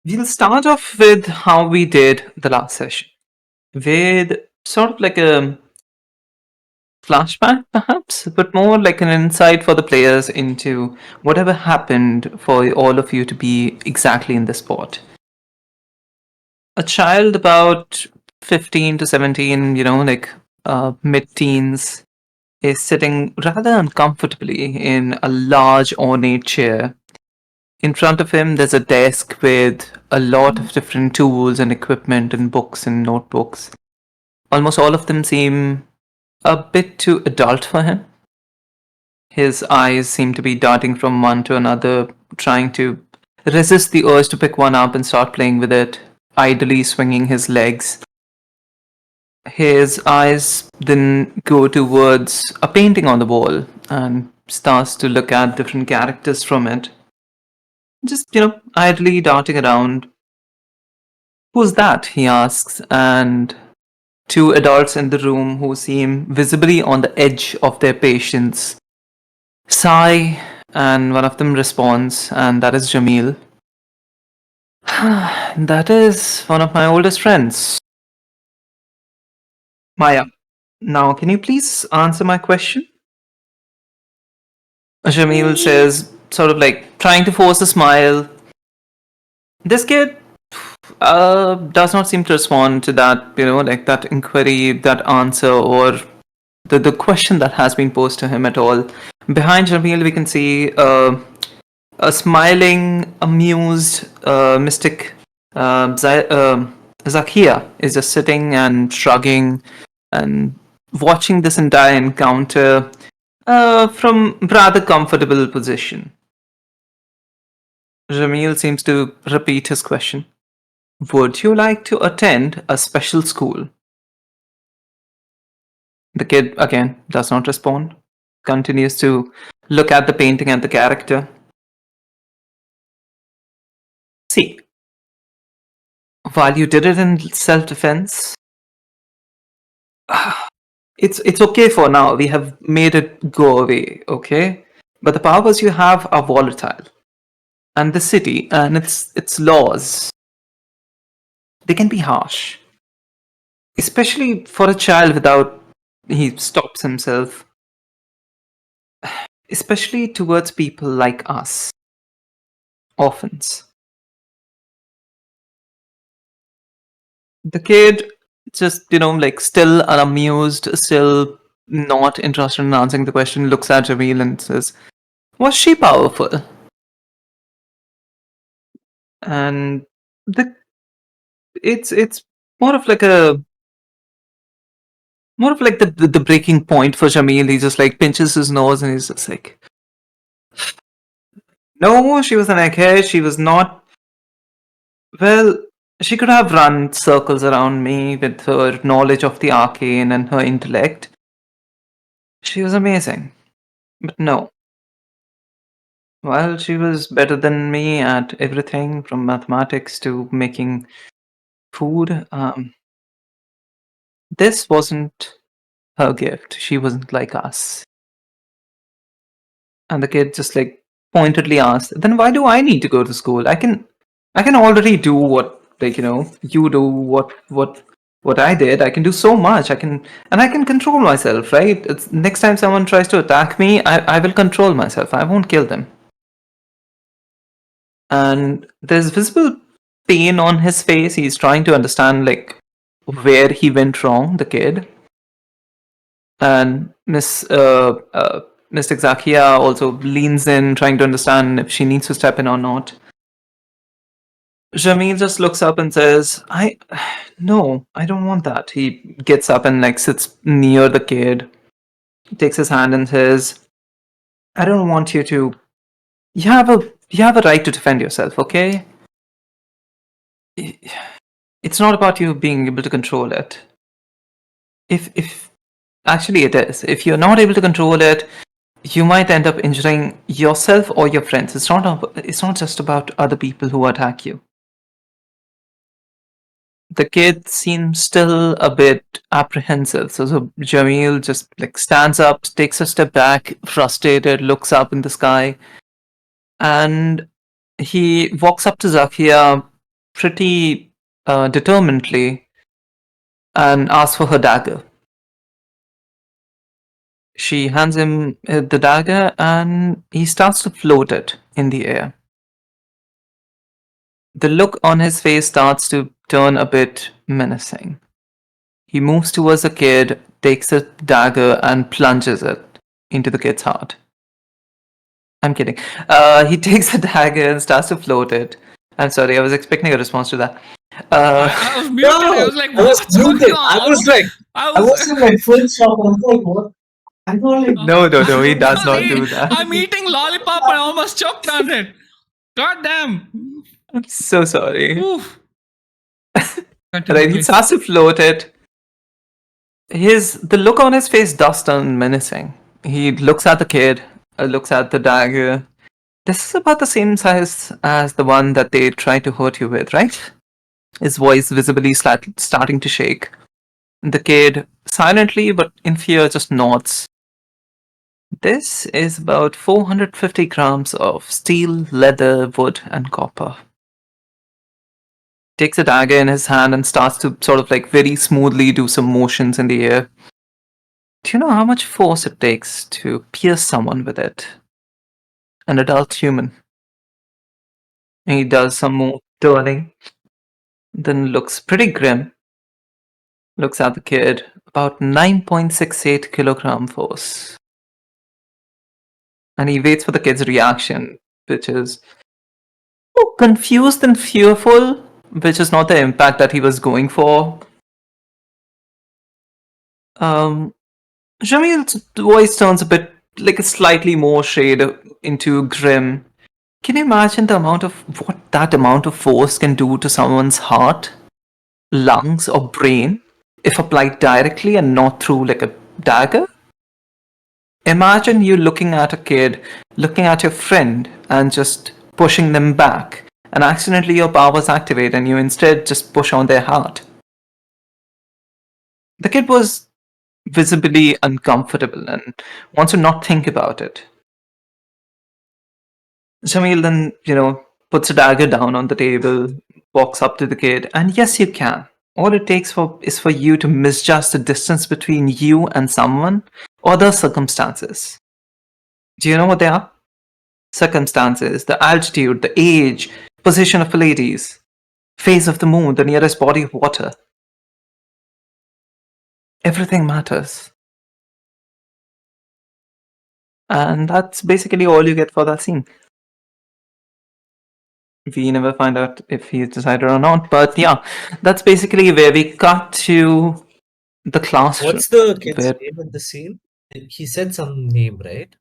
We'll start off with how we did the last session, with sort of like a flashback, perhaps, but more like an insight for the players into whatever happened for all of you to be exactly in this spot. A child about 15 to 17, like mid teens, is sitting rather uncomfortably in a large ornate chair. In front of him, there's a desk with a lot of different tools and equipment and books and notebooks. Almost all of them seem a bit too adult for him. His eyes seem to be darting from one to another, trying to resist the urge to pick one up and start playing with it, idly swinging his legs. His eyes then go towards a painting on the wall and starts to look at different characters from it. Just, idly darting around. Who's that? He asks, and two adults in the room who seem visibly on the edge of their patience sigh, and one of them responds, and that is Jamil. That is one of my oldest friends. Maya, now can you please answer my question? Jamil says, sort of like trying to force a smile. This kid does not seem to respond to that, like that inquiry, that answer, or the question that has been posed to him at all. Behind Jamil, we can see a smiling, amused, mystic Zakia is just sitting and shrugging and watching this entire encounter from rather comfortable position. Jamil seems to repeat his question. Would you like to attend a special school? The kid, again, does not respond, continues to look at the painting and the character. See, while you did it in self-defense, it's okay for now. We have made it go away, okay? But the powers you have are volatile. And the city and its laws, they can be harsh. Especially for a child without... He stops himself. Especially towards people like us. Orphans. The kid just, like still unamused, still not interested in answering the question, looks at Jamil and says, was she powerful? And it's more of like the breaking point for Jamil. He just like pinches his nose and he's just like, no, she was an egghead. She was not. Well, she could have run circles around me with her knowledge of the arcane and her intellect. She was amazing. But no. Well, she was better than me at everything from mathematics to making food. This wasn't her gift. She wasn't like us. And the kid just like pointedly asked, then why do I need to go to school? I can already do what, like, you do what I did. I can do so much. I can control myself, right? It's next time someone tries to attack me, I will control myself. I won't kill them. And there's visible pain on his face. He's trying to understand like where he went wrong, the kid. And Miss Zakia also leans in, trying to understand if she needs to step in or not. Jamil just looks up and says, no, I don't want that. He gets up and like sits near the kid, takes his hand and says, I don't want you to... You have a right to defend yourself, okay? It's not about you being able to control it. If actually it is. If you're not able to control it, you might end up injuring yourself or your friends. It's not just about other people who attack you. The kid seems still a bit apprehensive. So Jamil just like stands up, takes a step back, frustrated, looks up in the sky, and he walks up to Zakia, pretty determinedly and asks for her dagger. She hands him the dagger and he starts to float it in the air. The look on his face starts to turn a bit menacing. He moves towards the kid, takes the dagger, and plunges it into the kid's heart. I'm kidding. He takes the dagger and starts to float it. I'm sorry, I was expecting a response to that. I was muted. I was like, I was what's going muted. on? I was in my full shock. I was like, what? I thought like No, he does not do that. I'm eating lollipop and I almost choked on it. God damn. I'm so sorry. Oof. Right, he starts to float it. The look on his face does turn menacing. He looks at the kid, looks at the dagger. This is about the same size as the one that they tried to hurt you with, right? His voice visibly starting to shake. The kid, silently but in fear, just nods. This is about 450 grams of steel, leather, wood, and copper. Takes a dagger in his hand and starts to sort of like very smoothly do some motions in the air. Do you know how much force it takes to pierce someone with it? An adult human. And he does some more turning, then looks pretty grim. Looks at the kid. About 9.68 kilogram force. And he waits for the kid's reaction, which is confused and fearful, which is not the impact that he was going for. Jamil's voice turns a bit like a slightly more shade into grim. Can you imagine what that amount of force can do to someone's heart, lungs, or brain if applied directly and not through like a dagger? Imagine you looking at a kid, looking at your friend, and just pushing them back, and accidentally your powers activate and you instead just push on their heart. The kid was visibly uncomfortable and wants to not think about it. Jamil then, puts a dagger down on the table, walks up to the kid, and yes, you can. All it takes is for you to misjudge the distance between you and someone or the circumstances. Do you know what they are? Circumstances, the altitude, the age, position of the ladies, phase of the moon, the nearest body of water. Everything matters. And that's basically all you get for that scene. We never find out if he's decided or not, but yeah, that's basically where we cut to the classroom. What's the kid's name in the scene? He said some name, right?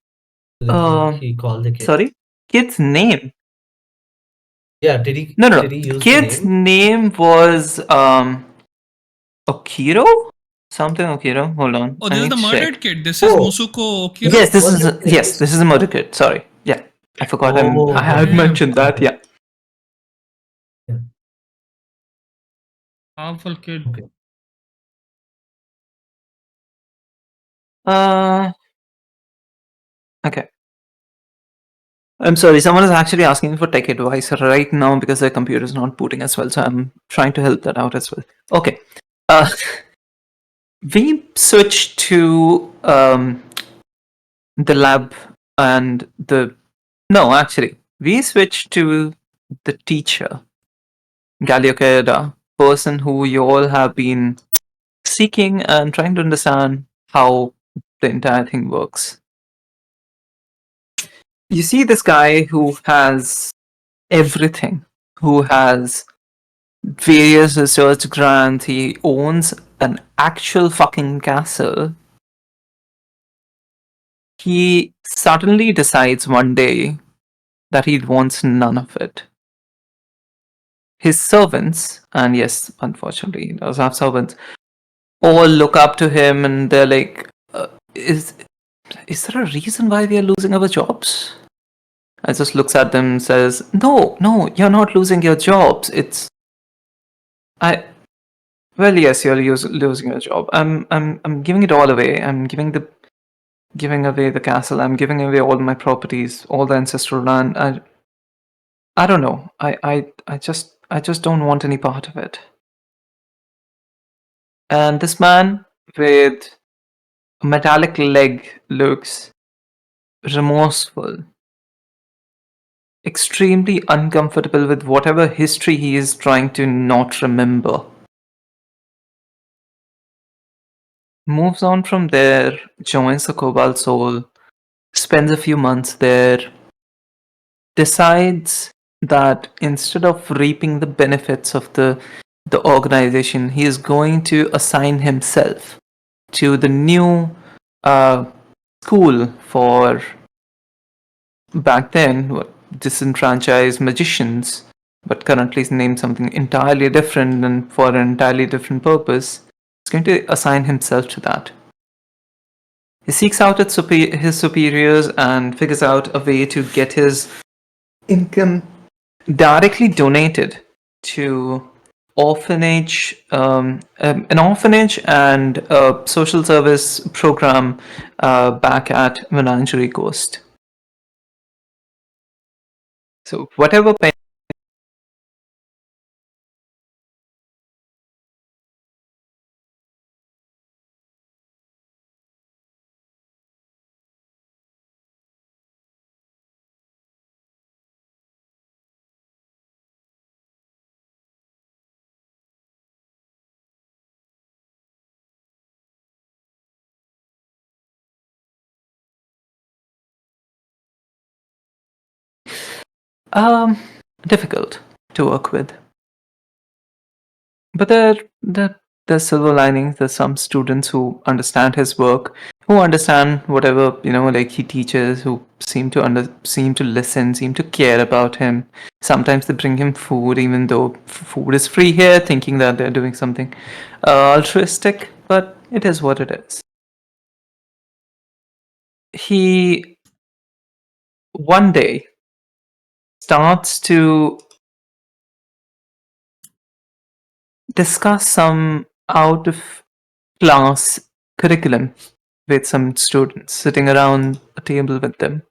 He called the kid. Sorry? Kid's name? Yeah, did he? No. Did he use Kid's the name was Okiro? Something Okiro. Hold on. Oh, this is the murdered kid. This is Musuko Okiro. Yes, this is a murdered kid. Sorry. Yeah. I forgot I had mentioned that, yeah. Powerful kid. Okay. Okay. I'm sorry, someone is actually asking for tech advice right now because their computer is not booting as well, so I'm trying to help that out as well. Okay. We switch to the lab and we switch to the teacher, Galiocaeda, person who you all have been seeking and trying to understand how the entire thing works. You see this guy who has everything, who has various research grants, he owns an actual fucking castle. He suddenly decides one day that he wants none of it. His servants, and yes, unfortunately, he does have servants, all look up to him and they're like, is there a reason why we are losing our jobs? I just looks at them and says, No, you're not losing your jobs. Well, yes, you're losing your job. I'm giving it all away. I'm giving away the castle. I'm giving away all my properties, all the ancestral land. I don't know. I just I just don't want any part of it. And this man with a metallic leg looks remorseful, extremely uncomfortable with whatever history he is trying to not remember. Moves on from there, joins the Cobalt Soul, spends a few months there, decides that instead of reaping the benefits of the organization, he is going to assign himself to the new school for back then disenfranchised magicians, but currently is named something entirely different and for an entirely different purpose. He's going to assign himself to that. He seeks out his superiors and figures out a way to get his income directly donated to an orphanage and a social service program back at Menagerie Coast. So whatever um difficult to work with. But there's silver linings. There's some students who understand his work, who understand whatever like he teaches, who seem to listen, seem to care about him. Sometimes they bring him food, even though food is free here, thinking that they're doing something altruistic. But it is what it is. He one day starts to discuss some out of class curriculum with some students, sitting around a table with them.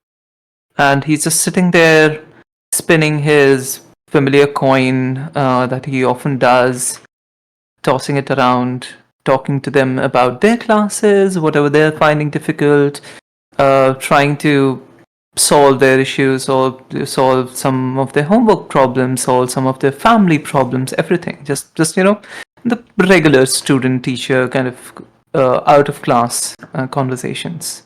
And he's just sitting there spinning his familiar coin that he often does, tossing it around, talking to them about their classes, whatever they're finding difficult, trying to solve their issues or solve some of their homework problems, solve some of their family problems, everything. Just the regular student teacher kind of out of class conversations.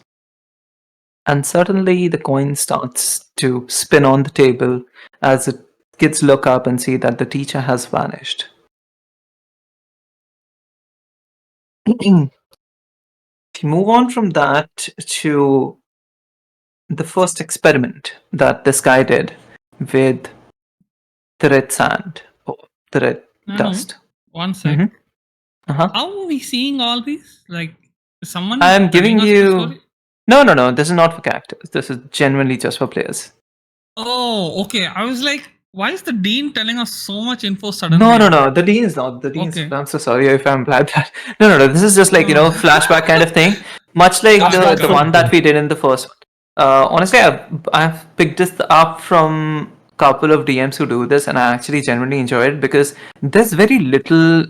And suddenly the coin starts to spin on the table as the kids look up and see that the teacher has vanished. If you move on from that to the first experiment that this guy did with the red sand or the red dust. One sec. Mhm. Uh-huh. How are we seeing all these? Like, is someone I'm giving telling us the you. story? No. This is not for characters. This is genuinely just for players. Oh, okay. I was like, why is the dean telling us so much info suddenly? No. The dean is not. The dean is. Okay. I'm so sorry if I'm glad that. No. This is just like Oh. flashback kind of thing. Much like Flashback the kind one of that we did in the first one. Honestly, I've picked this up from a couple of DMs who do this, and I actually genuinely enjoy it because there's very little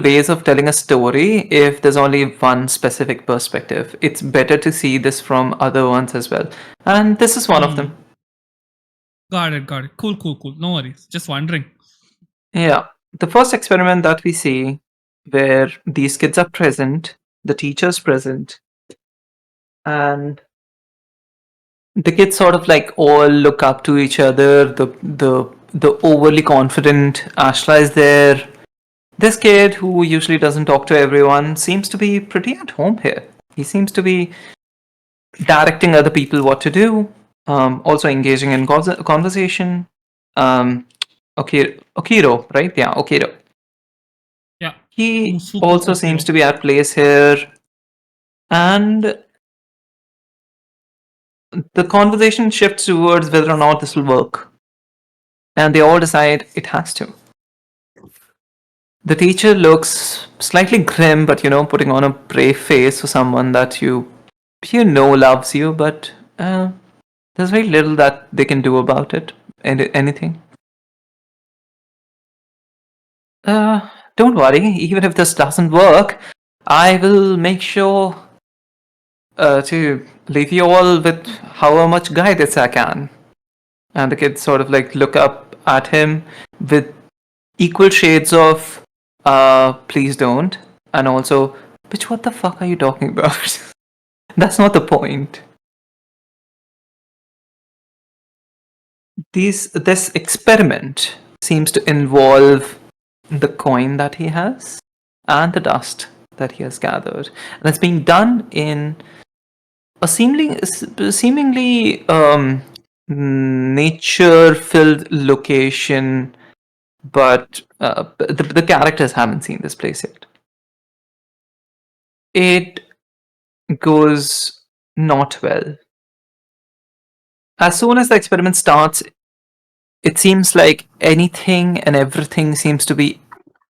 ways of telling a story if there's only one specific perspective. It's better to see this from other ones as well, and this is one of them. Got it. Cool. No worries. Just wondering. Yeah, the first experiment that we see where these kids are present, the teacher's present, and the kids sort of like all look up to each other. The overly confident Ashla is there. This kid, who usually doesn't talk to everyone, seems to be pretty at home here. He seems to be directing other people what to do, also engaging in conversation. Okiro, right? Yeah, Okiro. Yeah. He Musuko also Okiro. seems to be at place here, and the conversation shifts towards whether or not this will work, and they all decide it has to. The teacher looks slightly grim, but putting on a brave face for someone that you know loves you, but there's very little that they can do about it. Anything. Don't worry, even if this doesn't work, I will make sure to leave you all with however much guidance I can. And the kids sort of like look up at him with equal shades of please don't, and also, bitch, what the fuck are you talking about? That's not the point. This experiment seems to involve the coin that he has and the dust that he has gathered, and it's being done in a seemingly nature-filled location, but the characters haven't seen this place yet. It goes not well. As soon as the experiment starts, it seems like anything and everything seems to be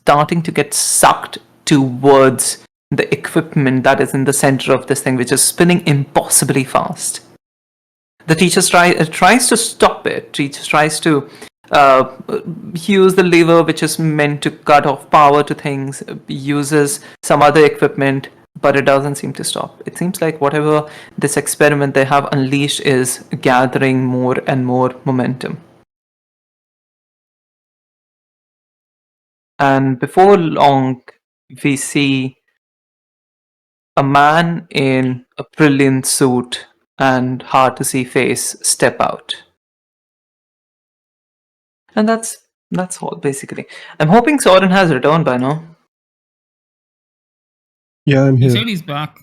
starting to get sucked towards the equipment that is in the center of this thing, which is spinning impossibly fast. The teacher tries to stop it. Teacher tries to use the lever, which is meant to cut off power to things, uses some other equipment, but it doesn't seem to stop. It seems like whatever this experiment they have unleashed is gathering more and more momentum. And before long, we see a man in a brilliant suit and hard to see face step out. And that's all basically. I'm hoping Sorren has returned by now. Yeah, I'm He here. said he's back.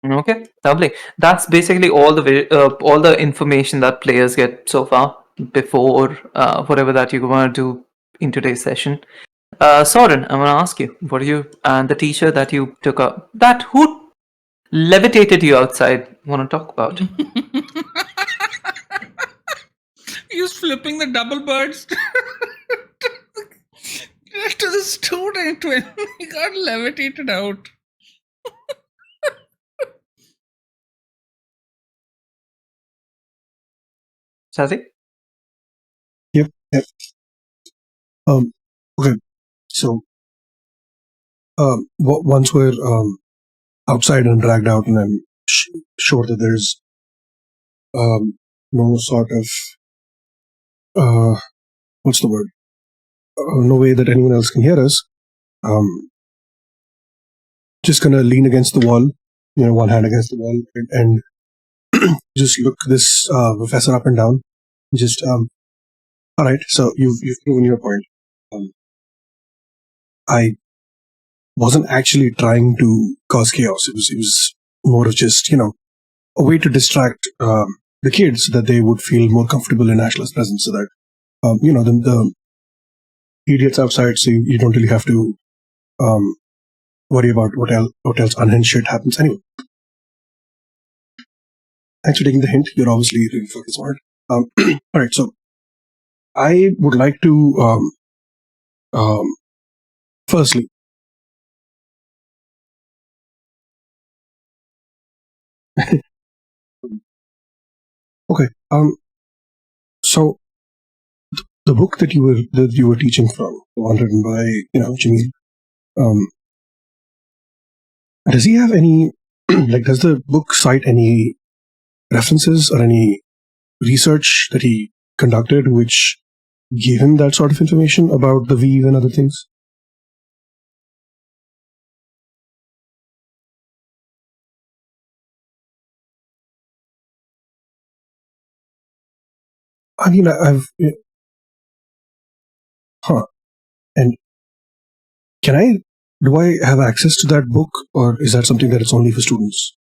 Okay, lovely. That's basically all the information that players get so far before whatever that you want to do in today's session. Sorren, I'm gonna ask you, what are you and the teacher that you took up that who levitated you outside want to talk about? He was flipping the double birds to the student when he got levitated out. Sazi? Yep. Okay. So, once we're outside and dragged out, and I'm sure that there's no sort of what's the word? No way that anyone else can hear us. Just gonna lean against the wall, one hand against the wall, and just look this professor up and down. Just all right. So you've proven your point. I wasn't actually trying to cause chaos. It was more of just a way to distract the kids so that they would feel more comfortable in Ashla's presence, so that the idiots outside, so you don't really have to worry about what else unhinged shit happens anyway. Thanks for taking the hint. You're obviously really fucking smart. All right, so I would like to firstly. Okay. So the book that you were teaching from, the one written by Jamil, does he have any does the book cite any references or any research that he conducted which gave him that sort of information about the weave and other things? I mean, and do I have access to that book, or is that something that it's only for students?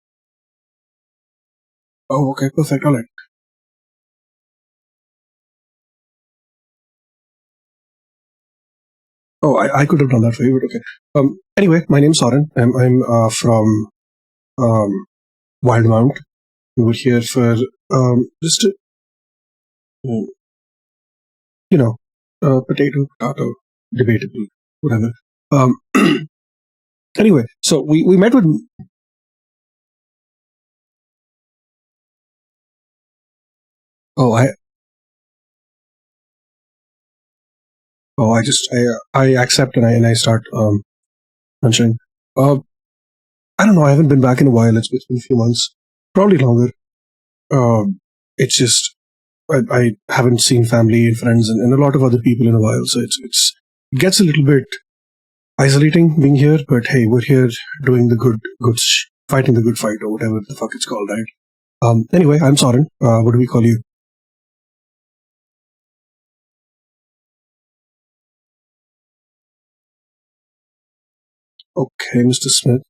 Oh, okay, perfect, all right. Oh, I could have done that for you, but okay. Anyway, my name's Sorren. I'm from Wildemount. We were here for just potato, debatable, whatever. Anyway, so we met with. Oh, Oh, I accept and I start mentioning. I don't know. I haven't been back in a while. It's been a few months, probably longer. It's just I haven't seen family and friends and a lot of other people in a while. So it gets a little bit isolating being here. But hey, we're here doing the fighting the good fight or whatever the fuck it's called, right? Anyway, I'm Sorren. What do we call you? Okay, Mr. Smith.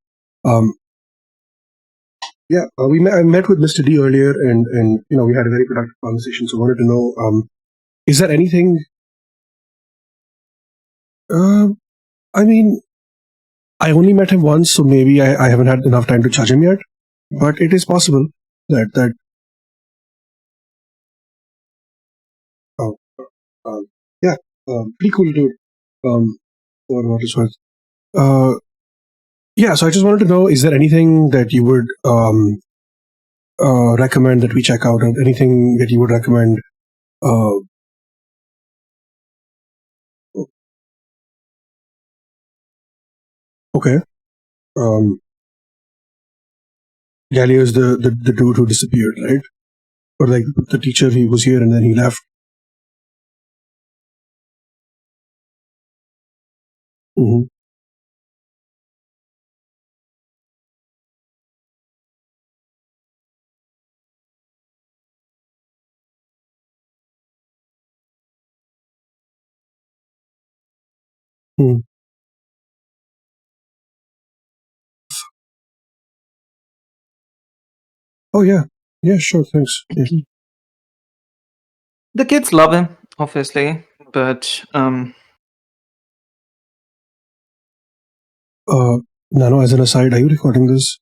Yeah, I met with Mr. D earlier, and we had a very productive conversation. So I wanted to know, is there anything? I mean, I only met him once, so maybe I haven't had enough time to judge him yet. But it is possible that yeah, pretty cool dude. For what it's worth. Yeah, so I just wanted to know, is there anything that you would recommend that we check out, or anything that you would recommend? Okay. Galio is the dude who disappeared, right? Or like the teacher, he was here and then he left. Mm-hmm. Mm. Oh yeah, sure, thanks. Yeah. The kids love him, obviously, but Nano, as an aside, are you recording this?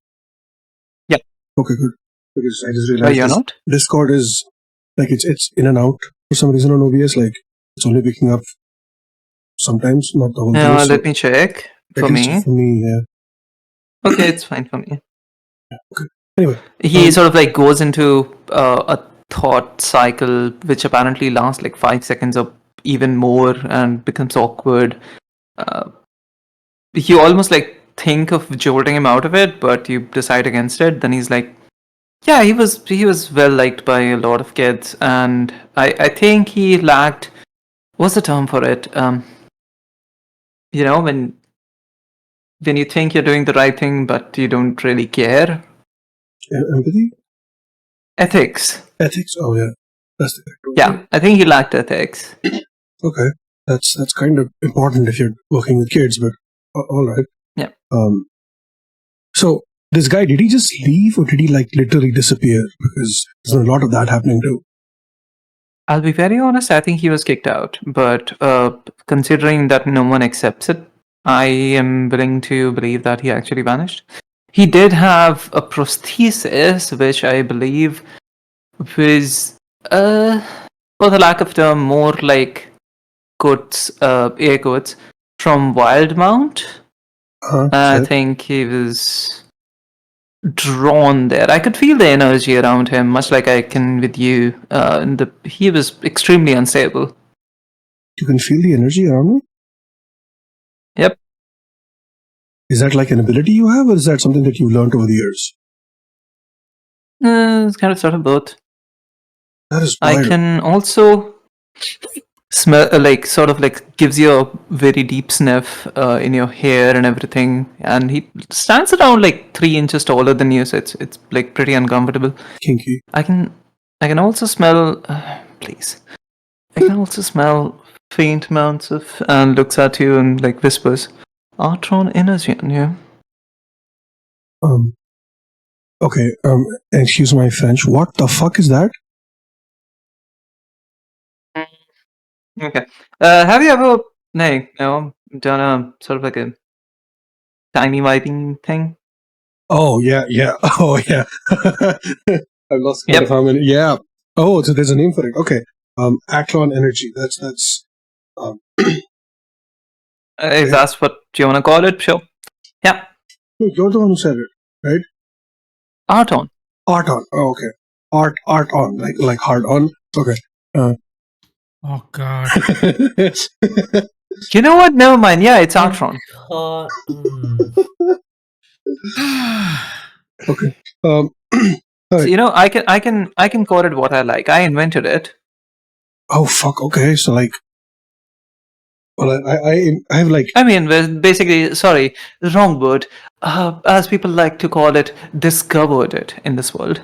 Yeah. Okay, good. Because I just you're realized not. Discord is like it's in and out for some reason on OBS. Like it's only picking up sometimes, not the whole thing. So Let me check for at least me. for me, yeah. Okay, it's fine for me. Okay. Anyway, He sort of like goes into a thought cycle, which apparently lasts like 5 seconds or even more, and becomes awkward. You almost like think of jolting him out of it, but you decide against it. Then he's like, yeah, he was well liked by a lot of kids, and I think he lacked, what's the term for it? When you think you're doing the right thing but you don't really care. empathy, Ethics. oh yeah, that's the correct word. Yeah, I think he lacked ethics. Okay, that's kind of important if you're working with kids, but all right. Yeah. So this guy, did he just leave or did he like literally disappear? Because there's a lot of that happening too. I'll be very honest, I think he was kicked out, but considering that no one accepts it, I am willing to believe that he actually vanished. He did have a prosthesis, which I believe was, for the lack of term, more like quotes, air quotes, from Wildemount. I think he was drawn there. I could feel the energy around him, much like I can with you. He was extremely unstable. You can feel the energy around him? Yep. Is that like an ability you have, or is that something that you learned over the years? It's kind of sort of both. That is I wild. can also smell, like, sort of like gives you a very deep sniff in your hair and everything. And he stands around like 3 inches taller than you, so it's like pretty uncomfortable. Kinky. I can also smell. Please. I can also smell faint amounts of, and looks at you and like whispers, Artron energy on you. Okay. Excuse my French. What the fuck is that? Okay. Have you ever done a sort of like a tiny wiping thing? Oh yeah. Oh yeah. I've lost count Yep. of how many. Yeah. Oh, so there's a name for it. Okay. Atron energy. That's. If that's what you want to call it, sure. Yeah. You're the one who said it, right? Arton. Art on. Oh, okay. Art on. Like hard on. Okay. Oh god. You know what? Never mind. Yeah, it's Artron. Okay. So, you know, I can call it what I like. I invented it. Oh fuck. Okay. So like, well, I have like. I mean, basically, sorry, wrong word. As people like to call it, discovered it in this world.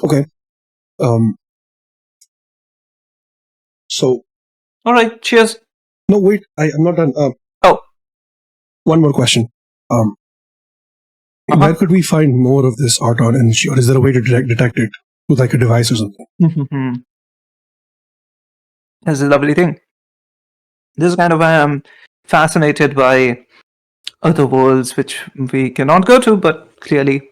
Okay. So All right. Cheers. no, wait. I'm not done. Oh. One more question. Where could we find more of this art on energy, or is there a way to detect it with like a device or something? That's a lovely thing. This is kind of why I'm fascinated by other worlds which we cannot go to, but clearly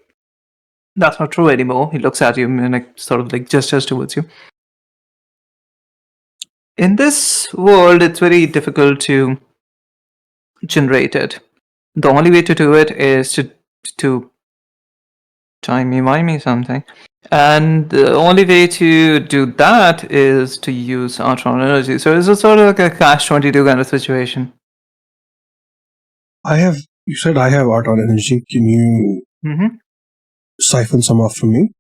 that's not true anymore. He looks at you and like, sort of like gestures towards you. In this world, it's very difficult to generate it. The only way to do it is to timey-wimey me something. And the only way to do that is to use Artron energy. So it's a sort of like a catch-22 kind of situation. You said I have art on energy. Can you siphon some off from me?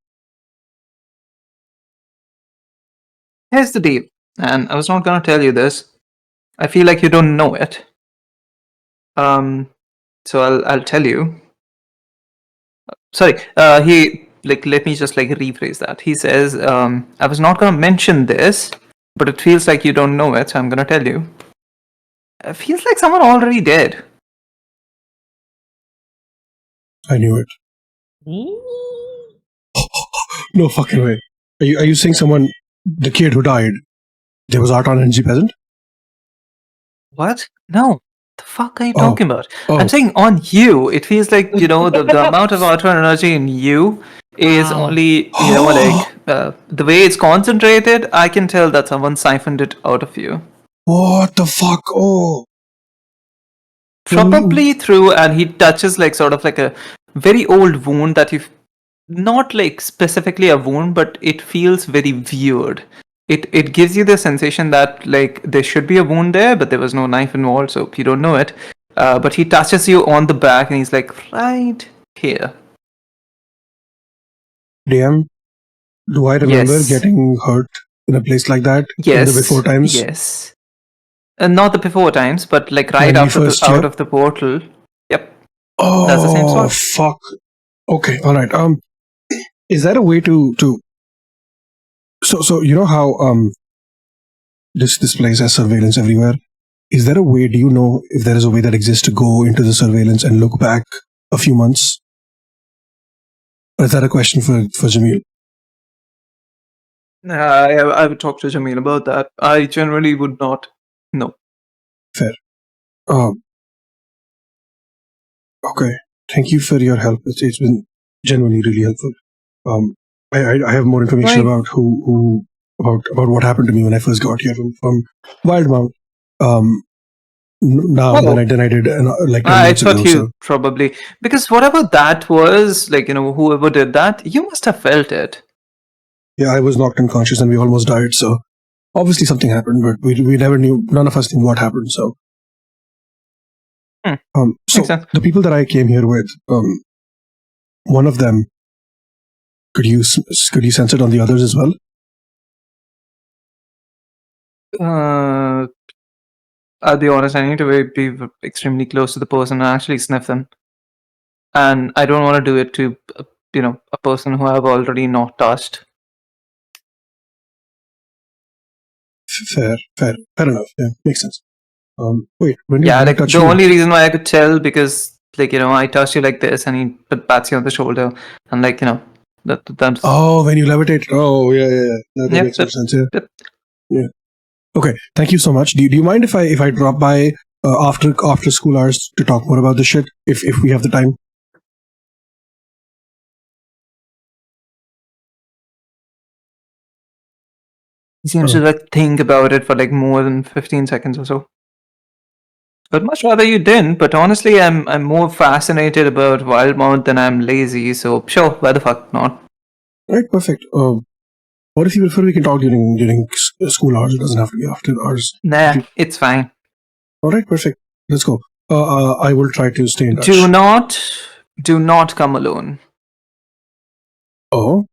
Here's the deal, and I was not going to tell you this. I feel like you don't know it. So I'll tell you. Sorry, let me just like rephrase that. He says, I was not going to mention this, but it feels like you don't know it, so I'm going to tell you. It feels like someone already did. I knew it. No fucking way. Are you saying the kid who died, there was art on energy present? What? No. The fuck are you talking about? Oh. I'm saying on you. It feels like, you know, the amount of Artron energy in you is only, you know, like the way it's concentrated, I can tell that someone siphoned it out of you. What the fuck? Oh. Probably through, and he touches like sort of like a very old wound that you've not like specifically a wound, but it feels very weird. It gives you the sensation that like there should be a wound there, but there was no knife involved, so you don't know it. But he touches you on the back and he's like, right here. DM, do I remember getting hurt in a place like that in the before times? Yes. Not the before times, but like right after out of the portal. Yep. Oh, that's the same sort. Fuck. Okay, all right. Is there a way to so you know how this place has surveillance everywhere? Is there a way? Do you know if there is a way that exists to go into the surveillance and look back a few months? Or is that a question for Jamil? I would talk to Jamil about that. I generally would not. No. Fair. Okay. Thank you for your help. It's been genuinely really helpful. I have more information about about what happened to me when I first got here from Wildemount. Than I did like 10 I minutes thought ago. You probably, because whatever that was, like, you know, whoever did that, you must have felt it. Yeah, I was knocked unconscious and we almost died. So obviously something happened, but we never knew. None of us knew what happened. So. So the people that I came here with, one of them, could you sense it on the others as well? I'll be honest, I need to be extremely close to the person and actually sniff them. And I don't want to do it to, you know, a person who I've already not touched. Fair enough. Yeah, makes sense. Wait, when like the only reason why I could tell, because like, you know, I touched you like this and he pats you on the shoulder and like, you know, that's... Oh, when you levitate. Oh, yeah. That makes sense. Yeah. Okay, thank you so much. Do you mind if I drop by after school hours to talk more about this shit if we have the time? He seems to like think about it for like more than 15 seconds or so. But much rather you didn't. But honestly, I'm more fascinated about Wildemount than I'm lazy. So sure, why the fuck not? Right, perfect. What if you prefer we can talk during school hours? It doesn't have to be after hours. Nah, it's fine. All right, perfect. Let's go. I will try to stay in touch. Do not come alone. Oh?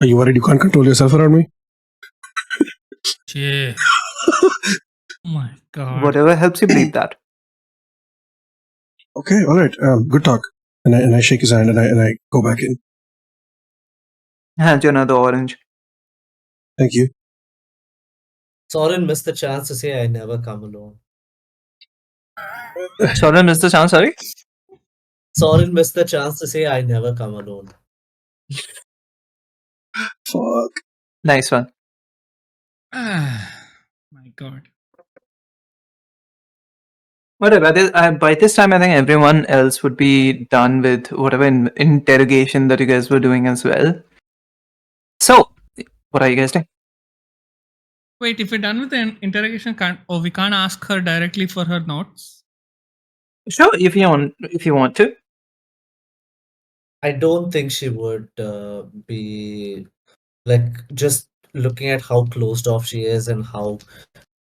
Are you worried you can't control yourself around me? Yeah. Oh my god. Whatever helps you believe that. Okay, all right. Good talk. And I shake his hand and I go back in. Hand you another orange. Thank you. Sorren missed the chance to say I never come alone. Sorry, Mr. Chan, sorry? Sorren missed the chance to say I never come alone. Fuck. Nice one. My god. Whatever. By this time, I think everyone else would be done with whatever interrogation that you guys were doing as well. So, what are you guys doing? Wait, if we're done with the interrogation, we can't ask her directly for her notes? Sure, if you want to. I don't think she would be like just looking at how closed off she is and how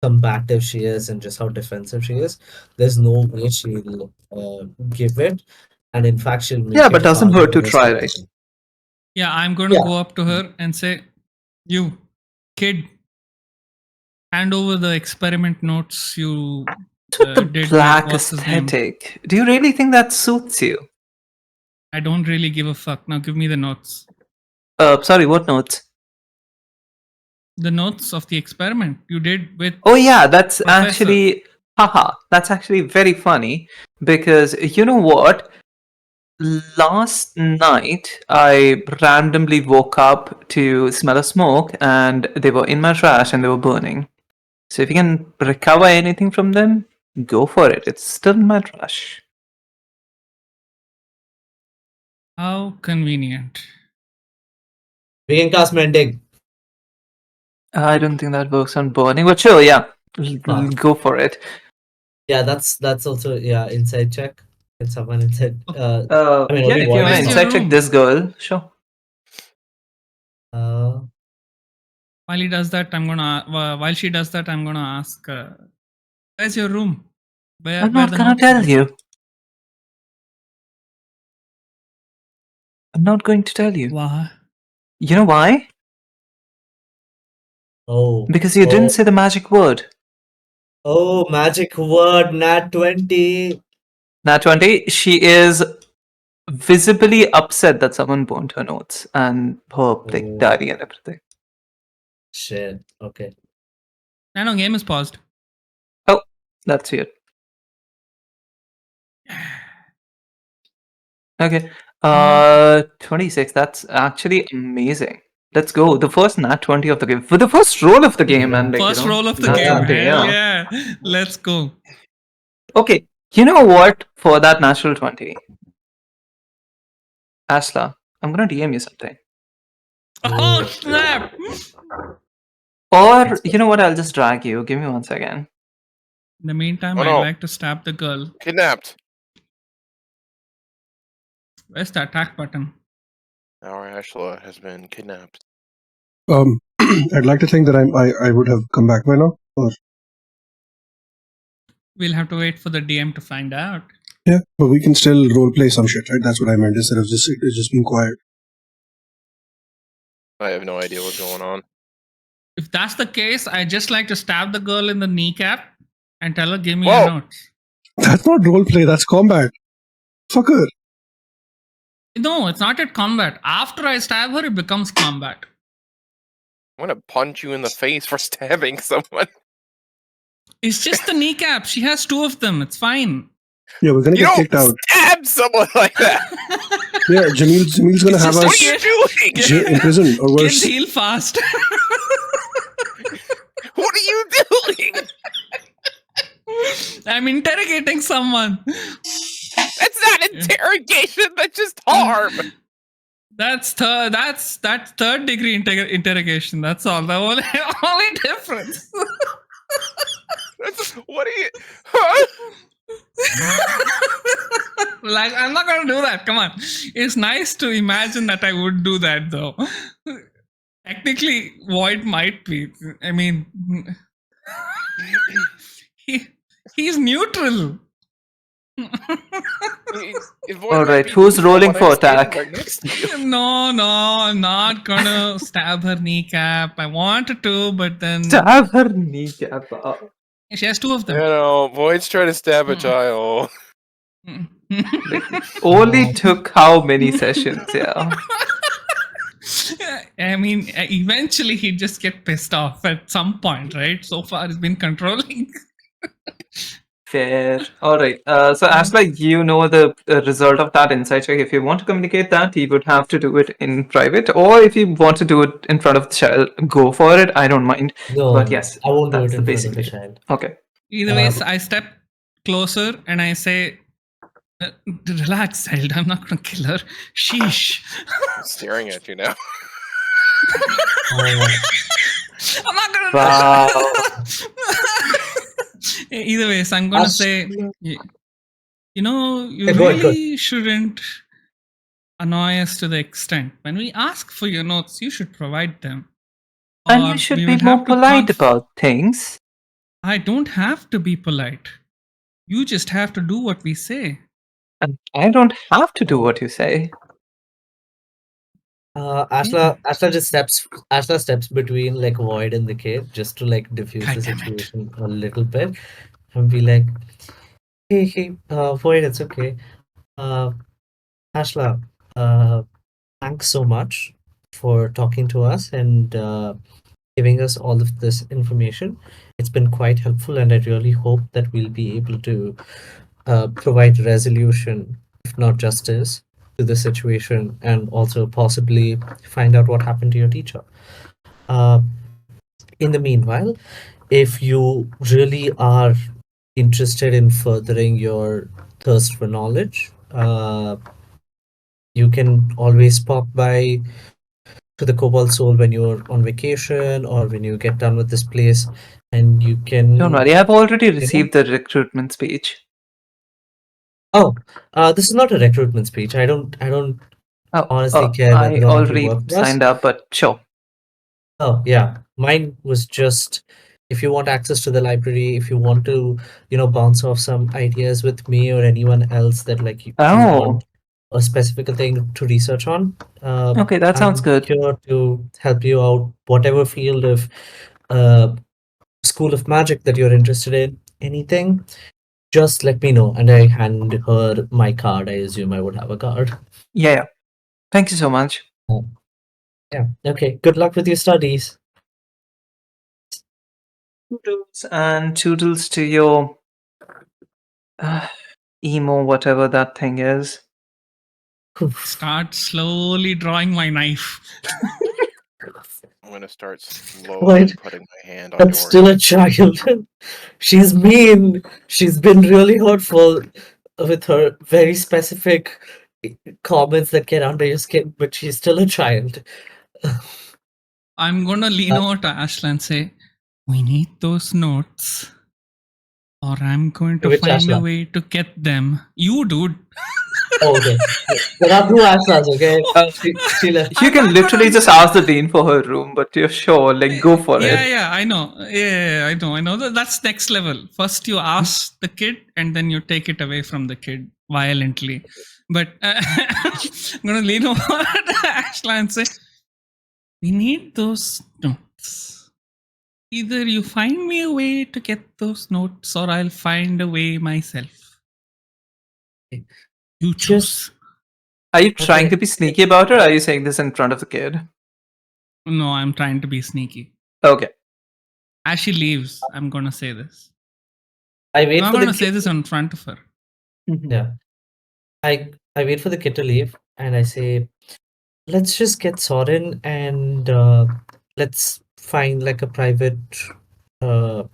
combative she is and just how defensive she is. There's no way she'll give it, and in fact, she'll make Yeah, but it doesn't harder hurt to the rest try, of the right? time. Yeah, I'm going to Yeah. go up to her and say, you, kid, hand over the experiment notes you With the did black with what's his name. aesthetic. Do you really think that suits you? I don't really give a fuck. Now give me the notes. Sorry, what notes? The notes of the experiment you did with... Oh yeah, that's Professor. actually... Haha, that's actually very funny. Because, you know what? Last night, I randomly woke up to smell a smoke and they were in my trash and they were burning. So if you can recover anything from them, go for it. It's still in my trash. How convenient. We can cast Mending. I don't think that works on burning, but sure, yeah. Fuck. Go for it. Yeah, that's also inside check. Can someone inside? I mean, Yeah, only if you one want Where's to is your insight room? check this girl, sure. on. While he does that, while she does that, I'm gonna ask, where's your room? Where I'm where not the gonna notes tell are? you. I'm not going to tell you. Why? You know why? Oh. Because you didn't say the magic word. Oh, magic word, nat 20. Nat 20, she is visibly upset that someone burnt her notes and her like diary and everything. Shit. Okay. No, game is paused. Oh, that's weird. Okay. 26, that's actually amazing. Let's go. The first nat 20 of the game. For the first roll of the game, and like, First roll of the nat game. 20, Hell yeah. Let's go. Okay, you know what? For that natural 20, Asla, I'm gonna DM you something. Oh, snap! Or, you know what? I'll just drag you. Give me 1 second. In the meantime, Oh, I'd no. like to stab the girl. Kidnapped. Where's the attack button? Our Ashla has been kidnapped. I'd like to think that I would have come back by now. Or We'll have to wait for the DM to find out. yeah, but we can still role play some shit, right? That's what I meant instead of just being quiet. I have no idea what's going on. If that's the case, I'd just like to stab the girl in the kneecap and tell her, give me Whoa. your notes. That's not role play. That's combat. Fucker. No, it's not at combat. After I stab her, it becomes combat. I'm gonna punch you in the face for stabbing someone. It's just the kneecap. She has 2 of them. It's fine. Yeah, we're gonna You get don't kicked out. stab someone like that. Yeah, Jamil's gonna It's have just What us are you doing? in prison or Kids worse. heal fast. What are you doing? I'm interrogating someone. That's not interrogation. That's just harm. That's third degree interrogation. That's all. The only difference. What are you? Huh? Like, I'm not gonna do that. Come on. It's nice to imagine that I would do that, though. Technically, Void might be. I mean, he's neutral. All right, who's rolling for attack? Right next to you. No, I'm not gonna stab her kneecap. I wanted to, but then Stab her kneecap. she has two of You them. know, Void's trying to stab a child. Only took how many sessions? Yeah. I mean, eventually he'd just get pissed off at some point, right? So far, he's been controlling. Fair. All right. So, Ashla, you know the result of that insight check. If you want to communicate that, you would have to do it in private, or if you want to do it in front of the child, go for it. I don't mind. No, But yes, I won't do that's it the in front basic of the idea. child. Okay. Either way, I step closer and I say, relax, child. I'm not going to kill her. Sheesh. I'm staring at you now. I'm not going to. Wow. Either way, so I'm going to say, you know, you Yeah, go ahead, go really shouldn't annoy us to the extent. When we ask for your notes, you should provide them. And Or you should we be will more have to polite about things. I don't have to be polite. You just have to do what we say. And I don't have to do what you say. Ashla steps between like Void and the kid just to like diffuse God the damn it. situation a little bit and be like, hey, Void, it's okay. Ashla, thanks so much for talking to us and giving us all of this information. It's been quite helpful, and I really hope that we'll be able to provide resolution, if not justice, to the situation, and also possibly find out what happened to your teacher. In the meanwhile, if you really are interested in furthering your thirst for knowledge, you can always pop by to the Cobalt Soul when you're on vacation or when you get done with this place, and you can. Don't worry, I've already received the recruitment speech. Oh, this is not a recruitment speech. I don't honestly care I whether or not you already work with us. signed up, but sure. Oh, yeah. Mine was just if you want access to the library, if you want to, bounce off some ideas with me or anyone else that like you Oh, want a specific thing to research on. okay, that sounds I'm good. here to help you out, whatever field of school of magic that you're interested in, anything, just let me know. And I hand her my card. I assume I would have a card. Yeah. Thank you so much. Yeah. Okay. Good luck with your studies. Toodles and toodles to your emo, whatever that thing is. Start slowly drawing my knife. I'm gonna start slowly What? putting my hand on That's yours. still a child. She's mean. She's been really hurtful with her very specific comments that get under your skin, but she's still a child. I'm gonna lean over to Ashla and say, we need those notes. Or I'm going to Which find a Ashla? way to get them. You, dude. Oh, okay. There are two Ashlas, okay? She left. You can literally just ask the dean for her room, but you're sure, like, go for Yeah, it. I know. Yeah, I know. That's next level. First, you ask the kid, and then you take it away from the kid violently. But I'm gonna lean over to Ashla and say, we need those notes. Either you find me a way to get those notes, or I'll find a way myself. You choose. Are you trying Okay. to be sneaky about it, or are you saying this in front of the kid? No, I'm trying to be sneaky. Okay. As she leaves, I'm gonna say this. I wait I'm for the gonna say kid. this in front of her. Yeah. I wait for the kid to leave and I say, let's just get Sorren and let's find like a private room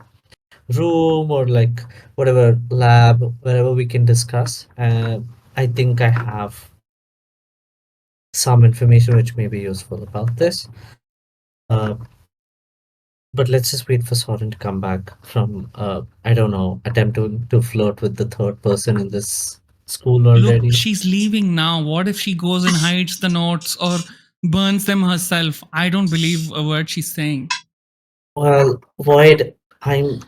or like whatever lab, wherever we can discuss. I think I have some information which may be useful about this. But let's just wait for Sorren to come back from, I don't know, attempting to flirt with the third person in this school already. Look, she's leaving now. What if she goes and hides the notes or burns them herself? I don't believe a word she's saying. Well, Void, I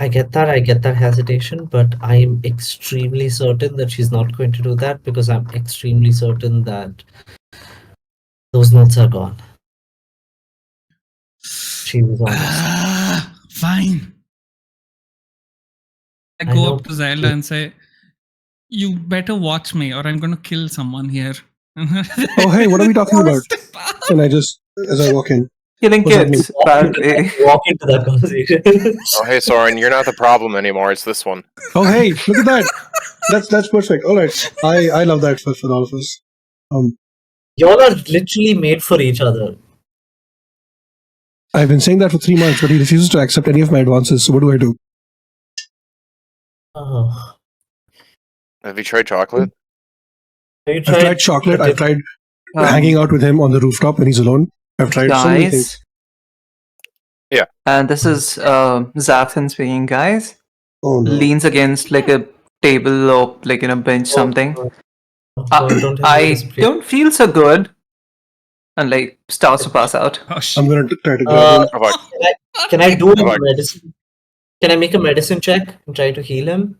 get that. I get that hesitation, but I'm extremely certain that she's not going to do that because I'm extremely certain that those notes are gone. She was honest. Fine. I I go know. up to Zelda and say, "You better watch me, or I'm going to kill someone here." Oh, hey, what are we talking about? And I just, as I walk in, Killing What's happening? kids, apparently. Walk into that conversation. Oh, hey, Sorren, you're not the problem anymore. It's this one. oh, hey, look at that. That's perfect. All right. I love that for all of us. Y'all are literally made for each other. I've been saying that for 3 months, but he refuses to accept any of my advances. So what do I do? Oh. Have you tried chocolate? Have you I've tried chocolate. I've tried hanging out with him on the rooftop when he's alone. I've tried so many things. Guys. Yeah. And this is Xavthan speaking, guys. Oh no. Leans against like a table or like in a bench something. Don't have I this, please. don't feel so good. And like starts to pass out. Oh, I'm shit. going to try to grab him. How about Can I do a Alright. medicine? Can I make a medicine check and try to heal him?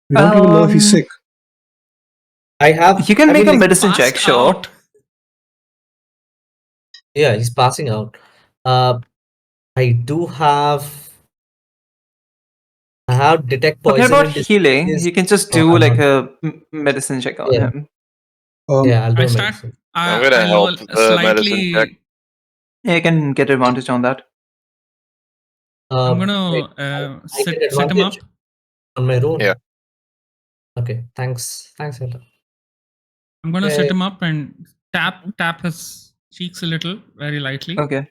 We don't even know if he's sick. I have. You can I make mean, a like, medicine check, Passed sure. out. Yeah, he's passing out. I do have. I have detect Forget poison. about and healing. disease. You can just No, do I'm like not. a medicine check on Yeah. him. Yeah, I'll do I a start. medicine. I'm gonna help the medicine check. Yeah, you can get advantage on that. I'm Wait, gonna I set get him up. advantage on my roll. Yeah. Okay. Thanks, Hilda. I'm gonna Yeah, set yeah. him up and tap his cheeks a little, very lightly, Okay.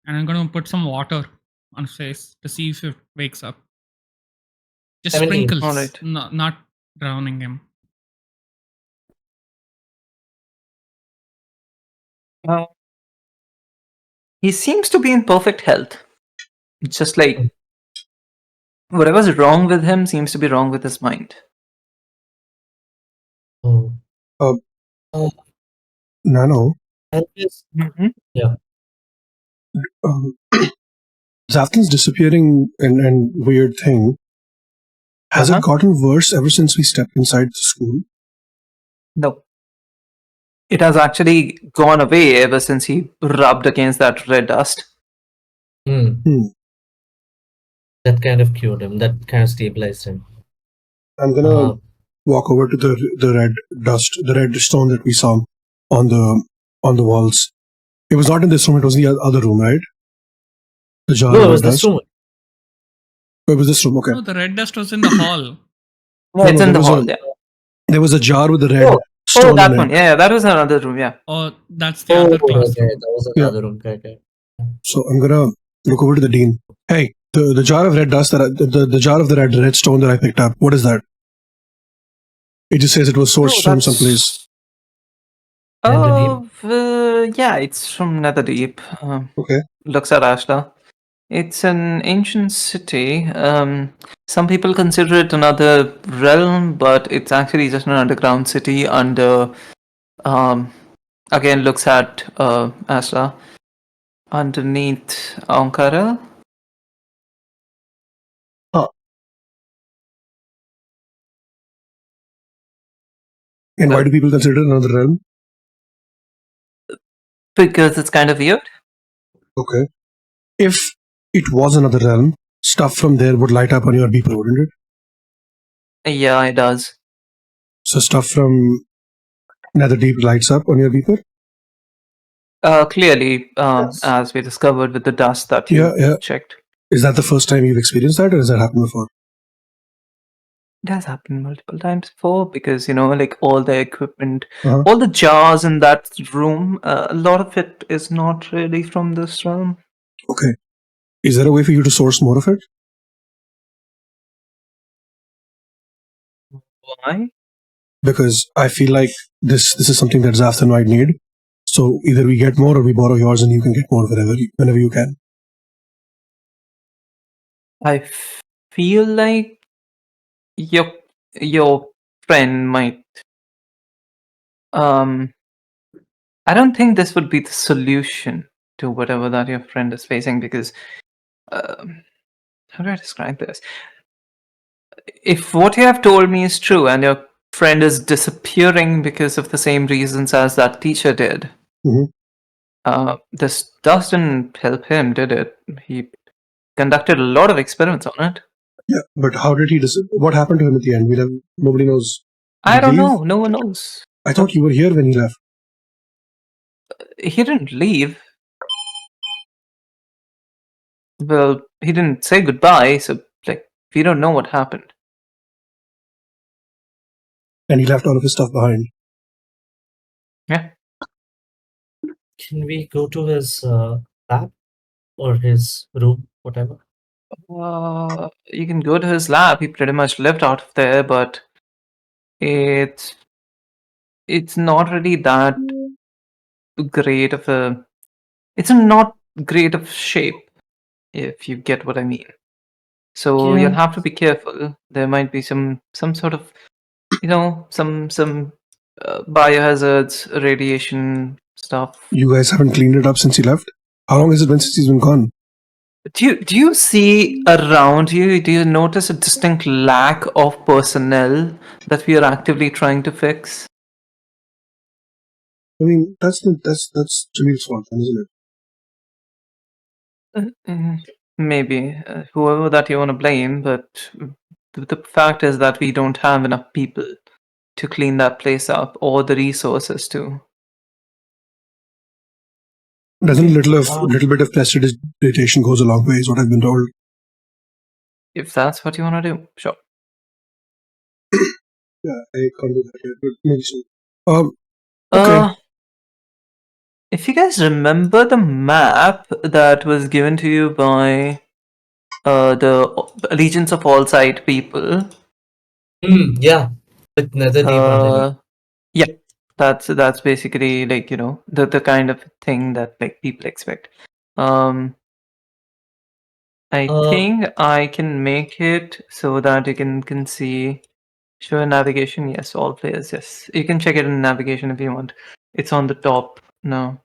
and I'm gonna put some water on his face to see if it wakes up. Just 17. sprinkles, Alright. not drowning him. He seems to be in perfect health. It's just like whatever's wrong with him seems to be wrong with his mind. Oh. Nano. And this, Um, Xavthan's disappearing and weird thing. Has it gotten worse ever since we stepped inside the school? No. It has actually gone away ever since he rubbed against that red dust. That kind of cured him. That kind of stabilized him. I'm gonna walk over to the red dust, the red stone that we saw on the walls. It was not in this room. It was in the other room, right? The jar No, of it red was this dust. room. Oh, it was this room. Okay. No, the red dust was in the hall. Yeah, it's no, in there the was hall, yeah. There was a jar with the red Oh, stone that in one. it. Yeah, that was another room, yeah. Oh, that's the other classroom. Okay, that was another room. Okay. So I'm gonna look over to the dean. Hey, the jar of red dust the jar of the red stone that I picked up. What is that? It just says it was sourced from someplace. Oh, yeah, it's from Netherdeep. Okay. Looks at Ashla. It's an ancient city. Some people consider it another realm, but it's actually just an underground city under. Again, looks at Ashla. Underneath Ankara. And why do people consider it another realm? Because it's kind of weird. Okay. If it was another realm, stuff from there would light up on your beeper, wouldn't it? Yeah, it does. So stuff from Netherdeep lights up on your beeper? Clearly, Yes. as we discovered with the dust that you checked. Is that the first time you've experienced that, or has that happened before? It has happened multiple times before because, like all the equipment, Uh-huh. all the jars in that room, a lot of it is not really from this realm. Okay. Is there a way for you to source more of it? Why? Because I feel like this is something that Xavthan might need. So either we get more or we borrow yours and you can get more whenever you can. I feel like your friend might. I don't think this would be the solution to whatever that your friend is facing, because how do I describe this? If what you have told me is true and your friend is disappearing because of the same reasons as that teacher did, Mhm. this doesn't help him, did it? He conducted a lot of experiments on it. Yeah, but how did he? What happened to him at the end? Nobody knows. Did I he don't leave? know. No one knows. I thought you were here when he left. He didn't leave. Well, he didn't say goodbye, so like we don't know what happened. And he left all of his stuff behind. Yeah. Can we go to his lab or his room, whatever? You can go to his lab. He pretty much lived out of there, but it's not really that great of a. It's not great of shape, if you get what I mean. So Yeah. you'll have to be careful. There might be some sort of, some biohazards, radiation stuff. You guys haven't cleaned it up since he left? How long has it been since he's been gone? Do you see around you? Do you notice a distinct lack of personnel that we are actively trying to fix? I mean, that's Jamil's fault, isn't it? Maybe whoever that you want to blame, but the fact is that we don't have enough people to clean that place up or the resources to. Doesn't Okay. little bit of prestidigitation goes a long way, is what I've been told. If that's what you want to do, sure. Yeah, I can't do that yet, but maybe soon. Okay. If you guys remember the map that was given to you by the Allegiance of All Sight people, Yeah. With Netherdeep underneath. yeah, that's basically like the kind of thing that like people expect. I think I can make it so that you can see. Show navigation, yes. All players, yes. You can check it in navigation if you want. It's on the top now.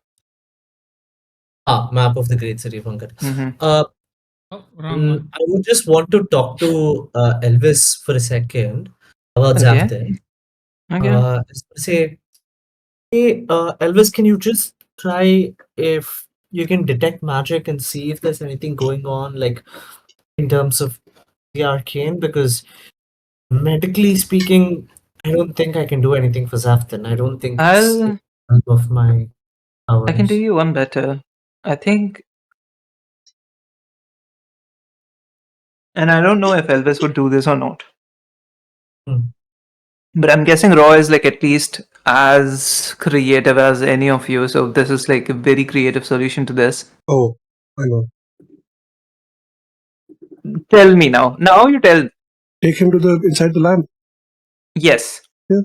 Map of the Great City of Ankara. Mm-hmm. Oh, wrong one. I would just want to talk to Elvis for a second about Okay. Xavthan. Say, hey, Elvis, can you just try if you can detect magic and see if there's anything going on, like in terms of the arcane? Because medically speaking, I don't think I can do anything for Xavthan. I don't think it's out of my powers. I can do you one better. I think, and I don't know if Elvis would do this or not. But I'm guessing Raw is like at least as creative as any of you, so this is like a very creative solution to this. Oh, I know. Tell me now. Now you tell. Take him to the inside the lab. Yes. Yeah.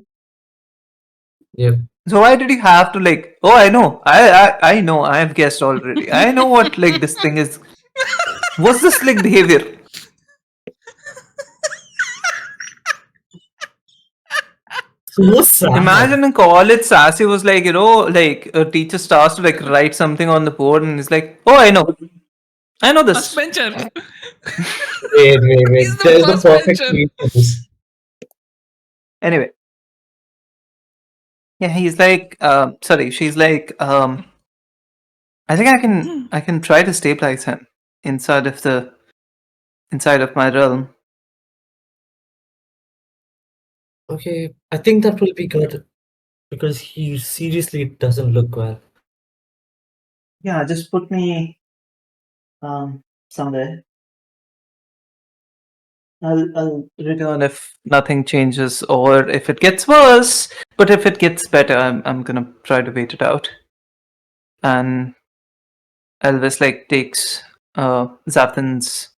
Yep. So why did you have to like? Oh, I know. I know. I have guessed already. I know what like this thing is. What's this like behavior? So sad. Imagine in college, Sassy was like, like a teacher starts to like write something on the board and he's like, oh, I know this. First bencher. Wait. He's the There's the first perfect bencher. tweet for this. Anyway. Yeah, he's like, sorry, she's like, I think I can try to stabilize him inside of my realm. Okay, I think that will be good because he seriously doesn't look well. Yeah, just put me somewhere. I'll return if nothing changes or if it gets worse. But if it gets better, I'm gonna try to wait it out. And Elvis like takes Xavthan's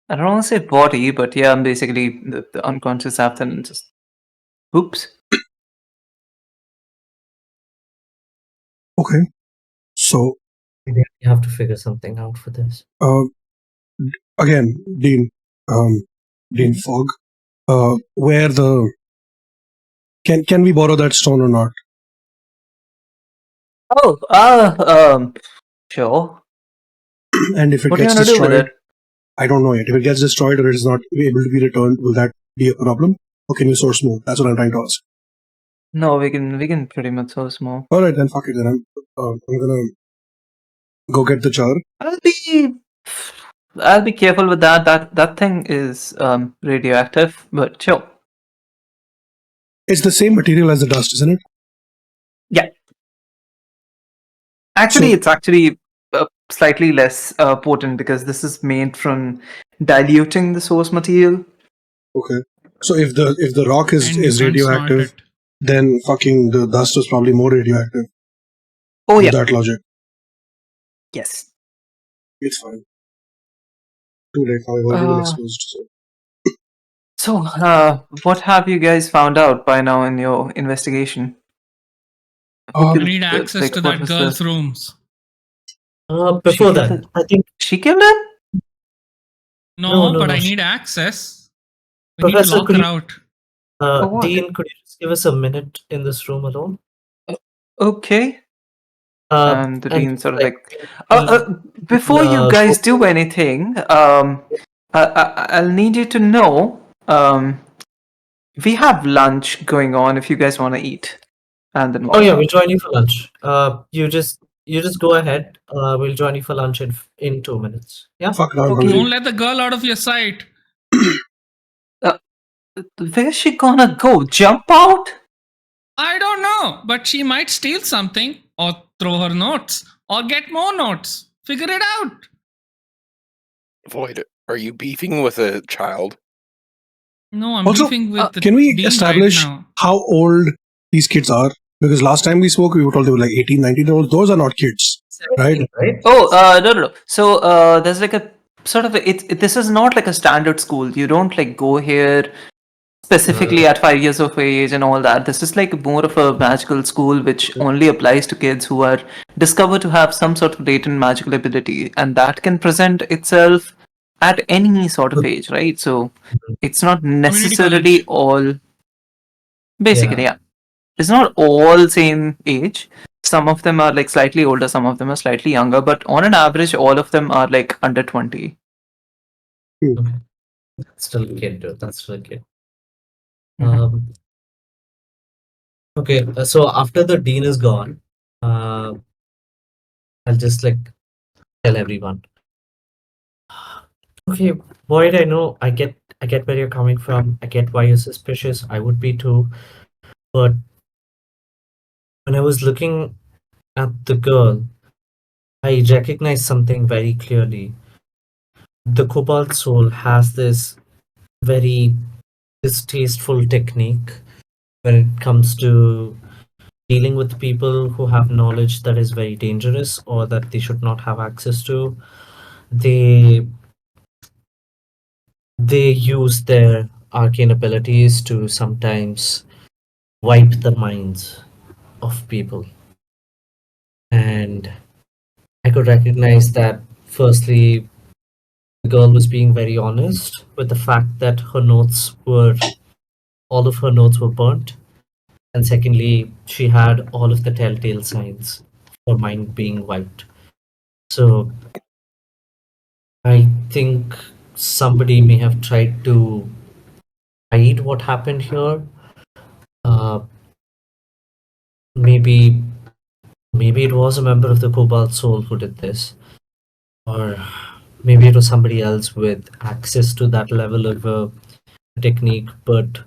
I don't want to say body, but yeah, basically the unconscious Xavthan and just oops. Okay. So You have to figure something out for this. again, Dean, in fog. Where the can we borrow that stone or not? Oh, sure. And if it What do you gets want to do with destroyed, it? I don't know yet. If it gets destroyed or it is not able to be returned, will that be a problem? Or can you source more? That's what I'm trying to ask. No, we can pretty much source more. All right, then fuck it. Then I'm gonna go get the jar. I'll be careful with that. That thing is radioactive, but sure. It's the same material as the dust, isn't it? Yeah. Actually, So- it's actually slightly less potent because this is made from diluting the source material. Okay. So if the rock And is you can't snort radioactive, it. then fucking the dust is probably more radioactive. Oh With yeah. that logic, Yes. it's fine. Too late now. I've already been Uh, exposed. So. So, what have you guys found out by now in your investigation? Um, I need access like, to what that was girl's the- rooms. Before She that, killed I think She killed him? No, but I she- need access. We need to Professor, lock could her you- out. For what? Dean, could you just give us a minute in this room alone? Okay. And the dean sort of before you guys do anything, I'll need you to know, we have lunch going on if you guys want to eat. And then Oh yeah, we'll join you for lunch. You just go ahead. We'll join you for lunch in 2 minutes. Yeah. fuck now. I'm Okay. Don't hungry. let the girl out of your sight. Where's she gonna go? Jump out? I don't know, but she might steal something, or throw her notes, or get more notes. Figure it out. Void, are you beefing with a child? No, I'm Also, beefing with the Can we dean establish right now. how old these kids are? Because last time we spoke, we were told they were like 18, 19 year olds. Those are not kids, right? Right. Oh, no. So, there's like a sort of this is not like a standard school. You don't like go here specifically at 5 years of age and all that. This is like more of a magical school which only applies to kids who are discovered to have some sort of latent magical ability, and that can present itself at any sort of age, right? So it's not necessarily all. Basically, yeah. It's not all same age. Some of them are like slightly older, some of them are slightly younger, but on an average, all of them are like under 20. Still a kid, dude. That's still a kid. Mhm. Okay, so after the dean is gone, I'll just like tell everyone. Okay, Boyd, I know I get where you're coming from. I get why you're suspicious. I would be too. But when I was looking at the girl, I recognized something very clearly. The Cobalt Soul has this very distasteful technique when it comes to dealing with people who have knowledge that is very dangerous or that they should not have access to. They use their arcane abilities to sometimes wipe the minds of people. And I could recognize that firstly, the girl was being very honest with the fact that all of her notes were burnt. And secondly, she had all of the telltale signs for mind being wiped. So I think somebody may have tried to hide what happened here. Maybe it was a member of the Cobalt Soul who did this, or maybe it was somebody else with access to that level of technique. But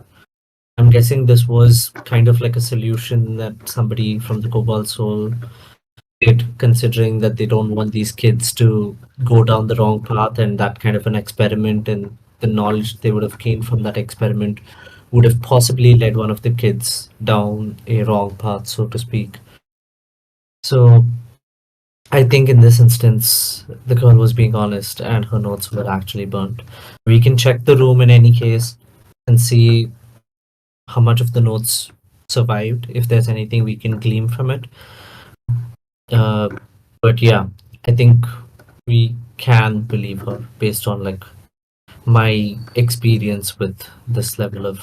I'm guessing this was kind of like a solution that somebody from the Cobalt Soul did, considering that they don't want these kids to go down the wrong path, and that kind of an experiment and the knowledge they would have gained from that experiment would have possibly led one of the kids down a wrong path, so to speak. So I think in this instance, the girl was being honest and her notes were actually burnt. We can check the room in any case and see how much of the notes survived, if there's anything we can glean from it. But yeah, I think we can believe her based on like my experience with this level of,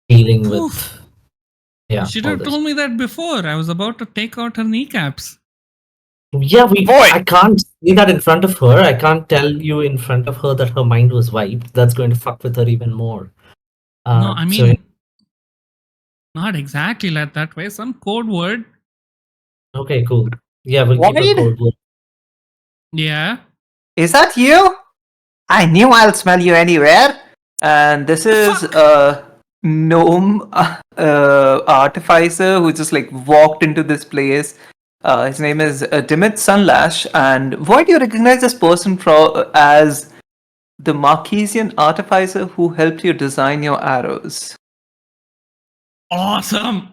dealing with. Oof. Yeah. You should all have this. told me that before. I was about to take out her kneecaps. Yeah, Boy! I can't say that in front of her. I can't tell you in front of her that her mind was wiped. That's going to fuck with her even more. No, I So, mean, not exactly like that way. Some code word. okay, cool. Yeah, we'll keep a Wide? code word. Yeah. Is that you? I knew I'll smell you anywhere. And this is Fuck. a gnome artificer who just like walked into this place. His name is Dimit Sunlash. And why do you recognize this person as the Marquesian artificer who helped you design your arrows? Awesome.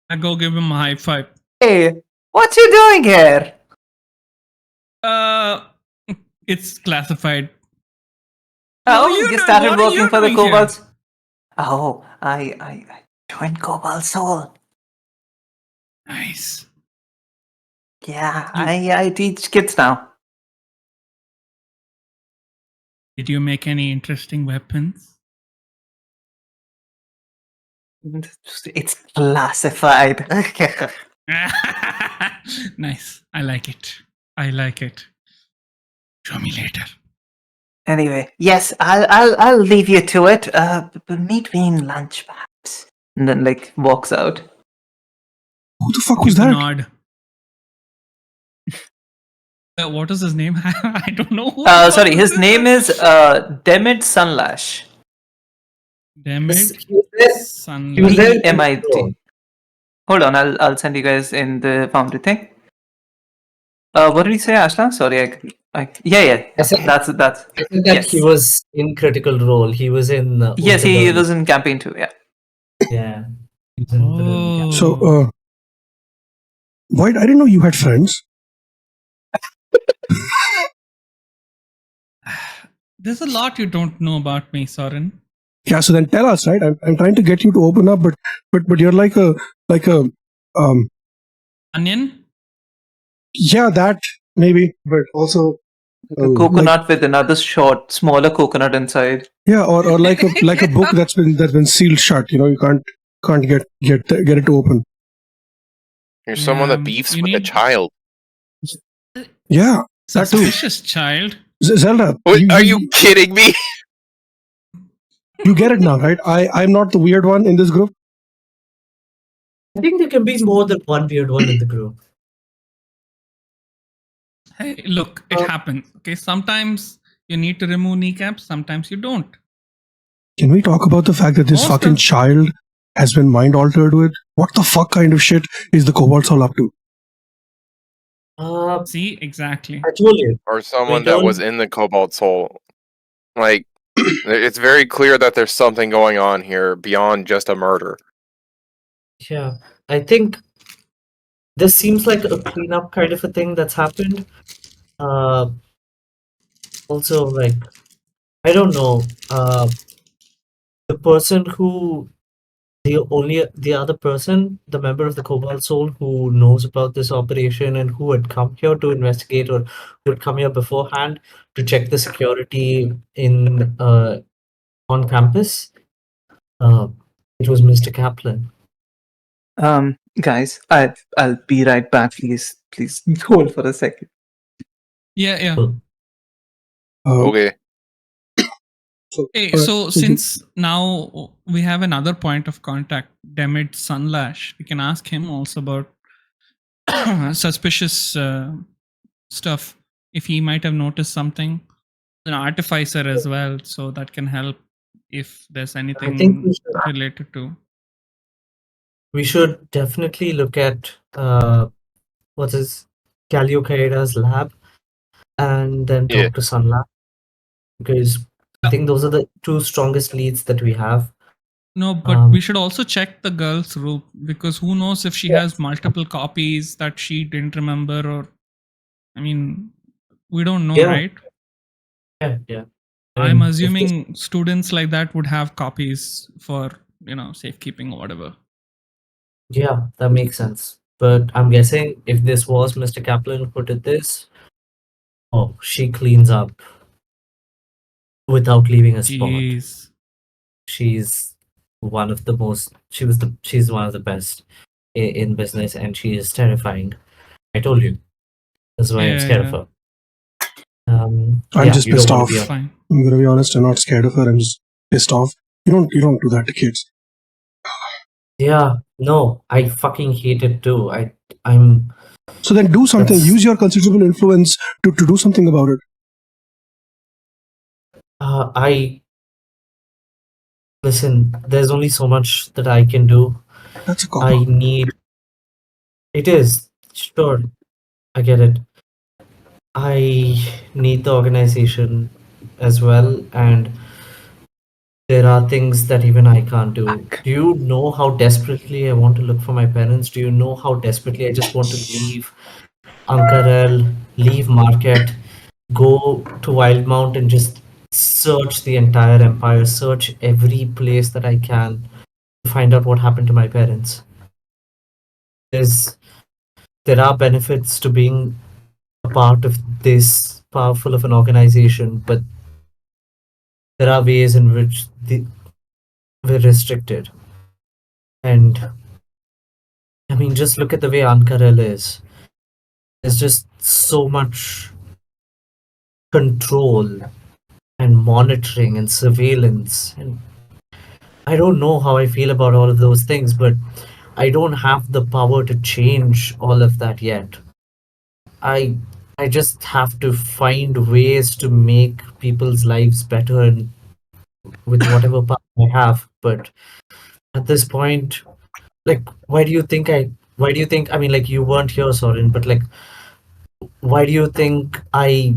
I go give him a high five. Hey, what you doing here? It's classified. Oh, What are you you doing? started What are working you for the doing here? kobolds? Oh, I joined Cobalt Soul. Nice. Yeah, I teach kids now. Did you make any interesting weapons? It's classified. Nice. I like it. I like it. Show me later. Anyway, yes, I'll leave you to it. But meet me in lunch, perhaps. And then like walks out. Who the fuck was Give a that? nod. What is his name? I don't know. Who Sorry, his name is Demid Sunlash. Damn it. He was Sunlight. there in DEMIT. control. Hold on, I'll send you guys in the Foundry thing. What did he say, Ashla? Sorry, yeah. I said, That's I said that yes. he was in critical role. He was in. Yes, he Unterberg. was in campaign 2, yeah. Yeah. He was in the early campaign. So, Void, I didn't know you had friends. There's a lot you don't know about me, Sorren. Yeah, so then tell us, right? I'm trying to get you to open up, but you're like a Onion? yeah, that maybe, but also A coconut with another smaller coconut inside. yeah, or like a book that's been sealed shut. You know, you can't get it to open. You're someone that Yeah, beefs you with a need- child. Yeah, that too. Suspicious child. Zelda, Wait, are you kidding me? you get it now, right? I'm not the weird one in this group. I think there can be more than one weird one in the group. Hey, look, it happens. Okay, sometimes you need to remove kneecaps, sometimes you don't. Can we talk about the fact that this Most fucking of- child has been mind altered with? What the fuck kind of shit is the Cobalt Soul up to? See, exactly. I told you. Or someone We that was don't- in the Cobalt Soul. Like, it's very clear that there's something going on here beyond just a murder. Yeah, I think this seems like a cleanup kind of a thing that's happened. Also, like, I don't know. The person who the other person, the member of the Cobalt Soul who knows about this operation and who had come here to investigate or who had come here beforehand to check the security in on campus. It was Mr. Kaplan. Guys, I'll be right back. Please hold for a second. Yeah. Okay. Hey, so since now we have another point of contact, Demid Sunlash, we can ask him also about suspicious stuff. If he might have noticed something, an artificer as well, so that can help if there's anything we should- related to. We should definitely look at what is Galio Kaeda's lab and then talk Yeah. to Sunlab because I think those are the two strongest leads that we have. No, but we should also check the girl's room because who knows if she has multiple copies that she didn't remember, or I mean, we don't know, Yeah. right? Yeah. I'm if this- assuming students like that would have copies for safekeeping or whatever. Yeah, that makes sense. But I'm guessing if this was Mr. Kaplan who did this, Oh, she cleans up without leaving a spot. Jeez. She's one of the most. She's one of the best in business, and she is terrifying. I told you. That's why I'm scared of her. I'm Yeah, just you don't pissed want off. to be It's fine. I'm gonna be honest. I'm not scared of her. I'm just pissed off. You don't do that to kids. Yeah, no, I fucking hate it too. I'm. So then do something. That's- Use your considerable influence to do something about it. Listen. There's only so much that I can do. That's a cop. I need. It is sure. I get it. I need the organization as well, and there are things that even I can't do. Do you know how desperately I want to look for my parents? Do you know how desperately I just want to leave Ankarel, leave Market, go to Wildemount and just search the entire empire, search every place that I can to find out what happened to my parents? There are benefits to being a part of this powerful of an organization, but there are ways in which we're restricted. And I mean, just look at the way Ankarel is. There's just so much control and monitoring and surveillance. And I don't know how I feel about all of those things, but I don't have the power to change all of that yet. I just have to find ways to make people's lives better and with whatever power I have. But at this point, like, why do you think I mean, like, you weren't here, Sorren, but like, why do you think I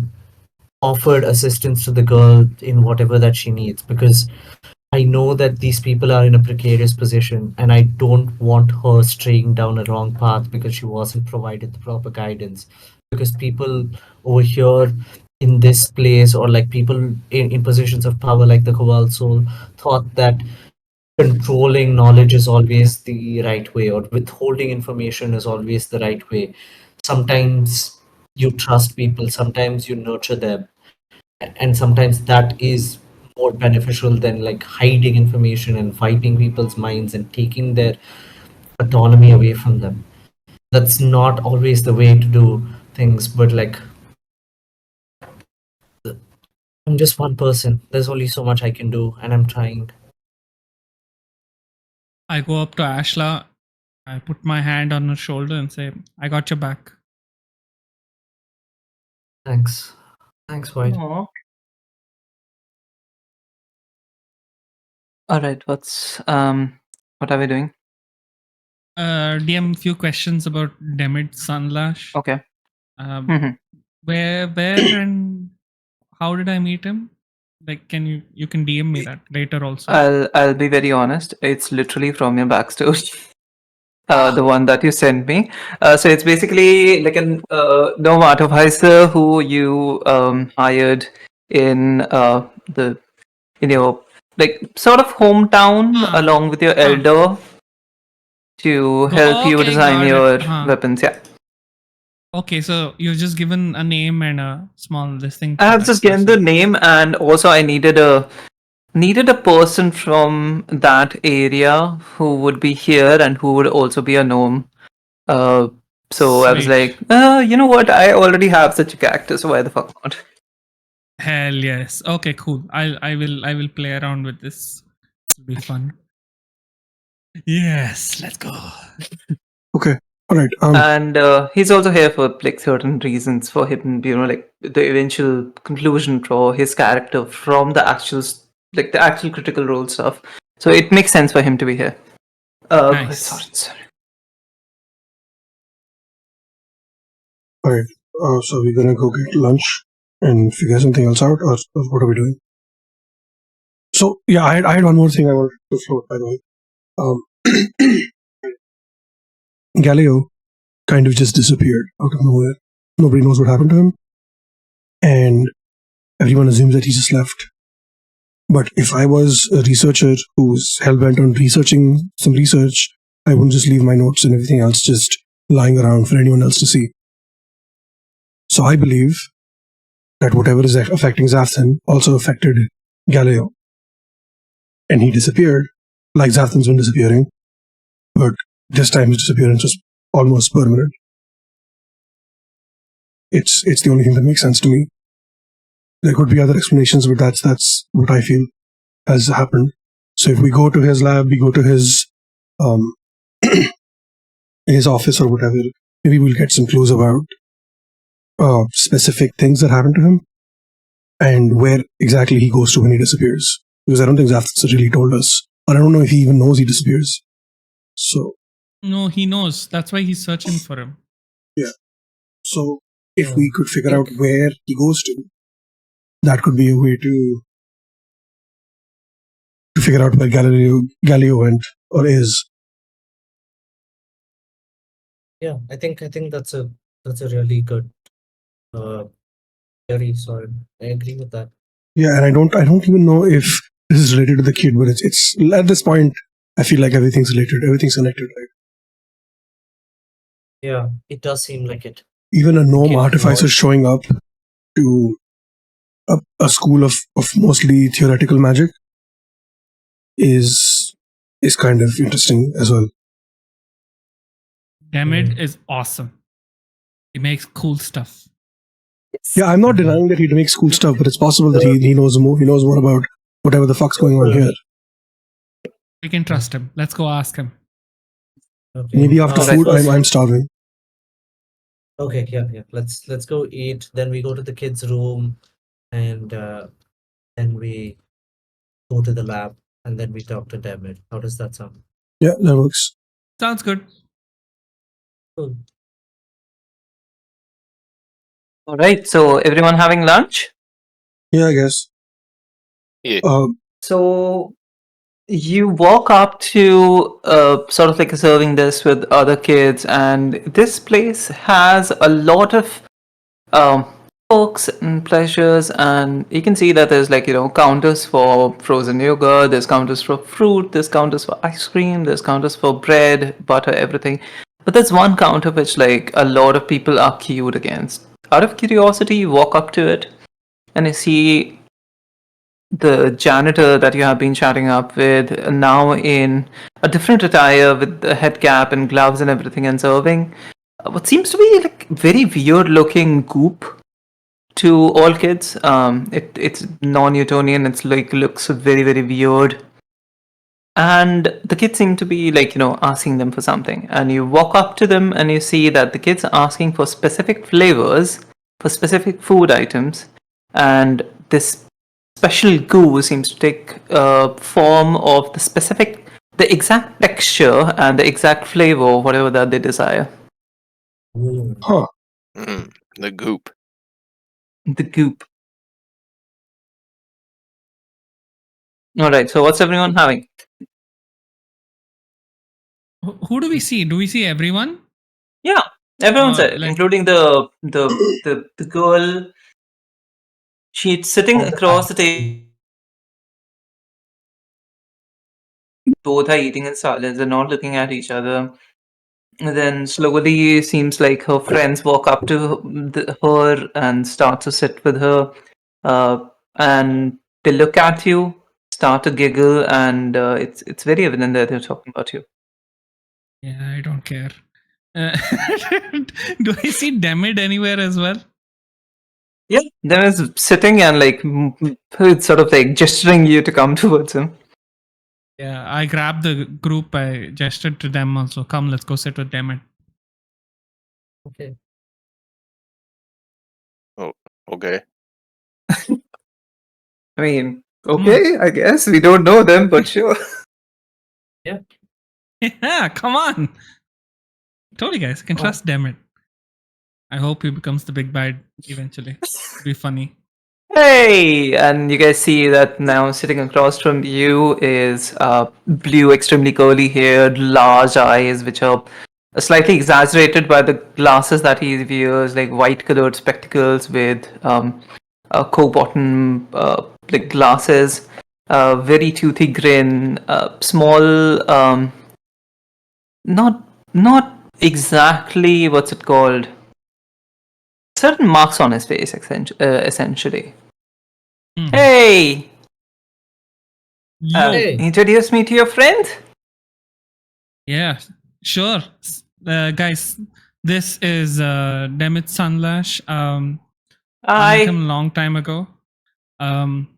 offered assistance to the girl in whatever that she needs? Because I know that these people are in a precarious position, and I don't want her straying down a wrong path because she wasn't provided the proper guidance. Because people over here in this place, or like people in positions of power like the Cobalt Soul, thought that controlling knowledge is always the right way, or withholding information is always the right way. Sometimes you trust people, sometimes you nurture them, and sometimes that is more beneficial than like hiding information and wiping people's minds and taking their autonomy away from them. That's not always the way to do things, but like, I'm just one person. There's only so much I can do, and I'm trying. I go up to Ashla. I put my hand on her shoulder and say, I got your back. Thanks. Thanks, White. Aw. All right, what are we doing? DM, few questions about Demid Sunlash. Okay. Um, where and how did I meet him? Like, you can DM me that later also. I'll be very honest. It's literally from your backstory. The one that you sent me. So it's basically like an Gnome advisor who you hired in in your like sort of hometown Ah. along with your elder to help you Okay, design got it. your weapons. Yeah, Okay, so you've just given a name and a small this thing. I have just given the name, and also I needed a person from that area who would be here and who would also be a gnome. So I was Sweet. like, you know what? I already have such a character, so why the fuck not? Hell yes. Okay, cool. I will play around with this. It'll be fun. Yes, let's go. Okay. All right. And he's also here for like certain reasons for him, like the eventual conclusion for his character from the actual critical role stuff. So it makes sense for him to be here. Nice. Sorry. All right. So we're gonna go get lunch and figure something else out, or what are we doing? So yeah, I had one more thing I wanted to float, by the way. Galileo kind of just disappeared out of nowhere. Nobody knows what happened to him, and everyone assumes that he just left. But if I was a researcher who's hell-bent on researching some research, I wouldn't just leave my notes and everything else just lying around for anyone else to see. So I believe that whatever is affecting Xavthan also affected Galileo. And he disappeared, like Xavthan's been disappearing, but this time his disappearance was almost permanent. It's the only thing that makes sense to me. There could be other explanations, but that's what I feel has happened. So if we go to his lab, we go to his his office or whatever, maybe we'll get some clues about specific things that happened to him and where exactly he goes to when he disappears. Because I don't think Xavthan really told us, or I don't know if he even knows he disappears. So No, he knows. That's why he's searching for him. So if Yeah. we could figure out where he goes to, that could be a way to figure out where Galileo went or is. Yeah, I think that's a really good theory. So I agree with that. Yeah, and I don't even know if this is related to the kid, but it's at this point I feel like everything's related, everything's connected, right? Yeah, it does seem like it. Even a gnome Kid artificer knows. showing up to a school of mostly theoretical magic is kind of interesting as well. Demid is awesome. He makes cool stuff. Yeah, I'm not denying that he makes cool stuff, but it's possible that he knows more. He knows more about whatever the fuck's going on here. We can trust him. Let's go ask him. Okay. Maybe after food, first- I'm starving. Okay, yeah. Let's go eat. Then we go to the kids' room, and then we go to the lab, and then we talk to David. How does that sound? Yeah, that works. Sounds good. Cool. All right. So everyone having lunch? Yeah, I guess. Yeah. So you walk up to sort of like a serving desk with other kids, and this place has a lot of perks and pleasures, and you can see that there's like, counters for frozen yogurt, there's counters for fruit, there's counters for ice cream, there's counters for bread, butter, everything. But there's one counter which like a lot of people are queued against. Out of curiosity, you walk up to it and you see the janitor that you have been chatting up with now in a different attire with the head cap and gloves and everything, and serving what seems to be like very weird looking goop to all kids. It's non-Newtonian. It's like looks very, very weird. And the kids seem to be like, asking them for something. And you walk up to them and you see that the kids are asking for specific flavors, for specific food items. And this special goo seems to take form of the exact texture and the exact flavor, whatever that they desire. Ooh. Huh. The goop. The goop. Alright, so what's everyone having? Who do we see? Do we see everyone? Yeah, everyone's there, like- including the girl. She's sitting across the table. Both are eating in silence. They're not looking at each other. And then slowly, it seems like her friends walk up to her and start to sit with her. And they look at you, start to giggle, and it's very evident that they're talking about you. Yeah, I don't care. Do I see Demid anywhere as well? Yeah, then is sitting and like it's sort of like gesturing you to come towards him. Yeah, I grabbed the group. I gestured to them also. Come, let's go sit with Demid. Okay. Okay. I mean, okay, I guess we don't know them, but sure. Yeah, come on. Told you guys, I can trust Demid. I hope he becomes the big bad eventually. It'd be funny. Hey, and you guys see that now sitting across from you is blue, extremely curly haired, large eyes, which are slightly exaggerated by the glasses that he wears, like white colored spectacles with coke bottom like glasses, very toothy grin, small, not exactly what's it called. certain marks on his face, essentially. Hmm. Hey, Yo. Hey. introduce me to your friend. Yeah, sure. Guys, this is Demit Sunlash. I met him a long time ago. And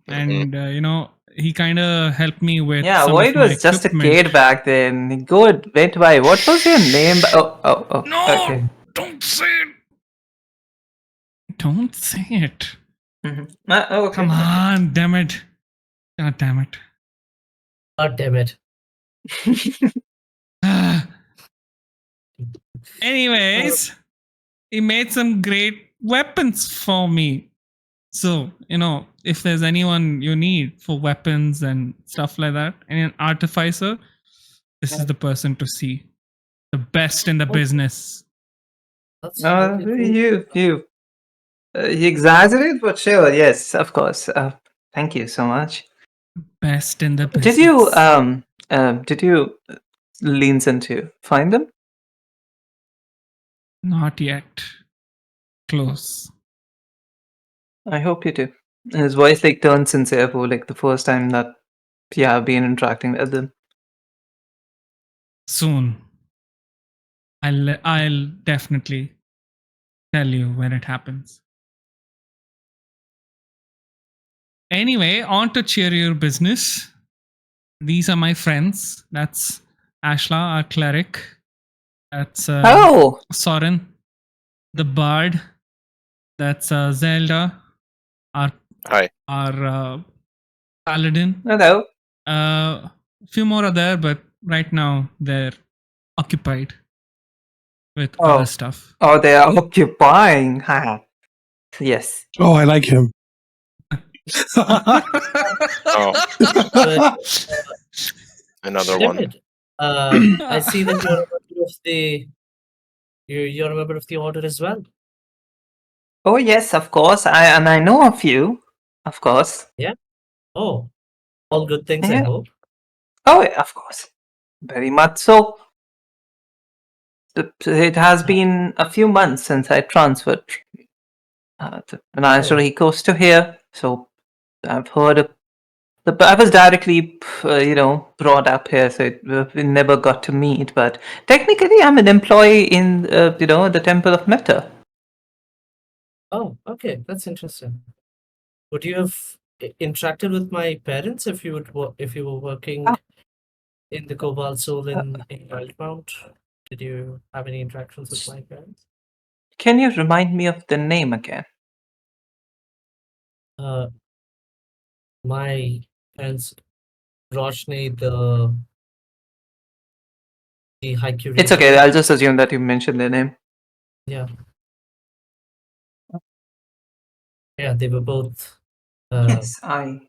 he kind of helped me with Yeah, some Void of my was just a equipment. kid back then. Good, went by. What was your name? Oh. No, Okay. don't say it. Don't say it. Okay. Come on, damn it. God damn it. God damn it. Anyways, he made some great weapons for me. So, if there's anyone you need for weapons and stuff like that, and an artificer, this is the person to see. The best in the business. That's really You exaggerate, but sure, yes, of course. Thank you so much. Best in the business. Did you leans into find them? Not yet. Close. I hope you do. His voice like turned sincere for like the first time that I've been interacting with them. Soon. I'll definitely tell you when it happens. Anyway, on to cheerier business. These are my friends. That's Ashla, our cleric. That's Oh, Sorren, the bard. That's Zelda, our Hi. paladin. hello. A few more are there, but right now they're occupied with Oh. other stuff. Oh, they are occupying. Haha. Yes. Oh, I like him. Oh, But, another one. David, I see that you're a member of the you're a member of the order as well. Oh yes, of course. I know a few. Of course. Oh, all good things, I Yeah. hope. Oh, yeah, of course. Very much so. It has been a few months since I transferred to Ianjor close to here, so I've heard of I was directly, brought up here, so we never got to meet. But technically, I'm an employee in, the Temple of Meta. Oh, okay, that's interesting. Would you have interacted with my parents if you if you were working in the Cobalt Soul in Wildemount? Did you have any interactions with my parents? Can you remind me of the name again? My parents, Roshni, the high curator. It's okay. I'll just assume that you mentioned their name. Yeah. Yeah, they were both. Yes, I'm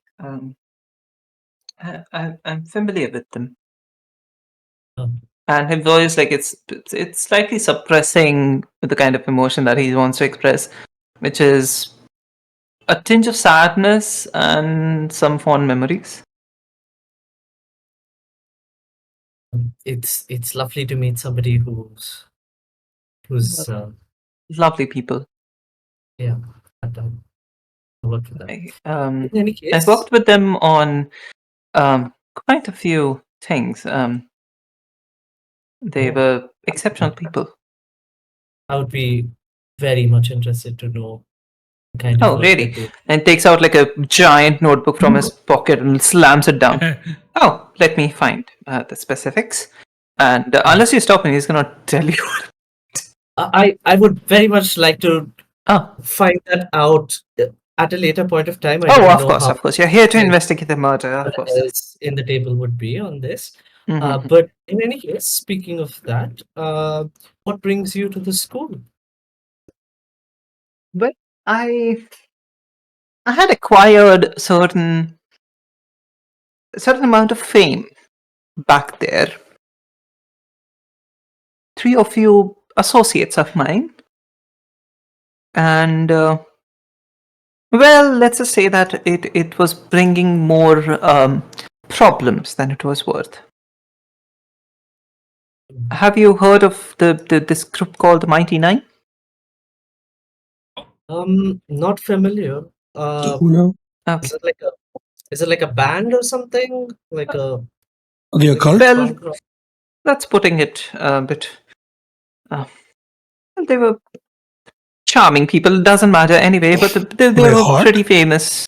familiar with them. And his voice, like it's slightly suppressing the kind of emotion that he wants to express, which is a tinge of sadness and some fond memories. It's lovely to meet somebody who's Lovely people. yeah. I worked with them. In In any I case, worked with them on quite a few things. They were exceptional people. I would be very much interested to know the kind of Oh, work really? that they. And takes out like a giant notebook from his pocket and slams it down. Oh, let me find the specifics. And unless you stop me, he's gonna tell you. I would very much like to Oh, find that out at a later point of time. I oh, don't of know course, how of course. You're here to Yeah. investigate the murder, of what course. else in the table would be on this. Mhm. But in any case, speaking of that, what brings you to the school? But I had acquired certain amount of fame back there. 3 or few associates of mine, and well, let's just say that it was bringing more problems than it was worth. Have you heard of this group called the Mighty Nine? Not familiar. No, Okay. Is it like a band or something? Like the occult. Well, punk rock? that's putting it a bit. Well, they were charming people. Doesn't matter anyway. But they Were they were hot? pretty famous.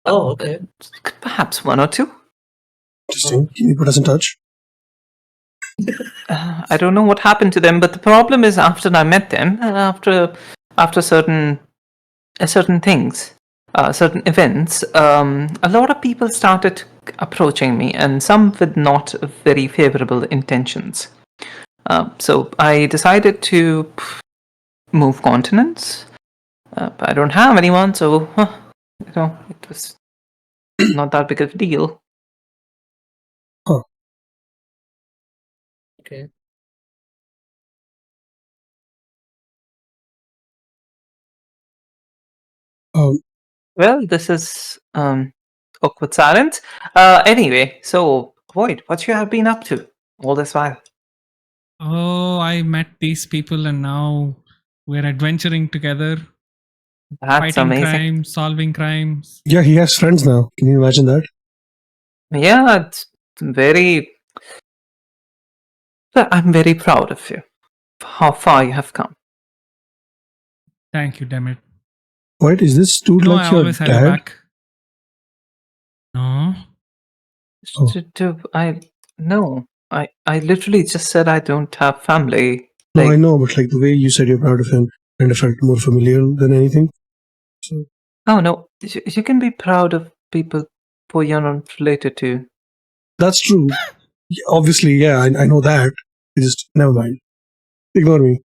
Oh, okay. Perhaps one or two. Interesting. Can you put us in touch? I don't know what happened to them, but the problem is after I met them, after certain things, certain events, a lot of people started approaching me, and some with not very favorable intentions. So I decided to move continents. I don't have anyone, so it was not that big of a deal. Okay. Well, this is awkward silence. Anyway, so Void, what you have been up to all this while? Oh, I met these people and now we're adventuring together, That's fighting amazing. crime, solving crimes. Yeah, he has friends now. Can you imagine that? Yeah, it's very. I'm very proud of you. How far you have come. Thank you, damn it. What is this dude No, like I your always have your dad? back. No. Oh. No. I literally just said I don't have family. No, Like, I know, but like the way you said you're proud of him kind of felt more familiar than anything. So oh no, you can be proud of people who you're not related to. that's true. Yeah, obviously, yeah, I know that. Just never mind. Ignore me.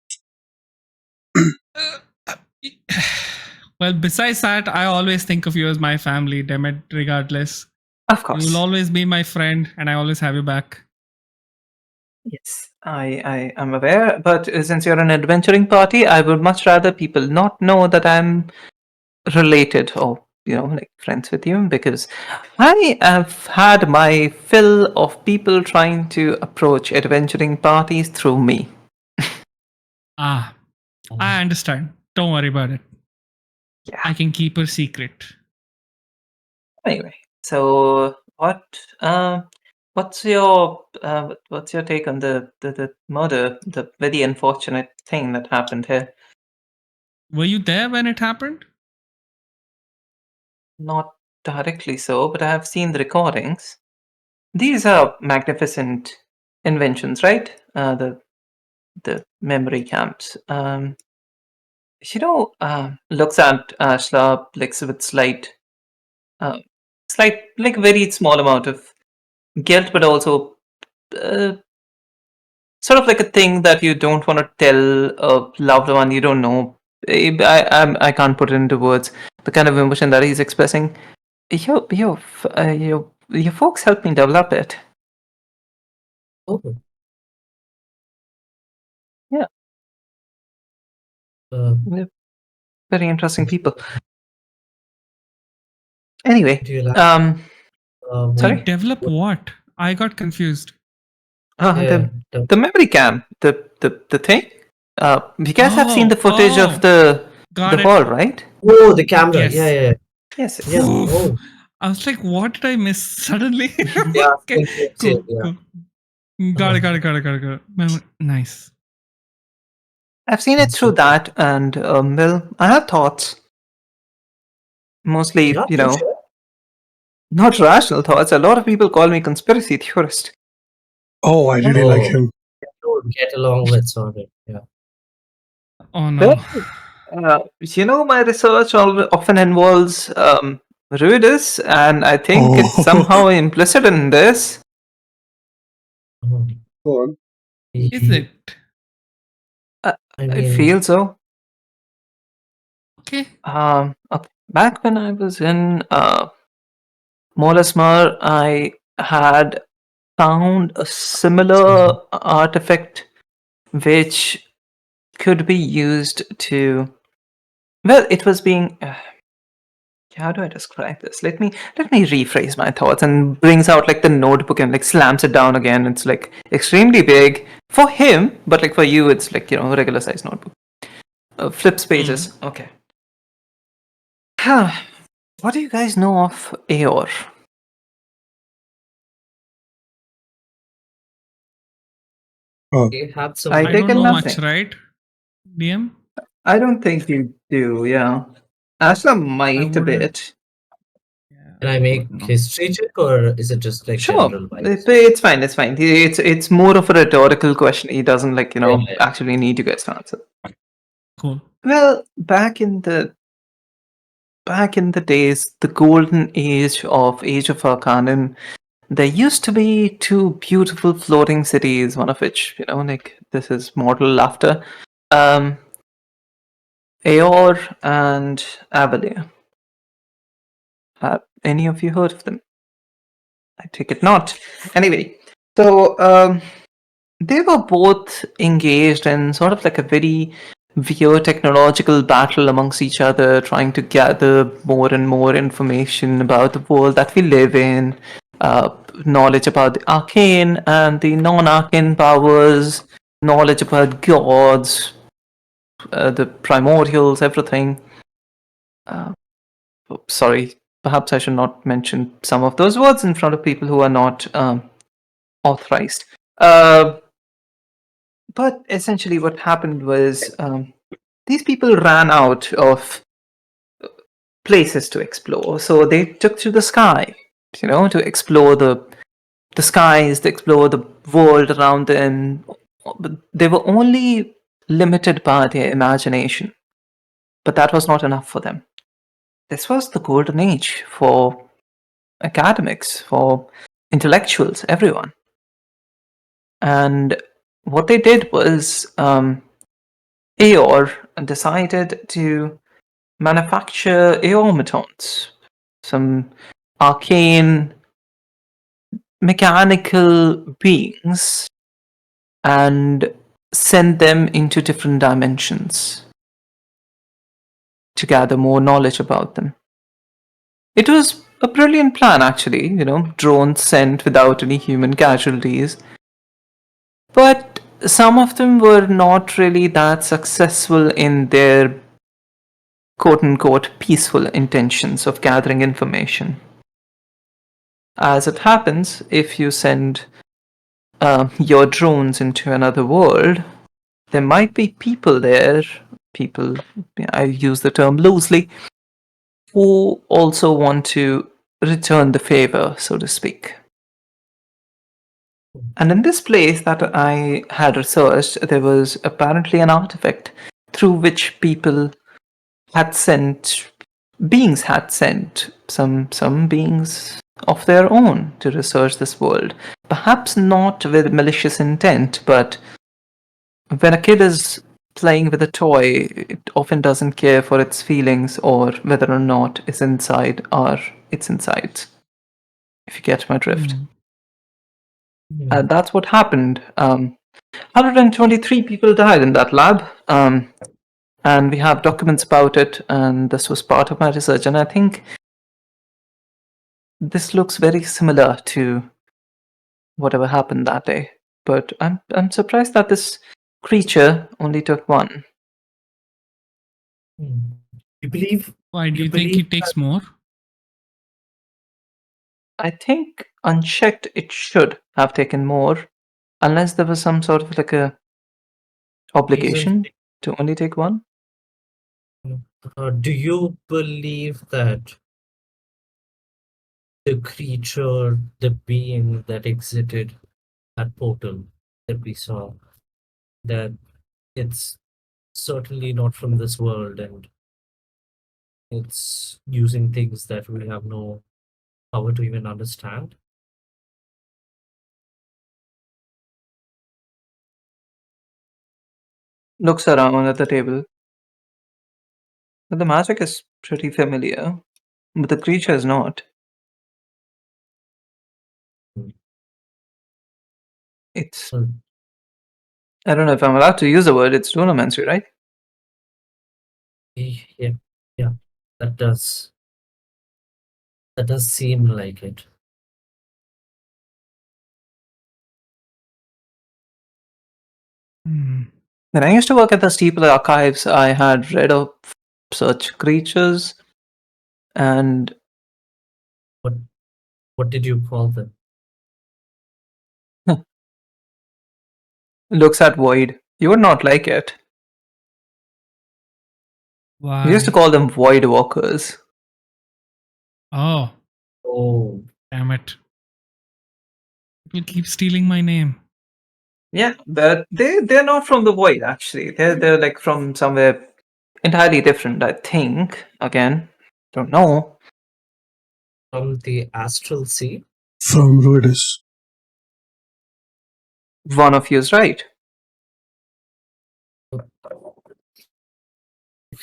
Well, besides that, I always think of you as my family, damn it, regardless. Of course. You will always be my friend and I always have your back. Yes, I am aware, but since you're an adventuring party, I would much rather people not know that I'm related or, like friends with you, because I have had my fill of people trying to approach adventuring parties through me. Ah, I understand. Don't worry about it. Yeah. I can keep a secret. Anyway, so what's your take on the murder, the very unfortunate thing that happened here? Were you there when it happened? Not directly so, but I have seen the recordings. These are magnificent inventions, right? The memory camps. Looks at Ashla like with slight, like very small amount of guilt, but also sort of like a thing that you don't want to tell a loved one you don't know. I can't put it into words. The kind of emotion that he's expressing. Your folks helped me develop it. Oh. Yeah. They're very interesting people. Anyway, Do you like? sorry? Develop what? I got confused. Yeah, the memory cam, the thing. You guys have seen the footage of the Got it. hall, right? Oh, the camera. Yes. Yeah. Yes. Yeah. Oof. Oh, I was like, what did I miss suddenly? yeah. Okay, Same, cool, yeah. cool. Got it. Nice. I've seen it through that, and well, I have thoughts. Mostly, Yeah, sure. not rational thoughts. A lot of people call me conspiracy theorist. Oh, I really like him. Don't get along with Sorren. Yeah. Oh no. My research often involves Ruidus, and I think it's Oh. somehow implicit in this. Oh. Go on. Is it? I I mean, feel so. Okay. Okay. Back when I was in Molasmar, I had found a similar artifact which could be used to. Well, it was being. How do I describe this? Let me rephrase my thoughts, and brings out like the notebook and like slams it down again. It's like extremely big for him, but like for you, it's like regular size notebook. Flips pages. Okay. What do you guys know of Eor? They have some. I I take don't it know nothing. much, right? DM? I don't think you do, yeah. Ashla I might a wouldn't. bit. Yeah, Can I make wouldn't know. history check, or is it just like Sure, general vibes? it's fine. It's fine. It's more of a rhetorical question. He doesn't Yeah. actually need you guys to answer. Cool. Well, back in the days, the golden age of Arcanum, there used to be two beautiful floating cities. One of which, this is mortal laughter. Eor and Avalia. Have any of you heard of them? I take it not. Anyway, so they were both engaged in sort of like a very weird technological battle amongst each other, trying to gather more and more information about the world that we live in, knowledge about the arcane and the non-arcane powers, knowledge about gods, the primordials, everything. Sorry, perhaps I should not mention some of those words in front of people who are not authorized. But essentially, what happened was these people ran out of places to explore, so they took to the sky, to explore the skies, to explore the world around them. But they were only limited by their imagination, but that was not enough for them. This was the golden age for academics, for intellectuals, everyone. And what they did was Eor decided to manufacture Eormatons, some arcane mechanical beings, and send them into different dimensions to gather more knowledge about them. It was a brilliant plan, actually, drones sent without any human casualties. But some of them were not really that successful in their quote unquote peaceful intentions of gathering information. As it happens, if you send your drones into another world, there might be people there, people, I use the term loosely, who also want to return the favor, so to speak. And in this place that I had researched, there was apparently an artifact through which beings had sent some beings of their own to research this world. Perhaps not with malicious intent, but when a kid is playing with a toy, it often doesn't care for its feelings or whether or not it's inside or its insides. If you get my drift. That's what happened. 123 people died in that lab. And we have documents about it, and this was part of my research. And I think this looks very similar to whatever happened that day. But I'm surprised that this creature only took one. You believe? Why do You you think believe it takes more? I think unchecked it should have taken more, unless there was some sort of like a obligation to only take one. Do you believe that the creature, the being that exited that portal that we saw, that it's certainly not from this world and it's using things that we have no power to even understand? Looks around at the table. But the magic is pretty familiar, but the creature is not. It's Well, I don't know if I'm allowed to use the word. It's dunamancy, right? yeah, yeah, that does seem like it. When I used to work at the Steeple Archives, I had read of such creatures. And What did you call them? looks at Void. You would not like it. Why? We used to call them Void Walkers. Oh, Oh, damn it. People keep stealing my name. Yeah, but they're not from the Void actually. They're like from somewhere entirely different, I think. Again, don't know. from the astral sea. From Ruidus. One of you is right.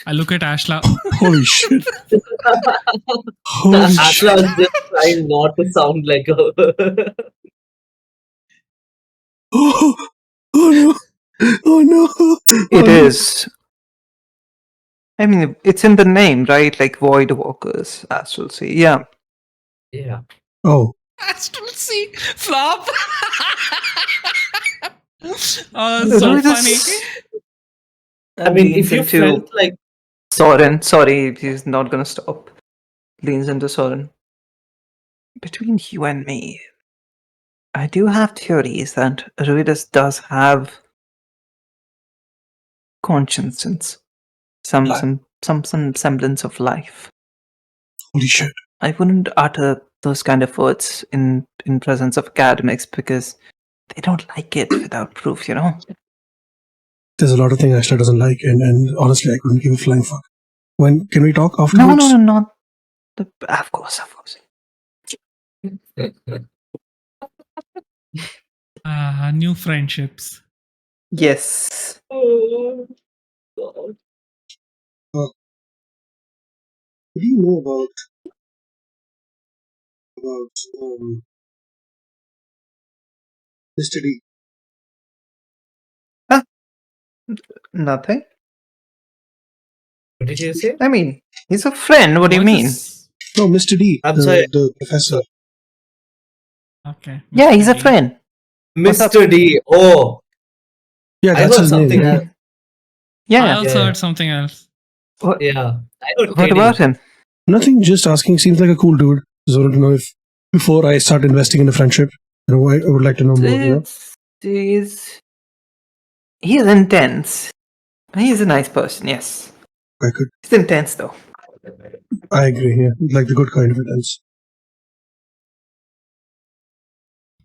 I look at Ashla. Holy shit. Holy Ashla shit. is just trying not to sound like a. Oh, oh no. Oh no. It Oh, no. is. I mean, it's in the name, right? Like Void Walkers, Astral Sea. Yeah. Yeah. Oh, Astral Sea flop. Oh, that's Look so at funny. this. I mean, if Leans you into felt like Sorren, sorry, he's not gonna stop. Leans into Sorren. Between you and me, I do have theories that Ruidus does have conscience, some semblance of life. holy shit. I wouldn't utter those kind of words in presence of academics because they don't like it without proof, you know? There's a lot of things Ashla doesn't like, and honestly, I couldn't give a flying fuck. When can we talk No, afterwards? not the. Of course. New friendships. Yes. oh, God. What do you know about Mr. D? Nothing. What did you say? I mean, he's a friend. What do you mean? No, Mr. D, I'm sorry. the professor. Okay. Yeah, he's a Mr. D. friend. What's up? Mr. D. Oh, Yeah, I that's heard his something name. else. I Yeah. also Yeah. heard something else. What, Yeah. I heard what Kenny. about him? Nothing, just asking. Seems like a cool dude. Just wanted to know if, before I start investing in a friendship, I would like to know more, you know? He's intense. He's a nice person, yes. I could. He's intense, though. I agree, yeah. Like the good kind of intense.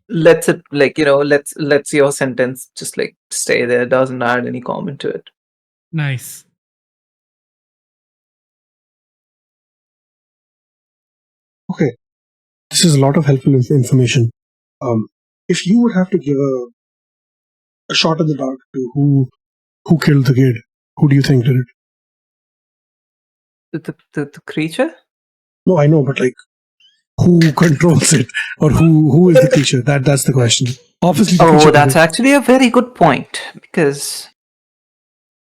Let's it like let's your sentence just like stay there. Doesn't add any comment to it. Nice. Okay. This is a lot of helpful information. If you would have to give a shot in the dark to who killed the kid, who do you think did it? The creature. No, I know, but like, who controls it, or who is the creature? That's the question. Obviously, the creature. Oh, that's actually a very good point because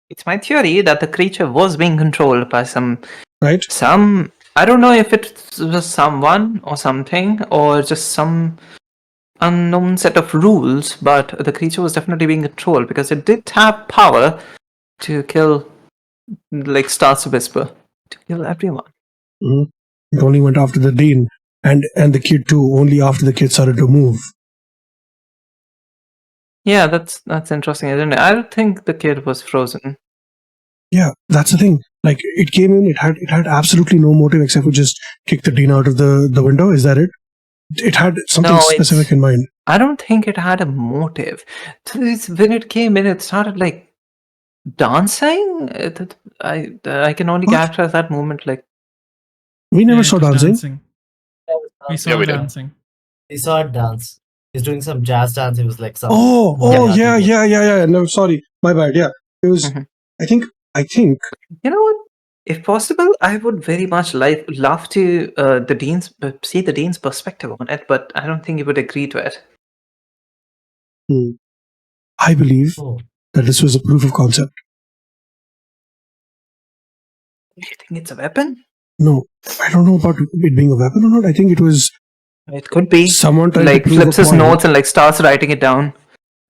it's my theory that the creature was being controlled by right. some. I don't know if it was someone or something or just some unknown set of rules, but the creature was definitely being controlled because it did have power to kill, like starts to whisper, to kill everyone. Mm-hmm. It only went after the dean and the kid too. Only after the kid started to move. Yeah, that's interesting, isn't it? I don't think the kid was frozen. Yeah, that's the thing. Like, it came in, it had absolutely no motive except for just kick the dean out of the window. Is that it? It had something specific in mind. I don't think it had a motive. When it came in, it started like dancing. I can only characterize that moment like. We never Yeah, saw it was dancing. We saw we did. dancing. We saw it dance. He's doing some jazz dance. He was like some. Yeah. No, sorry, my bad. Yeah, it was. Mhm. I think. You know what? If possible, I would very much love to see the dean's perspective on it, but I don't think he would agree to it. I believe Oh. that this was a proof of concept. Do you think it's a weapon? No, I don't know about it being a weapon or not. I think it was It could be. someone trying Like to prove flips a his point. notes and like starts writing it down.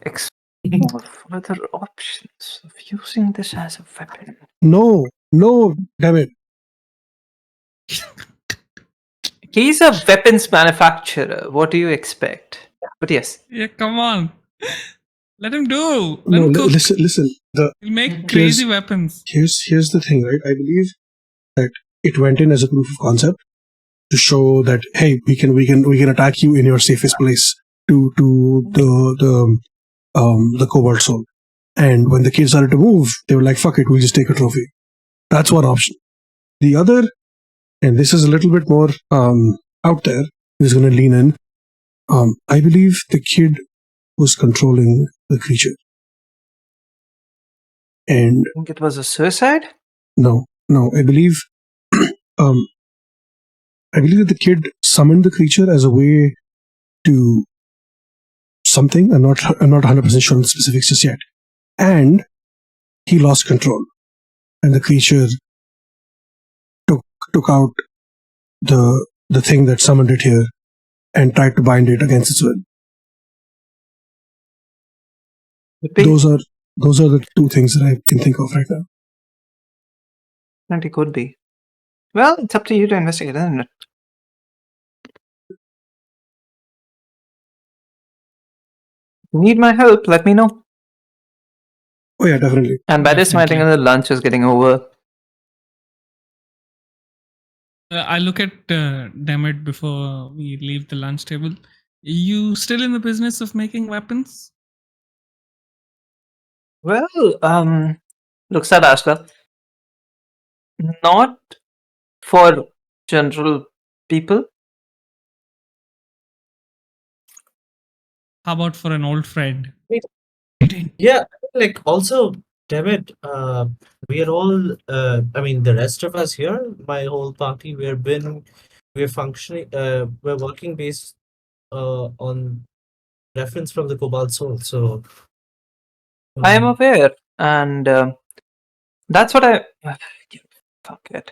Explore further options of using this as a weapon. No, damn it. He's a weapons manufacturer. What do you expect? But yes. Yeah, come on. Let him do. Let No, him cook. listen. He'll make crazy weapons. Here's the thing, right? I believe that it went in as a proof of concept to show that hey, we can attack you in your safest place to the cobalt soul. And when the kids started to move, they were like, "Fuck it, we'll just take a trophy." That's one option. The other, and this is a little bit more out there, is going to lean in. I believe the kid was controlling the creature, and I think it was a suicide? no, I believe, I believe that the kid summoned the creature as a way to something. I'm not 100% sure on the specifics just yet. And he lost control, and the creature took out the thing that summoned it here and tried to bind it against its will. Could be. Those are the two things that I can think of right now. And it could be. Well, it's up to you to investigate, isn't it? If you need my help, let me know. Oh yeah, definitely. And by this, my think Definitely. the lunch is getting over. I look at Demet before we leave the lunch table. You still in the business of making weapons? Well, looks at Ashla. Not for general people. How about for an old friend? Yeah, like also, David, we are all. I mean, the rest of us here, my whole party, we're functioning. We're working based on reference from the Cobalt Soul. So I am aware, and that's what I. Fuck it.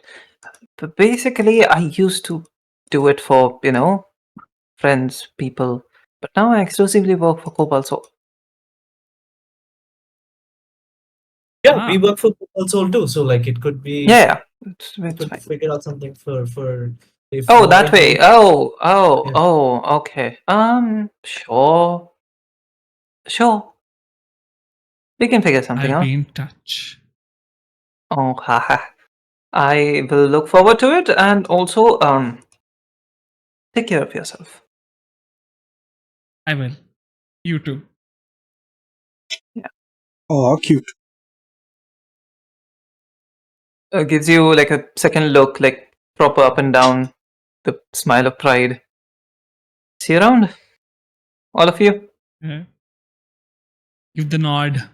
But basically, I used to do it for, friends, people. But now I exclusively work for Cobalt Soul. yeah, we Ah. work for Cobalt Soul too. So like, it could be. Yeah. It's Could fine. figure out something for if Oh, Morgan that way. can- Oh, okay. Sure. We can figure something I'll out. be in touch. Oh, haha. I will look forward to it, and also, take care of yourself. I will. You too. Oh, cute. Gives you like a second look, like proper up and down, the smile of pride. See you around, all of you. Yeah. Give the nod.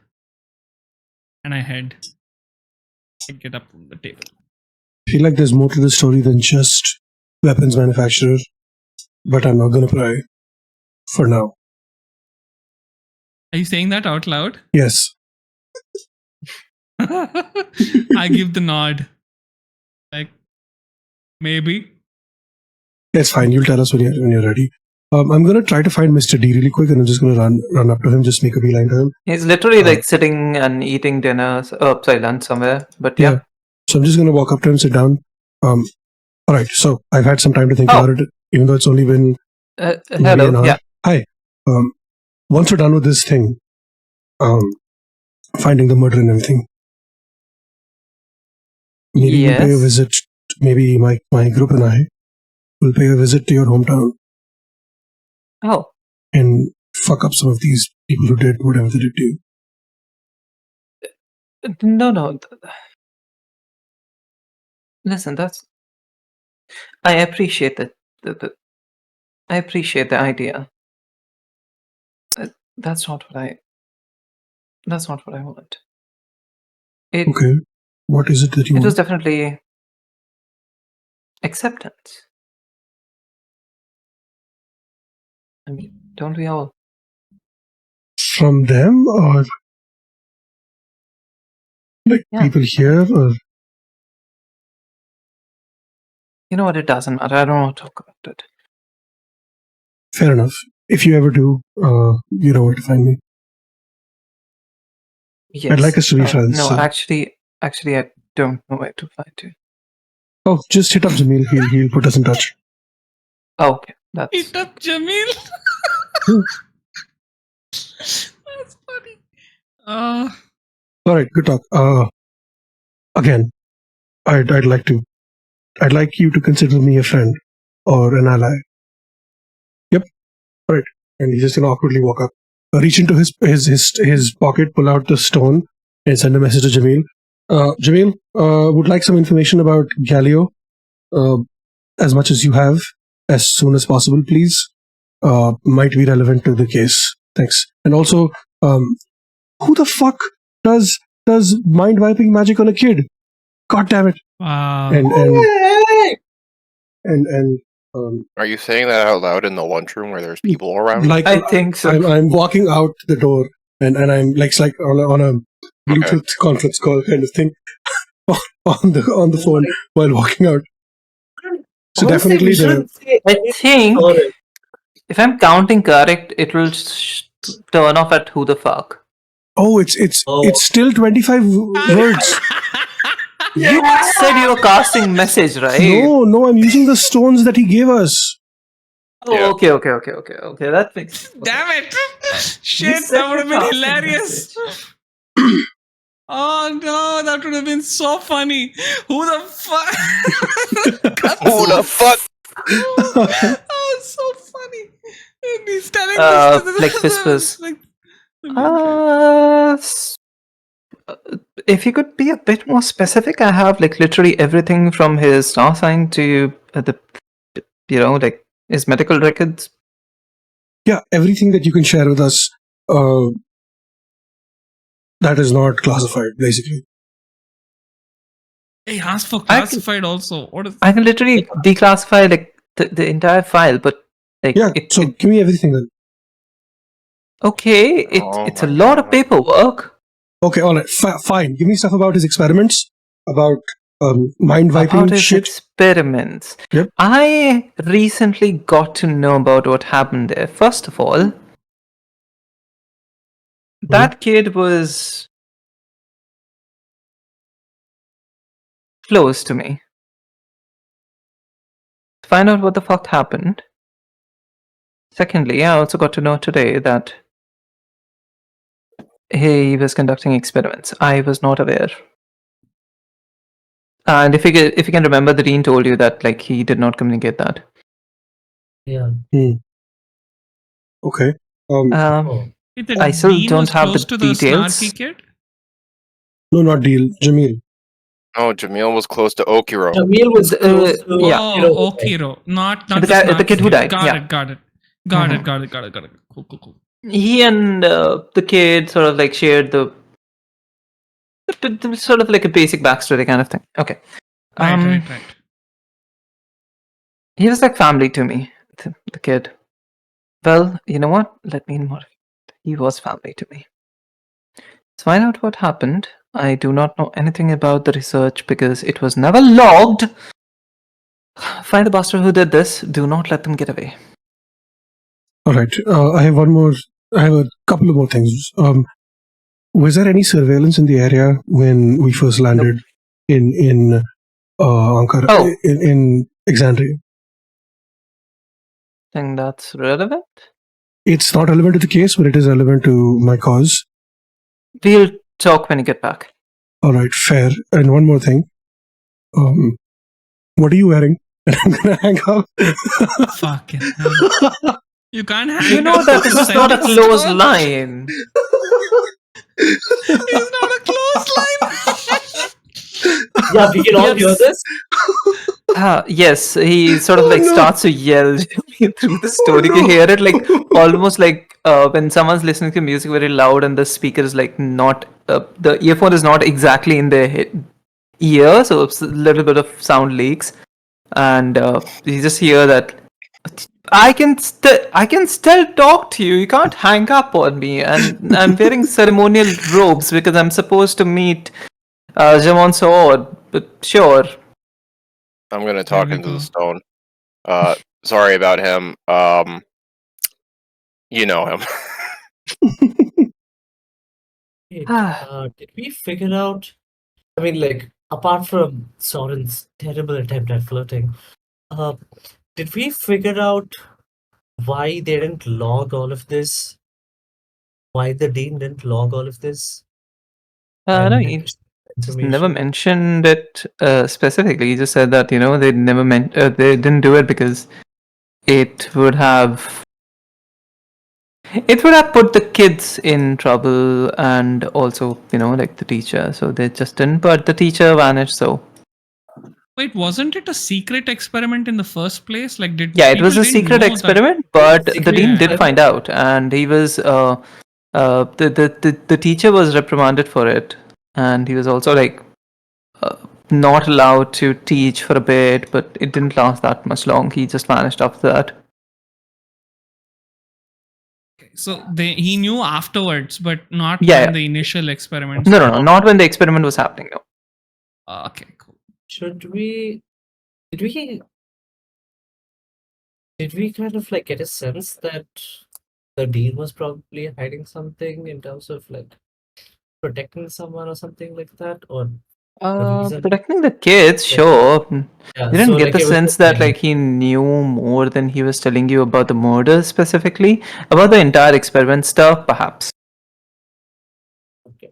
And I head. I get up from the table. I feel like there's more to the story than just weapons manufacturer, but I'm not gonna pry for now. Are you saying that out loud? Yes. I give the nod. Like, maybe. It's fine. You'll tell us when you're ready. I'm gonna try to find Mr. D really quick, and I'm just gonna run up to him, just make a beeline to him. He's literally like sitting and eating dinner, lunch somewhere. But yeah. So I'm just gonna walk up to him, sit down. All right. So I've had some time to think about it, even though it's only been maybe an Hello. hour. Yeah. Hi. Once we're done with this thing, finding the murder and everything, maybe we'll pay a Yes. visit. Maybe my group and I will pay a visit to your hometown Oh, and fuck up some of these people who did whatever they did to you. no. Listen, I appreciate I appreciate the idea. That's not what I want. Okay. What is it that you It was want? definitely acceptance. I mean, don't we all? From them or like Yeah. people here or You know what? It doesn't matter. I don't want to talk about it. fair enough. If you ever do, you know where to find me. Yes. I'd like us to be friends. No, so- actually, I don't know where to find you. Oh, just hit up Jamil. He'll put us in touch. Okay, that's Eat up Jamil. That's funny. All right, good talk. Again, I'd like you to consider me a friend or an ally. Yep. All right. And he's just gonna awkwardly walk up, reach into his pocket, pull out the stone, and send a message to Jamil. Jamil, would like some information about Galio, as much as you have, as soon as possible, please. Might be relevant to the case. Thanks. And also, who the fuck does mind wiping magic on a kid? God damn it! Wow. And Are you saying that out loud in the lunchroom where there's people around? like I think so. I'm walking out the door, and I'm like it's like on a Bluetooth conference call kind of thing on the phone while walking out. So Honestly, definitely we the shouldn't say I anything think about it. if I'm counting correct, it will turn off at who the fuck. it's still 25 words. You said you were casting message, right? No, I'm using the stones that he gave us. Oh, Yeah. okay. That makes sense. Damn it! You Shit, said that would have been you're casting hilarious. message. Oh no, that would have been so funny. Who the fuck? Who the fuck? Oh, it's so funny. And he's telling this to the Like whispers. like, If you could be a bit more specific, I have like literally everything from his star sign to like his medical records. Yeah, everything that you can share with us, that is not classified, basically. He asked for classified also. What is I can literally declassify like the entire file, but like Yeah, so give me everything then. okay, Oh it's a my lot of God. paperwork. Okay, all right, fine. Give me stuff about his experiments, about mind wiping About his shit. experiments. Yep. I recently got to know about what happened there. First of all, that kid was close to me. To find out what the fuck happened. Secondly, I also got to know today that he was conducting experiments. I was not aware. And if you can remember, the dean told you that like he did not communicate that. Yeah. Okay. Oh. the I still dean don't was have the close to the details. snarky kid? No, not deal. Jamil. Oh, Jamil was close to Okiro. Jamil was close to yeah. Oh, Okiro. Not The the guy- the snarky kid who died, Got yeah. it. Got it. Cool. He and the kid sort of like shared the sort of like a basic backstory kind of thing. Okay. Right. He was like family to me, the kid. Well, you know what? Let me more. He was family to me. Let's find out what happened. I do not know anything about the research because it was never logged. Find the bastard who did this. Do not let them get away. All right. I have a couple of more things. Was there any surveillance in the area when we first landed in Ankara, Oh. in Exandria? Think that's relevant? It's not relevant to the case, but it is relevant to my cause. We'll talk when you get back. All right, fair. And one more thing. What are you wearing? And I'm gonna hang up. Fucking hell. You can't hang You know up that this is not a sentence. closed line. It's not a closed line. Yeah, we can all Yes. hear this. Yes, he sort of Oh, like no. starts to yell through the store. You can hear it like almost like when someone's listening to music very loud and the speaker is like not the earphone is not exactly in their ear, so it's a little bit of sound leaks, and you just hear that. I can still talk to you. You can't hang up on me, and I'm wearing ceremonial robes because I'm supposed to meet Jamon Sword. But sure. I'm gonna talk we into go. the stone. Sorry about him. You know him. Wait, did we figure out? I mean, like, apart from Sorren's terrible attempt at flirting, Did we figure out why they didn't log all of this? Why the dean didn't log all of this? Why No, didn't he it share just never information? mentioned it specifically. He just said that they never they didn't do it because it would have put the kids in trouble and also like the teacher. So they just didn't. But the teacher vanished. So Wait, wasn't it a secret experiment in the first place? Like, did yeah, it people was a didn't secret know that? experiment, but the Secret dean did experiment? find out, and he was the teacher was reprimanded for it, and he was also like not allowed to teach for a bit, but it didn't last that much long. He just vanished after that. So he knew afterwards, but not Yeah, when yeah. the initial experiments. No, not when the experiment was happening. No. Okay, cool. Should we? Did we kind of like get a sense that the dean was probably hiding something in terms of like protecting someone or something like that, or the reason? Protecting the kids, sure. Yeah, You didn't so get like the it was sense just that like, he knew more than he was telling you about the murder specifically, about the entire experiment stuff, perhaps. okay.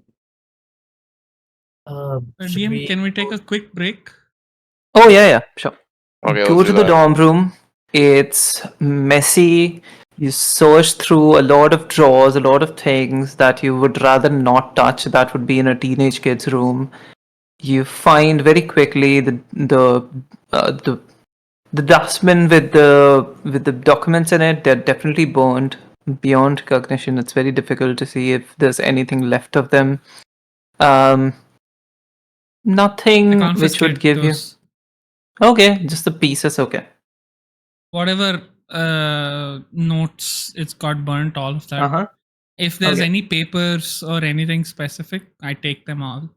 Should DM, we? can we take a quick break? Oh yeah, sure. Okay, Go let's to do the that. dorm room. It's messy. You search through a lot of drawers, a lot of things that you would rather not touch. That would be in a teenage kid's room. You find very quickly the dustbin with the documents in it. They're definitely burned beyond cognition. It's very difficult to see if there's anything left of them. I Nothing which would confiscate give you. those. Okay, just the pieces. Okay. Whatever notes it's got burnt, all of that. Uh-huh. If there's Okay. any papers or anything specific, I take them all.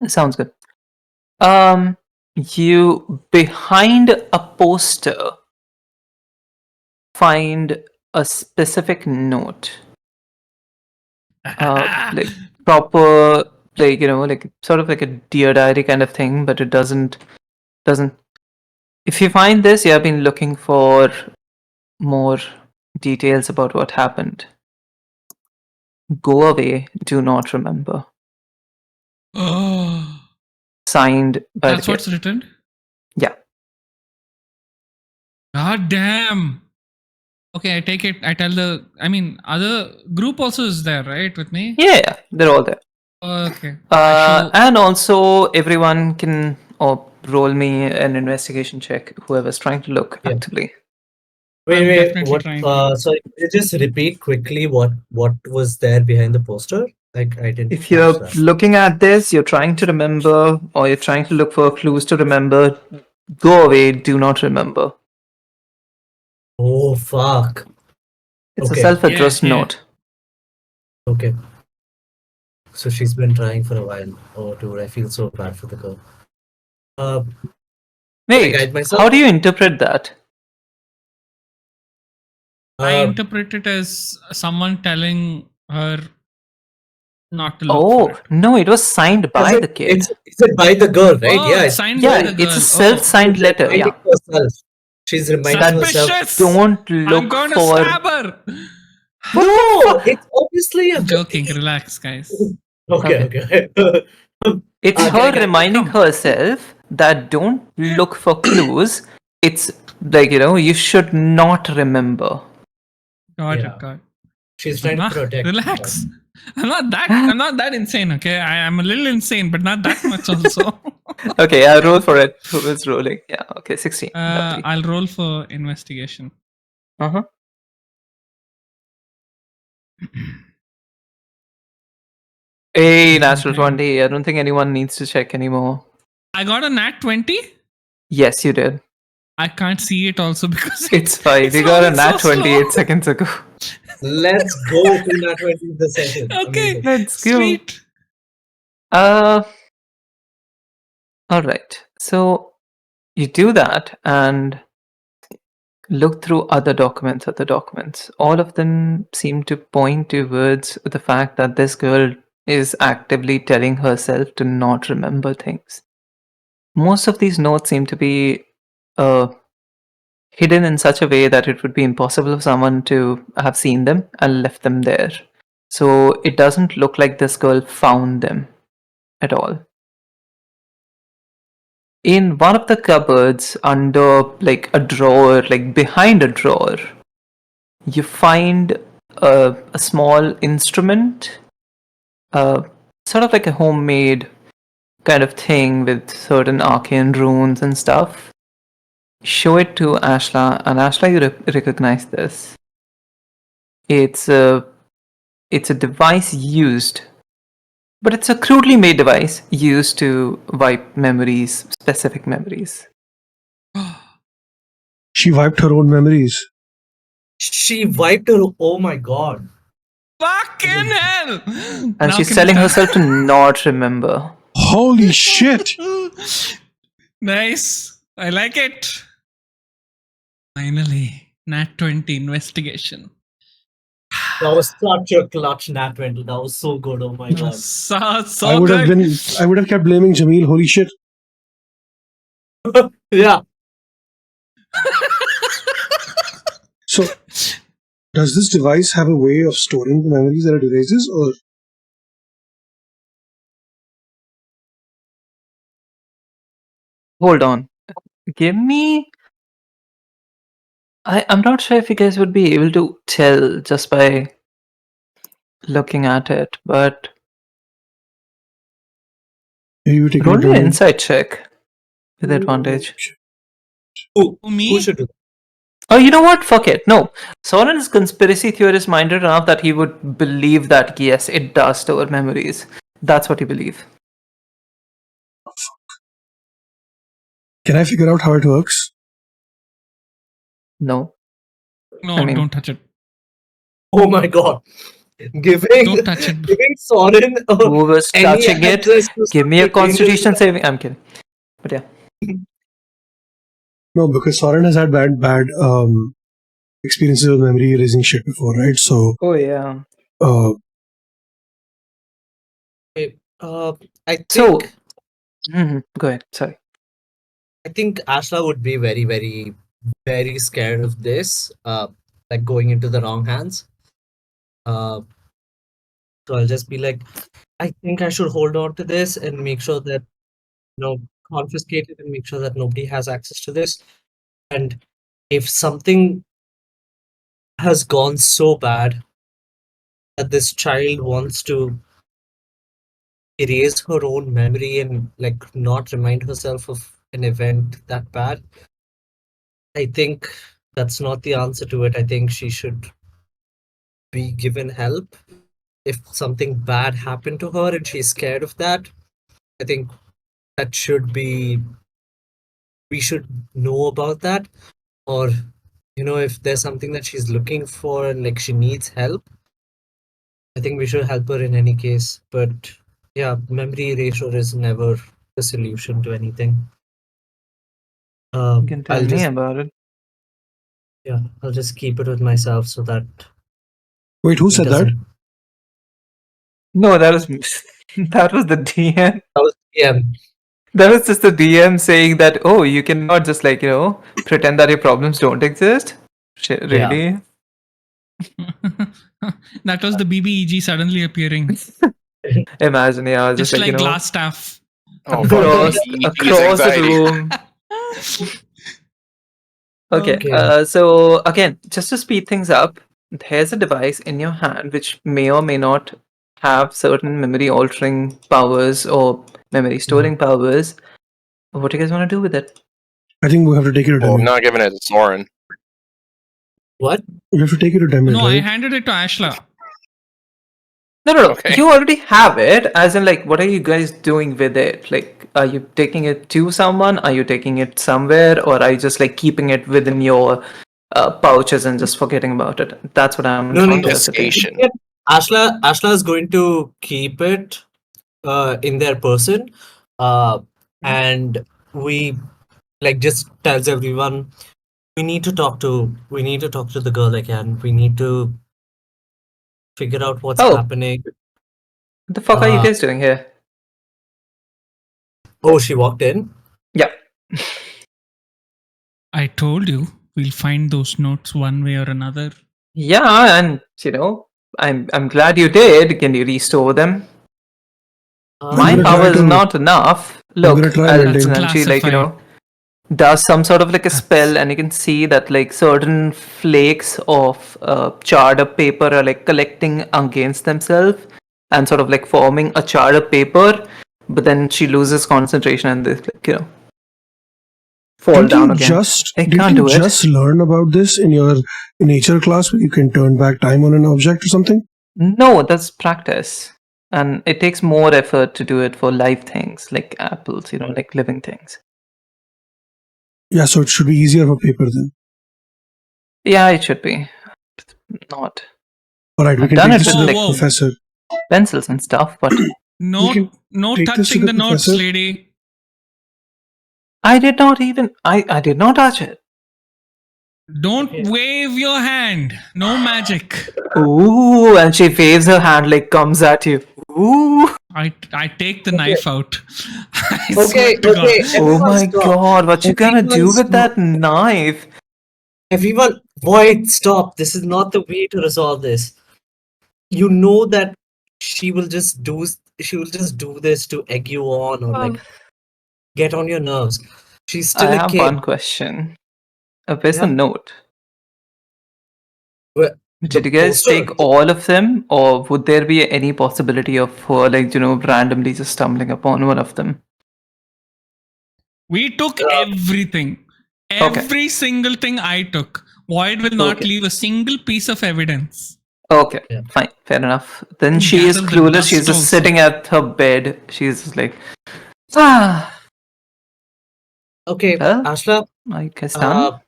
Sounds good. You behind a poster find a specific note. Like proper, like like sort of like a dear diary kind of thing, but it doesn't. If you find this, you have been looking for more details about what happened. Go away. Do not remember. Oh, Signed by that's the what's kid. written? Yeah. God damn. Okay, I take it. I tell other group also is there, right, with me? Yeah, they're all there. Okay. I show. And also, everyone can roll me an investigation check. Whoever's trying to look Yeah. actively. I'm Wait, definitely what? trying to. Sorry, could you just repeat quickly what was there behind the poster? Like I didn't If catch you're that. looking at this, you're trying to remember, or you're trying to look for clues to remember. Go away. Do not remember. Oh fuck. It's a Okay. self-addressed Yeah. note. Okay. So she's been trying for a while. Oh, dude, I feel so bad for the girl. Can I Wait, guide myself? how do you interpret that? I Uh, interpret it as someone telling her not to look Oh for it. no, it was signed by the kid. Is it by the girl, right? Oh, Yeah, it's signed by Yeah, the girl. it's a self-signed she's letter. reminding Yeah, herself. She's reminding herself. Suspicious. don't I'm look going to for. stab her. No, it's obviously a I'm joking. Relax, guys. Okay, okay. It's Can I her get- reminding Come. herself that don't look for clues. It's like you should not remember. Got Yeah. it. Got it. She's trying to protect. Relax. I'm not that insane, okay? I'm a little insane, but not that much also. Okay, I'll roll for it. Who is rolling? Yeah, okay, 16. Lovely. I'll roll for investigation. Uh-huh. Hey, natural 20. I don't think anyone needs to check anymore. I got a nat 20. Yes, you did. I can't see it also because It's fine. it's You got a moving nat so 28 slow. seconds ago. Let's go to that 20th session. Okay, Amazing. Let's go. sweet. All right. So you do that and look through other documents. All of them seem to point towards the fact that this girl is actively telling herself to not remember things. most of these notes seem to be hidden in such a way that it would be impossible for someone to have seen them and left them there. So it doesn't look like this girl found them at all. In one of the cupboards under like a drawer, like behind a drawer, you find a small instrument, sort of like a homemade kind of thing with certain arcane runes and stuff. Show it to Ashla, and Ashla, you recognize this. It's a device used, but it's a crudely made device used to wipe memories, specific memories. She wiped her own memories. She wiped her. Oh my god. Fucking hell! And Now she's can telling we herself to not remember. Holy shit! Nice. I like it. Finally, Nat 20 investigation. That was such a clutch nat 20. That was so good. Oh my god. So I would good. have kept blaming Jameel. Holy shit! Yeah. So, does this device have a way of storing the memories that it erases, or Hold on. Give me. I'm not sure if you guys would be able to tell just by looking at it, but maybe you take roll it an insight check with advantage. Who Me? should do that? Oh, you know what? Fuck it. No. Sorren is conspiracy theorist minded enough that he would believe that, yes, it does store memories. That's what he believes. Can I figure out how it works? No. No, I mean- don't touch it. Oh my god. Giving Don't touch it. giving Sorren Whoever's any touching it, access to give me a something constitution saving. I'm kidding. But yeah. No, because Sorren has had bad experiences with memory erasing shit before, right? So, Oh, yeah. I think So, go ahead. Sorry. I think Ashla would be very, very, very scared of this, like going into the wrong hands. So I'll just be like, I think I should hold on to this and make sure that, confiscate it and make sure that nobody has access to this. And if something has gone so bad that this child wants to erase her own memory and like not remind herself of an event that bad, I think that's not the answer to it. I think she should be given help. If something bad happened to her and she's scared of that, I think that should be, we should know about that. Or, if there's something that she's looking for and like she needs help, I think we should help her in any case. But yeah, memory erasure is never the solution to anything. You can tell I'll me just, about it. yeah, I'll just keep it with myself so that wait, who it said that? doesn't. No, that was that was the DM. That was That was just the DM saying that, oh, you cannot just pretend that your problems don't exist. Really? That was the BBEG suddenly appearing. Imagine, yeah, just, Just like glass staff. Oh, across fuck. across the Anxiety. room. Okay. Okay. So again, just to speed things up, there's a device in your hand which may or may not have certain memory altering powers or memory storing powers. What do you guys want to do with it? I think we have to take it to Well, I'm Demir. not giving it to Soren. What? We have to take it to Demir, No, I right? handed it to Ashla. No. Okay. You already have it. As in, like, what are you guys doing with it? Like, are you taking it to someone? Are you taking it somewhere? Or are you just, like, keeping it within your pouches and just forgetting about it? That's what I'm No, interested in. Confiscation. Ashla is going to keep it in their person, and we just tells everyone we need to talk to the girl again. We need to figure out what's Oh. happening. What the fuck are you guys doing here? Oh, she walked in. Yeah. I told you we'll find those notes one way or another. Yeah, and I'm glad you did. Can you restore them? My gonna power try is to- not enough. gonna Look, try, and Mending. then she Classified. does some sort of like a That's- spell, and you can see that like certain flakes of charred up paper are like collecting against themselves and sort of like forming a charred up paper. But then she loses concentration and they like fall Didn't down you again. just I didn't can't you do it. just learn about this in your nature class where you can turn back time on an object or something? No, that's practice. And it takes more effort to do it for live things like apples, like living things. Yeah, so it should be easier for paper then. Yeah, it should be. Not All right, we I've can done take it this to with the like Whoa. professor. pencils and stuff, but No, can no take this to touching the the notes, professor. lady. I did not even I did not touch it. Don't wave your hand. No magic. Ooh, and she waves her hand like comes at you. Ooh. I take the knife out. I Okay, swear to God. okay. Oh Everyone my stop. god, what you gonna do Everyone's with that knife? Everyone, Void, stop. This is not the way to resolve this. You know that she will just do this to egg you on or like get on your nerves. She's I still a have kid. one question. Where's the Yeah. note? Well, Did the you guys poster- take all of them, or would there be any possibility of her, like, randomly just stumbling upon one of them? We took everything. Okay. Every single thing I took. Void will not Okay. leave a single piece of evidence. Okay, Yeah. fine, fair enough. Then And she is gather the clueless. dust She's just also. sitting at her bed. She's just like, Okay, well, Ashla, I guess done.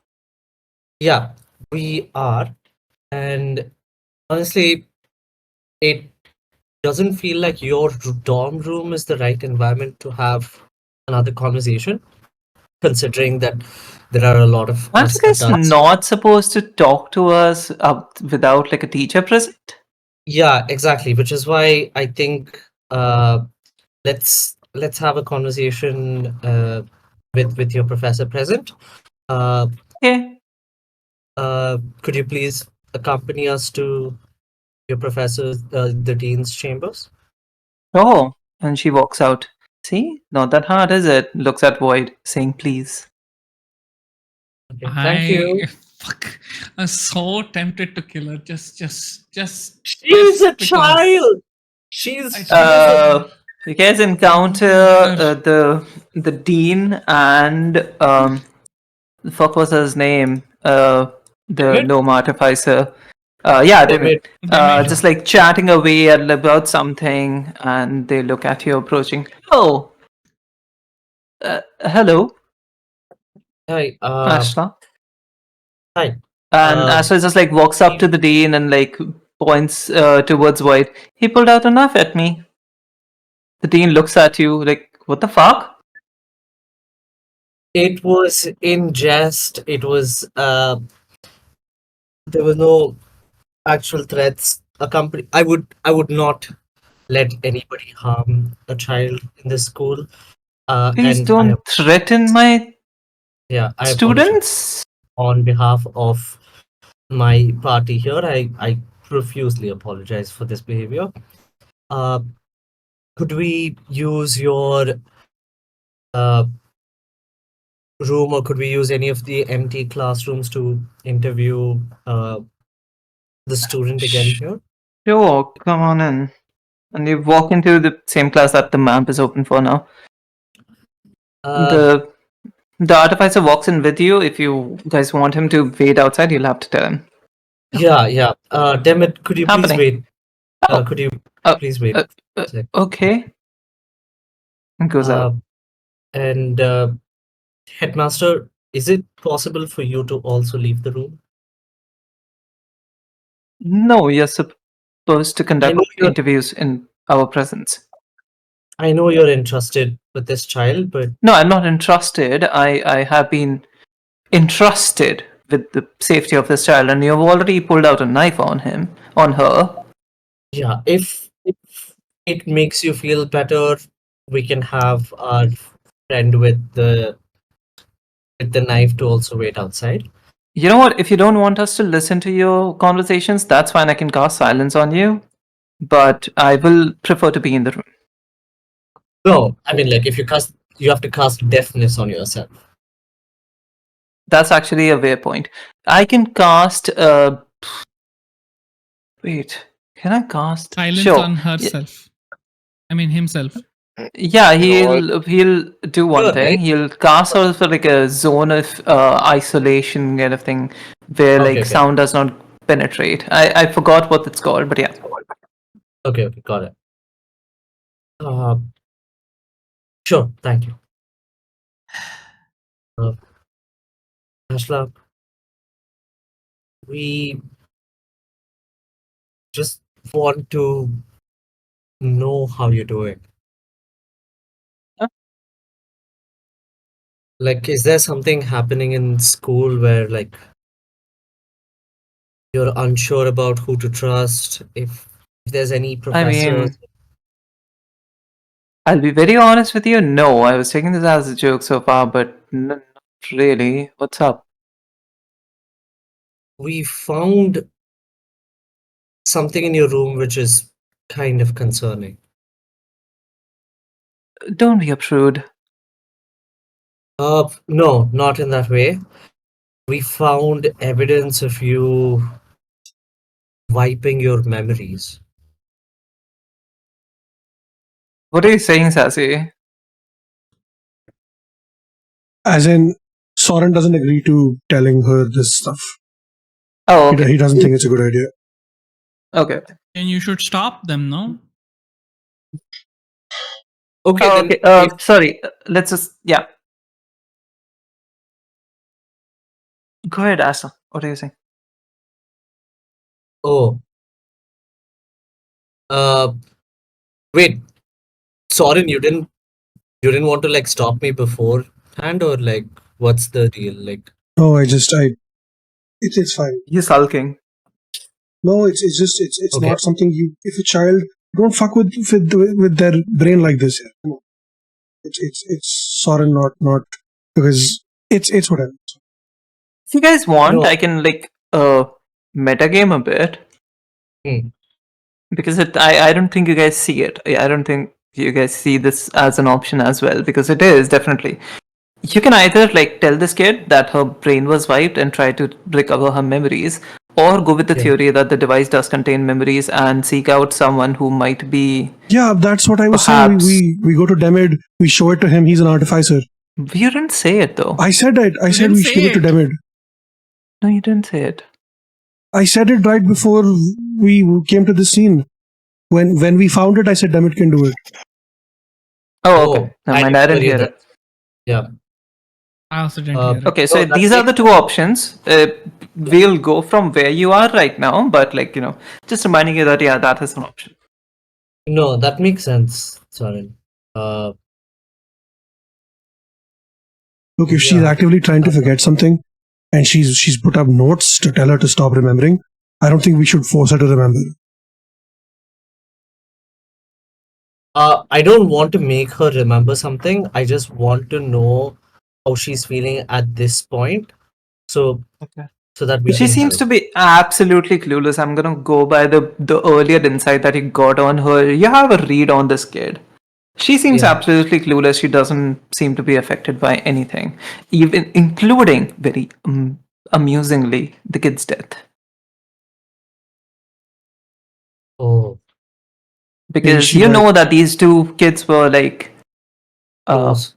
yeah, we are. And honestly, it doesn't feel like your dorm room is the right environment to have another conversation, considering that there are a lot of Aren't us you guys adults. not supposed to talk to us without like a teacher present? Yeah, exactly. Which is why I think let's have a conversation with your professor present. Uh, Okay. could you please accompany us to your professor's the dean's chambers? Oh, and she walks out. See, not that hard, is it? Looks at Void, saying please. Okay, thank you. Fuck. I'm so tempted to kill her. Just She's a because. child. She's You guys encounter the dean and the fuck was his name? The David? gnome artificer. Yeah, David. David. Just like chatting away about something, and they look at you approaching. Oh, hello, Hi. Ashla. Hi. And Ashla just like walks up to the dean and like points towards Void. He pulled out a knife at me. The dean looks at you like, what the fuck? It was in jest. It was there were no actual threats. I would not let anybody harm a child in this school. Please And don't threaten my I apologize. students. On behalf of my party here, I profusely apologize for this behavior. Could we use your room, or could we use any of the empty classrooms to interview the student again here? Sure, come on in. And you walk into the same class that the map is open for now. The artificer walks in with you. If you guys want him to wait outside, you'll have to tell him. Yeah. Dammit, could you please Happening. wait? Oh, Could you please wait? okay. And goes out. And headmaster, is it possible for you to also leave the room? No, you're supposed to conduct know you're- interviews in our presence. I know you're entrusted with this child, but No, I'm not entrusted. I have been entrusted with the safety of this child, and you've already pulled out a knife on her. yeah, if it makes you feel better, we can have our friend with the with the knife to also wait outside. You know what? If you don't want us to listen to your conversations, that's fine. I can cast silence on you, but I will prefer to be in the room. No, I mean, like, if you cast, you have to cast deafness on yourself. That's actually a fair point. I can cast. Wait, can I cast? Silence Sure. on herself. I mean himself. Yeah, You know he'll do one Sure, thing. right? He'll cast sort of like a zone of isolation kind of thing, where Okay, like okay. sound does not penetrate. I forgot what it's called, but yeah. Okay, got it. Sure, thank you. Ashla, we just want to know how you're doing. Huh? Like, is there something happening in school where, like, you're unsure about who to trust? If there's any I professors? mean, I'll be very honest with you. No, I was taking this as a joke so far, but not really. What's up? We found something in your room which is kind of concerning. Don't be a prude. No, not in that way. We found evidence of you wiping your memories. What are you saying, Sassy? As in, Sorren doesn't agree to telling her this stuff. Oh, okay. He doesn't think it's a good idea. Okay. And you should stop them, no? Okay, Oh, then okay. if Sorry. Let's just yeah. Go ahead, Asa. What are you saying? oh uh wait, Soren, you didn't want to like stop me beforehand, or like what's the deal? Like, No, it's fine. You're sulking. No, it's Okay. not something you. If a child, don't fuck with their brain like this. Yeah. Come on. It's Sorren, not because it's whatever. If you guys want, No. I can like metagame a bit. Hmm. Because I don't think you guys see it. I don't think you guys see this as an option as well, because it is definitely. You can either like tell this kid that her brain was wiped and try to recover her memories, or go with the Yeah. theory that the device does contain memories and seek out someone who might be. Yeah, that's what I was saying. Perhaps. We go to Demid, we show it to him. He's an artificer. You didn't say it though. I said it. I said didn't we say give it to it. Demid. No, you didn't say it. I said it right before we came to this scene. When we found it, I said Demid can do it. Oh, okay. Never mind. I didn't hear it. Yeah. I also didn't hear it. Okay, so No, that these are the makes two options. We'll go from where you are right now, but like just reminding you that that is an option. No, that makes sense, Soren. Look, if she's Yeah. actively trying to forget something, and she's put up notes to tell her to stop remembering, I don't think we should force her to remember. I don't want to make her remember something. I just want to know how she's feeling at this point. So, Okay. so that we She can seems help. to be absolutely clueless. I'm gonna go by the earlier insight that you got on her. You have a read on this kid. She seems Yeah. absolutely clueless. She doesn't seem to be affected by anything, even including very amusingly the kid's death. Oh, Because she you might- know that these two kids were like close.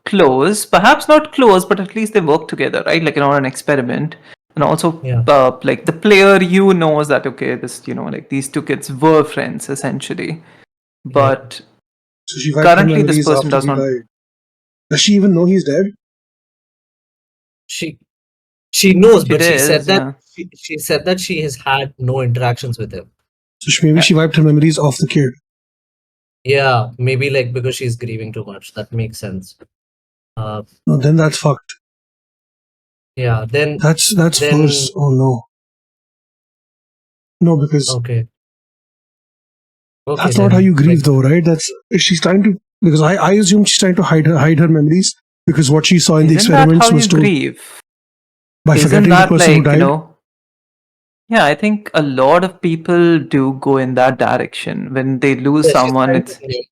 close, perhaps not close, but at least they work together, right? Like on an experiment. And also, Yeah. like the player knows that okay, this like these two kids were friends essentially, but So she wiped her currently this memories person after does he not. died. Does she even know he's dead? She knows, She but she is, said that yeah. she said that she has had no interactions with him. So maybe she wiped her memories off the kid. Yeah, maybe like because she's grieving too much. That makes sense. No, then that's fucked. Yeah, then That's Then- worse. Oh no. No, because okay. Okay, that's not then, how you grieve, like, though, right? That's she's trying to, because I assume she's trying to hide her memories Because what she saw in the Isn't that experiments how was you to grieve? by Isn't forgetting the that person who like, died. Yeah, I think a lot of people do go in that direction. When they lose Yeah, she's someone, trying it's, to make-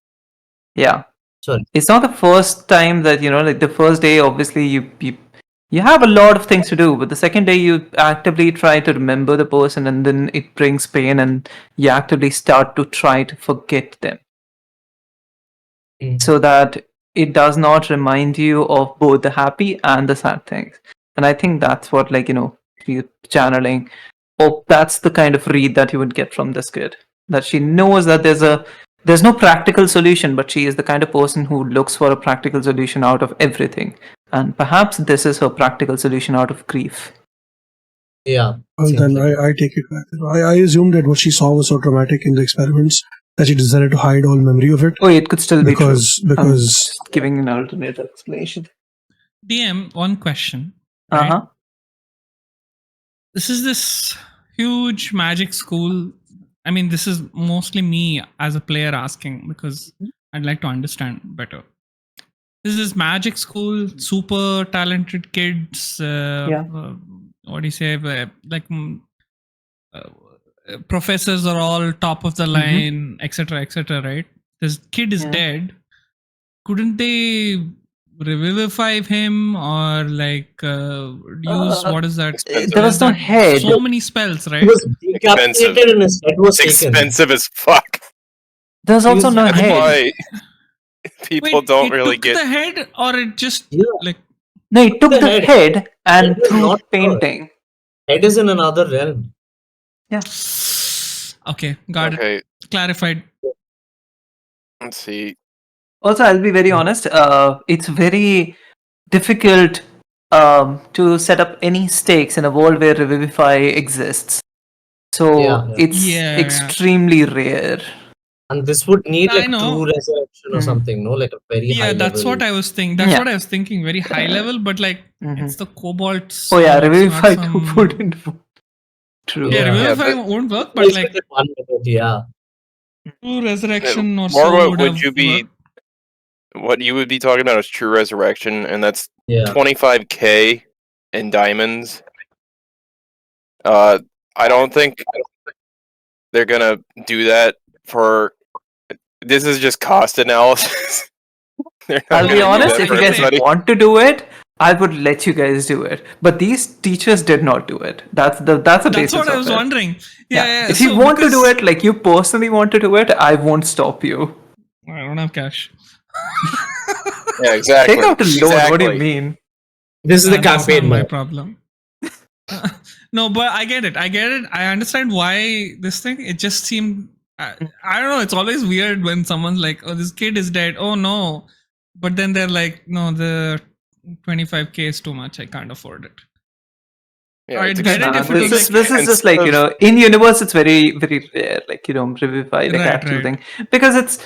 yeah. Sorry. It's not the first time that, like the first day, obviously, you have a lot of things to do, but the second day you actively try to remember the person, and then it brings pain, and you actively start to try to forget them so that it does not remind you of both the happy and the sad things. And I think that's what, you channeling, or that's the kind of read that you would get from this kid. That she knows that there's no practical solution, but she is the kind of person who looks for a practical solution out of everything. And perhaps this is her practical solution out of grief. Yeah. Well, seems then like I take it back. I assumed that what she saw was so traumatic in the experiments that she decided to hide all memory of it. Oh, it could still be true. I'm Because just giving an alternate explanation. DM, one question. Uh Right? huh. This is this huge magic school. I mean, this is mostly me as a player asking because I'd like to understand better. This is magic school, super talented kids. Yeah. What do you say? Professors are all top of the line, etc., etc. Right? This kid is Yeah. dead. Couldn't they revivify him or use what is that? There was no That head. So many spells, he right? was decapitated and his head was It's taken. expensive as fuck. There's also was- no That's head. why people Wait, don't it really took get. the head, or it just Yeah. like No, it took the the head. head and Head is through not painting. Head is in another realm. okay, got it, Okay, clarified. let's see. Also, I'll be very honest. It's very difficult to set up any stakes in a world where Revivify exists. So Yeah. it's Yeah. extremely rare. And this would need I like know. true resurrection or Mhm. something, no? Like a very high Yeah, that's level. what I was thinking. That's Yeah. what I was thinking. Very high level, but like Mhm. it's the cobalt. Oh yeah, so it's Revivify not 2 some- wouldn't. True. Yeah, Yeah. Revivify Yeah, won't work, but Place like with it 1 minute, yeah. true resurrection or More so what would would have you be? worked. What you would be talking about is true resurrection, and that's Yeah. 25K in diamonds. I don't think they're gonna do that for. This is just cost analysis. They're not I'll be gonna do honest, that if for you guys everybody. want to do it, I would let you guys do it. But these teachers did not do it. That's the That's basis what I of was it. wondering. Yeah. If you want to do it, like you personally want to do it, I won't stop you. I don't have cash. Yeah, exactly. Take out a loan. What do you Exactly. mean? This is the That's not campaign my mode. problem. No, but I get it. I understand why this thing. It just seemed. I don't know. It's always weird when someone's like, "Oh, this kid is dead." Oh no, but then they're like, "No, the 25K is too much. I can't afford it." Yeah, I'd it's get it if it was This like is just like, in universe it's very, very rare, like, Revivify, like Right, actual right. thing. Because it's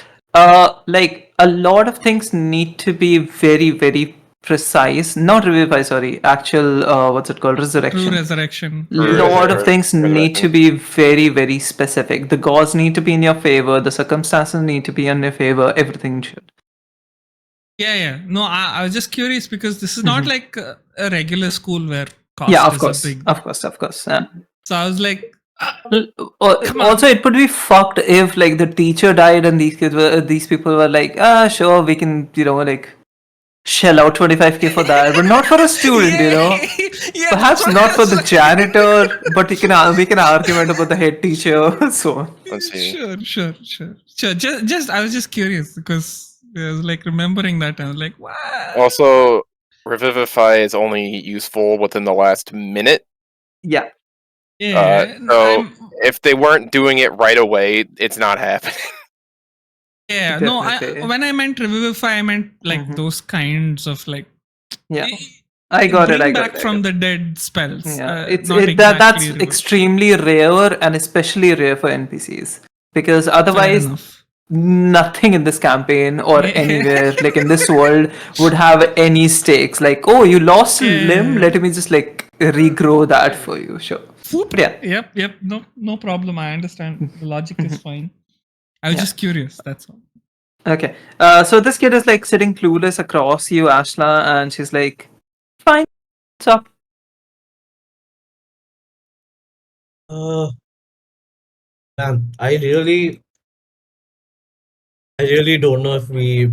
like a lot of things need to be very, very precise. Not Revivify, sorry, actual what's it called? true Resurrection. resurrection. Lot of things need to Resurrection. be very, very specific. The gods need to be in your favor, the circumstances need to be in your favor, everything should. Yeah. No, I was just curious because this is not like a regular school where cost Yeah, of is course. a big. Of course. Yeah. So I was like, Come on. Also, it would be fucked if like the teacher died and these people were like, sure, we can, like shell out 25K for that, but not for a student, Yeah, Perhaps that's what not I for was the like- janitor, but we can argument about the head teacher, so on. Let's see. Sure. Just I was just curious because I was like remembering that and I was like, wow. Also, Revivify is only useful within the last minute. Yeah. Yeah. so if they weren't doing it right away, it's not happening. Yeah. No, Definitely. when I meant revivify, I meant like Mhm. those kinds of like. Yeah. I got it. Bring I got back it. from the dead spells. Yeah, not that's exactly extremely rare and especially rare for NPCs because Fair otherwise enough. nothing in this campaign or Yeah. anywhere like in this world would have any stakes. Like, oh, you lost a limb, Yeah. let me just like regrow that for you. Sure. Whoop. But yeah. Yep. No problem. I understand. The logic is fine. I was Yeah. just curious. That's all. Okay. So this kid is like sitting clueless across you, Ashla, and she's like, "Fine, what's up?" Uh, Man, I really don't know if we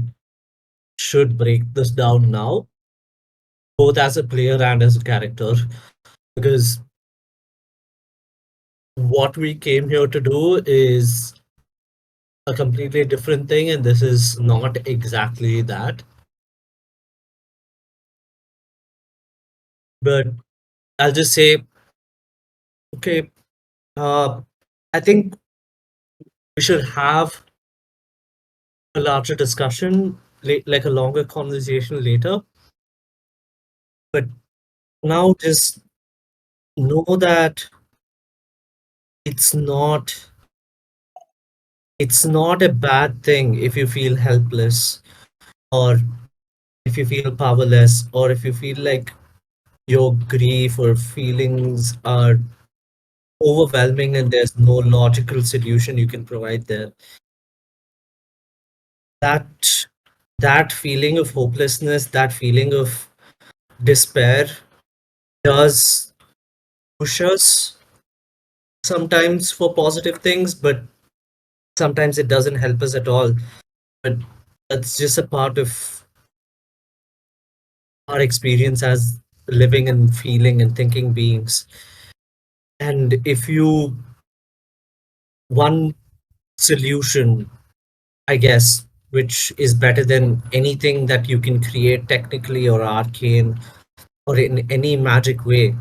should break this down now, both as a player and as a character, because what we came here to do is a completely different thing, and this is not exactly that. But I'll just say, okay, I think we should have a larger discussion, like a longer conversation later. But now just know that it's not it's not a bad thing if you feel helpless, or if you feel powerless, or if you feel like your grief or feelings are overwhelming and there's no logical solution you can provide there. That feeling of hopelessness, that feeling of despair does push us sometimes for positive things, but sometimes it doesn't help us at all. But that's just a part of our experience as living and feeling and thinking beings. And if you one solution, I guess, which is better than anything that you can create technically or arcane or in any magic way,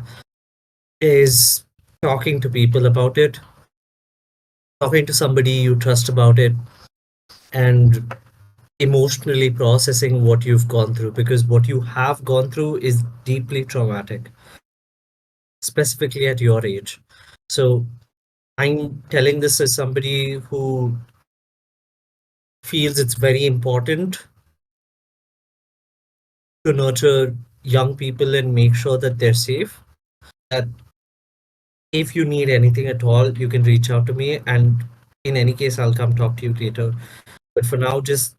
is talking to people about it, talking to somebody you trust about it, and emotionally processing what you've gone through, because what you have gone through is deeply traumatic, specifically at your age. So I'm telling this as somebody who feels it's very important to nurture young people and make sure that they're safe. That if you need anything at all, you can reach out to me, and in any case, I'll come talk to you later. But for now, just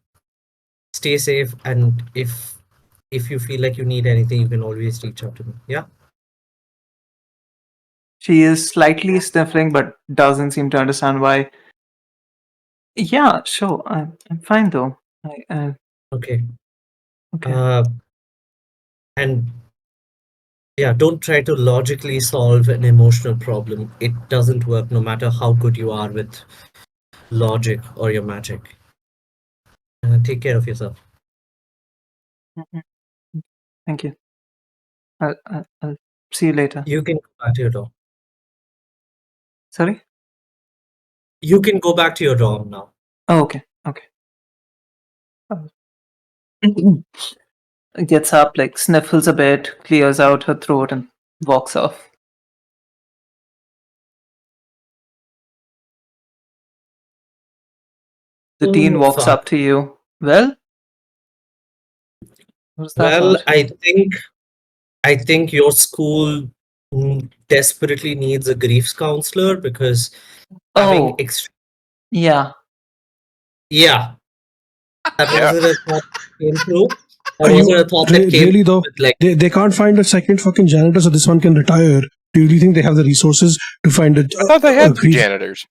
stay safe, and if you feel like you need anything, you can always reach out to me. Yeah. She is slightly sniffling, but doesn't seem to understand why. Yeah, sure. I'm fine though. Okay. Okay. And yeah, don't try to logically solve an emotional problem. It doesn't work no matter how good you are with logic or your magic. Take care of yourself. Mhm. Thank you. I'll see you later. You can go back to your dorm. Sorry? You can go back to your dorm now. Oh, okay. Okay. Gets up, like sniffles a bit, clears out her throat, and walks off. The dean Oh, walks up fuck. to you. Well, what's that Well, about? I think your school desperately needs a griefs counselor, because having Oh, yeah. yeah, that Yeah. wasn't a thought that came through. That Are wasn't you a thought that came really though? with, like, They can't find a second fucking janitor, so this one can retire. Do you really think they have the resources to find I thought they a had two grief? janitors.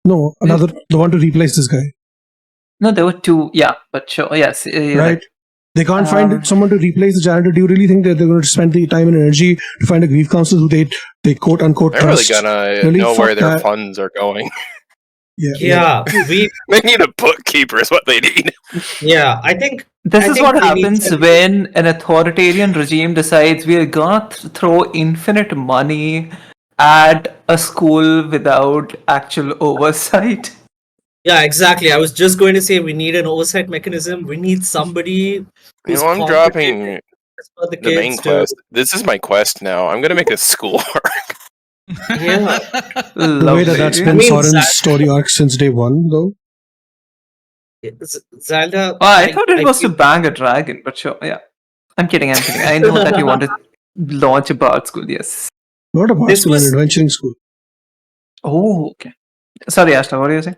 No, another the one to replace this guy, No, there were two. Yeah, but sure. Yes, you're right? They can't find someone to replace the janitor. Do you really think that they're going to spend the time and energy to find a grief counselor who they quote unquote They're really trust? gonna Really? know where Fuck their that. funds are going. yeah, They need a bookkeeper, is what they need. I think This I is think what we need happens to- when an authoritarian regime decides we're gonna throw infinite money at a school without actual oversight. Yeah, exactly. I was just going to say we need an oversight mechanism. We need somebody You who's know, I'm competent dropping for the the main kids to. quest. This is my quest now. I'm gonna make a school arc. Yeah. The way that that's Lovely. been I mean, Sorren's story arc since day one, though. Zelda, Oh, I thought it I was to feel bang a dragon, but sure, yeah. I'm kidding. I know that you want to launch a bard school, yes. Not a bar This school, an was- adventuring school. Oh, okay. Sorry, Ashton, what do you say?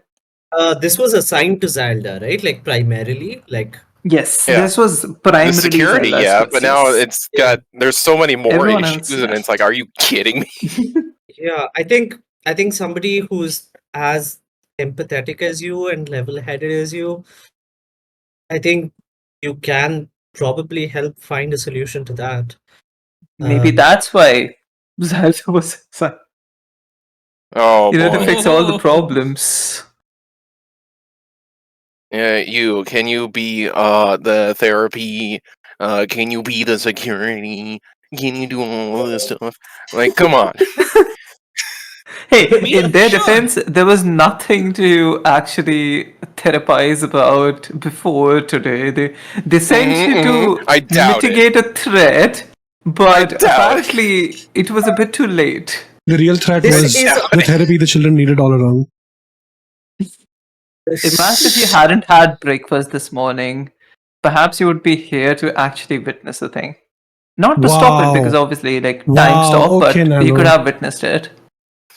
This was assigned to Zelda, right? Like primarily, like Yes, Yeah. this was The primarily security, Zelda's yeah, quest, but now yes. it's got there's so many more Everyone issues, else and it's like, left. are you kidding me? yeah. I think somebody who's as empathetic as you and level-headed as you, I think you can probably help find a solution to that. Maybe Um, that's why Zelda was, Oh to boy. fix all the Oh. problems. Can you be the therapy? Can you be the security? Can you do all this stuff? Like, come on. Hey, Me? in their Sure. defense, there was nothing to actually therapize about before today. They sent you to I doubt it. mitigate a threat, but doubt it. apparently it was a bit too late. The real threat This was is the therapy the children needed all along. Imagine if you hadn't had breakfast this morning. Perhaps you would be here to actually witness the thing. Not to stop it, because Wow. obviously, like, time Wow, stop, okay, but you Nano. could have witnessed it.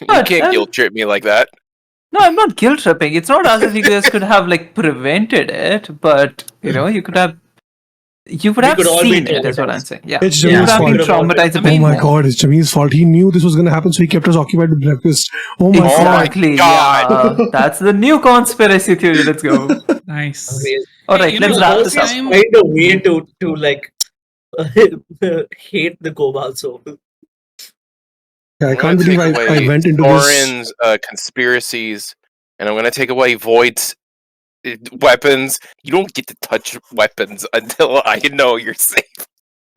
You But, can't guilt trip me like that. No, I'm not guilt tripping. It's not as if you guys could have like prevented it, but you could have. You would We have could all be seen it, is what I'm traumatized. saying. Yeah, It's you Jamil's would have fault. been We could have all been- traumatized a I bit mean- Oh my more. god, it's Jamil's fault. He knew this was going to happen, so he kept us occupied with breakfast. Oh my Oh my Exactly. God. Yeah, that's the new conspiracy theory. Let's go. Nice. Amazing. All Hey, right, you let's know, wrap last this up. time- Find a way to like hate the Cobalt Soul. Yeah, I I'm can't gonna believe take I away went into this. Sorren's conspiracies, and I'm gonna take away Void's weapons. You don't get to touch weapons until I know you're safe.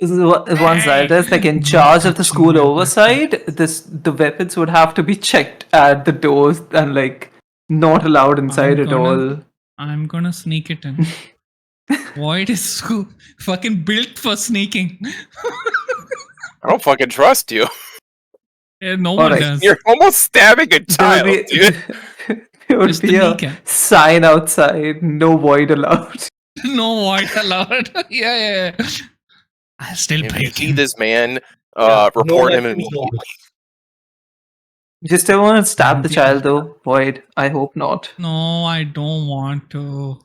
Once Zelda is like in Not charge of the touching school my oversight, the weapons would have to be checked at the doors and like not allowed inside at all. I'm gonna sneak it in. Void is so fucking built for sneaking. I don't fucking trust you. Yeah, no one Alright. does. You're almost stabbing a There child, would be, dude. there would Just be the a kneecap. sign outside, no void allowed. No void allowed. Yeah. I'll still If you break see him. this man, Yeah, report no him weapons, no- immediately. Just don't want to stab the Maybe. child though. Void. I hope not. No, I don't want to.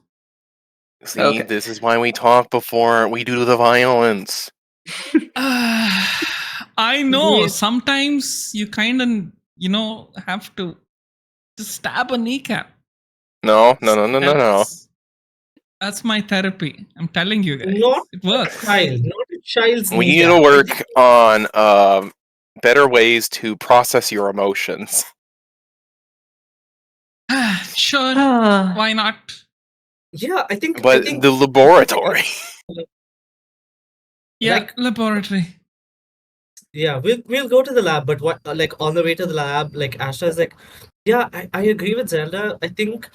See, Okay. this is why we talk before we do the violence. I know. Yeah. Sometimes you kind of, have to just stab a kneecap. No. That's my therapy. I'm telling you guys. Not It works. Child, not a child's We need kneecap. to work on better ways to process your emotions. Sure. Ah, Why not? Yeah, I think. But the laboratory. Yeah, Like- laboratory. Yeah, we'll go to the lab, but what like on the way to the lab, like Ashta's like, yeah, I agree with Zelda. I think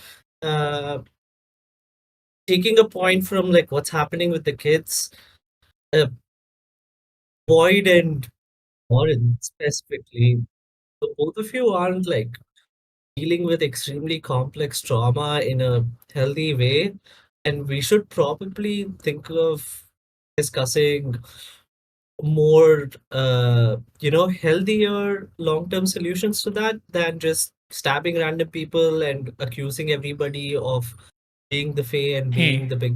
taking a point from like what's happening with the kids, Boyd and Warren specifically, the both of you aren't like dealing with extremely complex trauma in a healthy way, and we should probably think of discussing more healthier long-term solutions to that than just stabbing random people and accusing everybody of being the Fae and being Hey. the big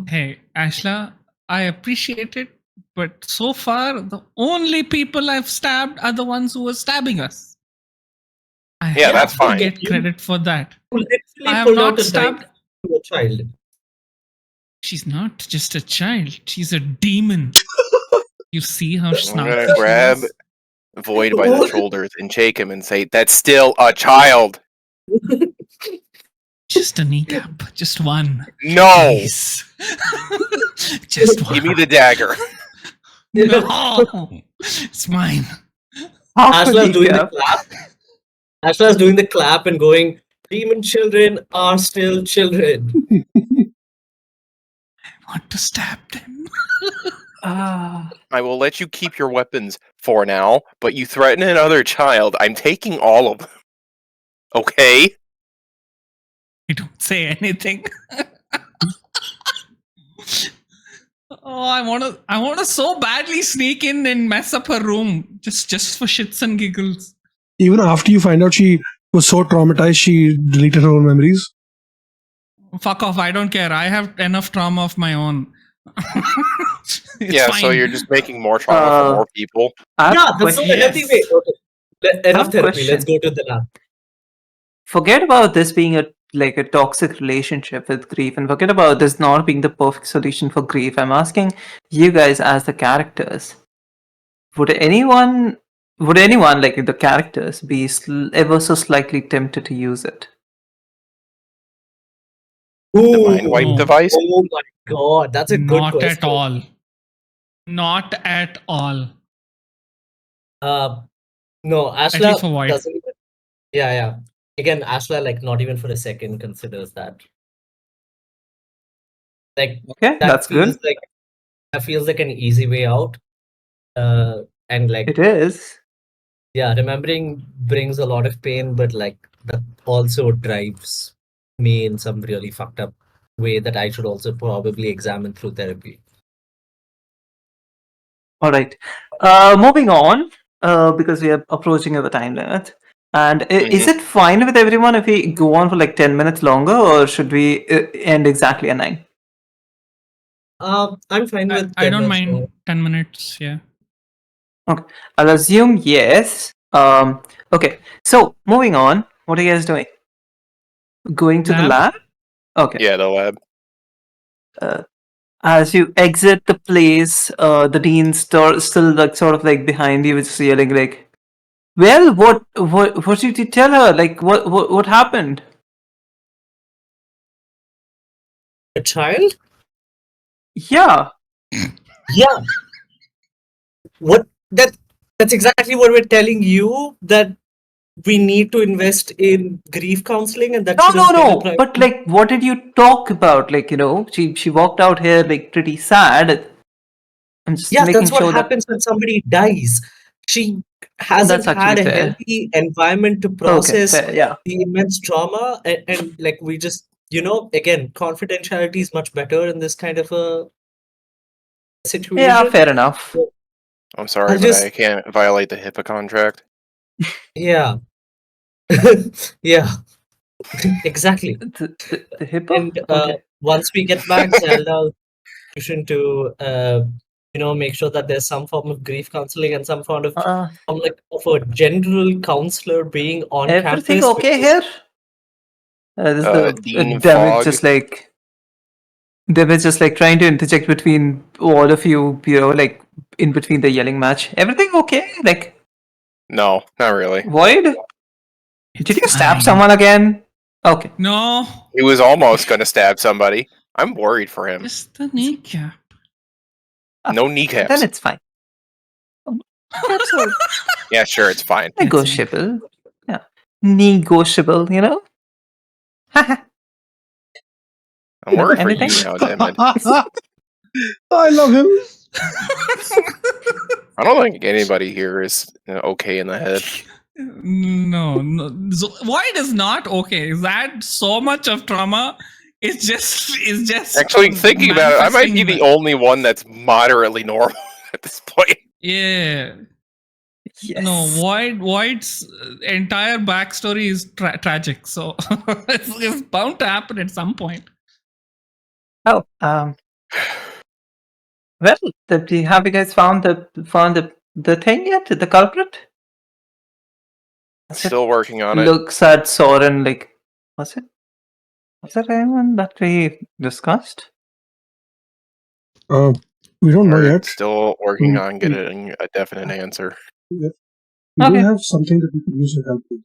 Hey, Ashla, I appreciate it, but so far the only people I've stabbed are the ones who were stabbing us. I Yeah, have that's to fine. get credit for that. who literally I have pulled not out a knife stabbed. to a child. She's not just a child. She's a demon. You see how I'm snarky gonna she grab was? Void by the shoulders and shake him and say, "That's still a child." Just a kneecap. Just one. No, Please. Just one. give me the dagger. No, it's mine. half a Ashla's doing the kneecap. clap. Ashla's doing the clap and going, demon children are still children. I want to stab them. Ah, I will let you keep your weapons for now, but you threaten another child, I'm taking all of them. Okay? I don't say anything. Oh, I wanna so badly sneak in and mess up her room just for shits and giggles. Even after you find out she was so traumatized she deleted her own memories. Fuck off! I don't care. I have enough trauma of my own. It's Yeah, fine. so you're just making more trauma for more people. I have Yeah, a that's not question. a healthy way. Okay. Enough a therapy. Let's question. go to the lab. Forget about this being a toxic relationship with grief, and forget about this not being the perfect solution for grief. I'm asking you guys as the characters. Would anyone like the characters be ever so slightly tempted to use it? The mind wipe No. device? Oh my god, that's a good Not question. at all. Not at all. No, At least for Ashla Void. doesn't even. Yeah. Again, Ashla like not even for a second considers that. Like Okay, that's good. That feels like an easy way out. And like It is. yeah, remembering brings a lot of pain, but like that also drives me in some really fucked up way that I should also probably examine through therapy. All right. Moving on, because we are approaching our time limit. And is it fine with everyone if we go on for like 10 minutes longer, or should we end exactly at 9? I'm fine with I 10 don't minutes mind more. 10 minutes. Yeah. Okay. I'll assume yes. Okay. So, moving on. What are you guys doing? Going to the Lab? lab? Okay. Yeah, the lab. As you exit the place, the dean's still like sort of like behind you, just yelling like, "Well, what did you tell her? Like, what happened?" A child? Yeah. Yeah. What that's exactly what we're telling you, that we need to invest in grief counseling, and that should have been a No. priority. But like, what did you talk about? Like, she walked out here like pretty sad. I'm just Yeah, making that's what sure that happens when somebody dies. She hasn't that's actually had a fair. healthy environment to Okay, process fair. Yeah. the immense trauma, and like we just, again, confidentiality is much better in this kind of a situation. Yeah, fair enough. I'm sorry, I'll but just- I can't violate the HIPAA contract. Yeah. Yeah. Exactly. The hippo. And Okay. once we get back, Zelda solution to make sure that there's some form of grief counseling and some form of a general counselor being on Everything campus. okay here? This is the Dean damage Fogg. just like Damage just like trying to interject between all of you, like in between the yelling match. Everything okay? Like, No, not really. Void? Did you stab fine. someone again? Okay. No. He was almost going to stab somebody. I'm worried for him. Just the kneecap. No kneecaps. Then it's fine. That's all Yeah, sure, it's fine. negotiable. Yeah. Negotiable, I'm worried for you Anything? now, damn it. I love him. I don't think anybody here is okay in the head. No. Void is not okay. That so much of trauma is just Actually, thinking about it, I might be the manifesting only one that's moderately normal at this point. Yeah. Yes. No, Void's entire backstory is tragic. So it's bound to happen at some point. Oh, well, have you guys found the thing yet? The culprit? Still working on it. Looks at Sorren like, was it anyone that we discussed? We don't know We're yet. still working on getting a definite answer. We Okay. do have something that we could use to help with.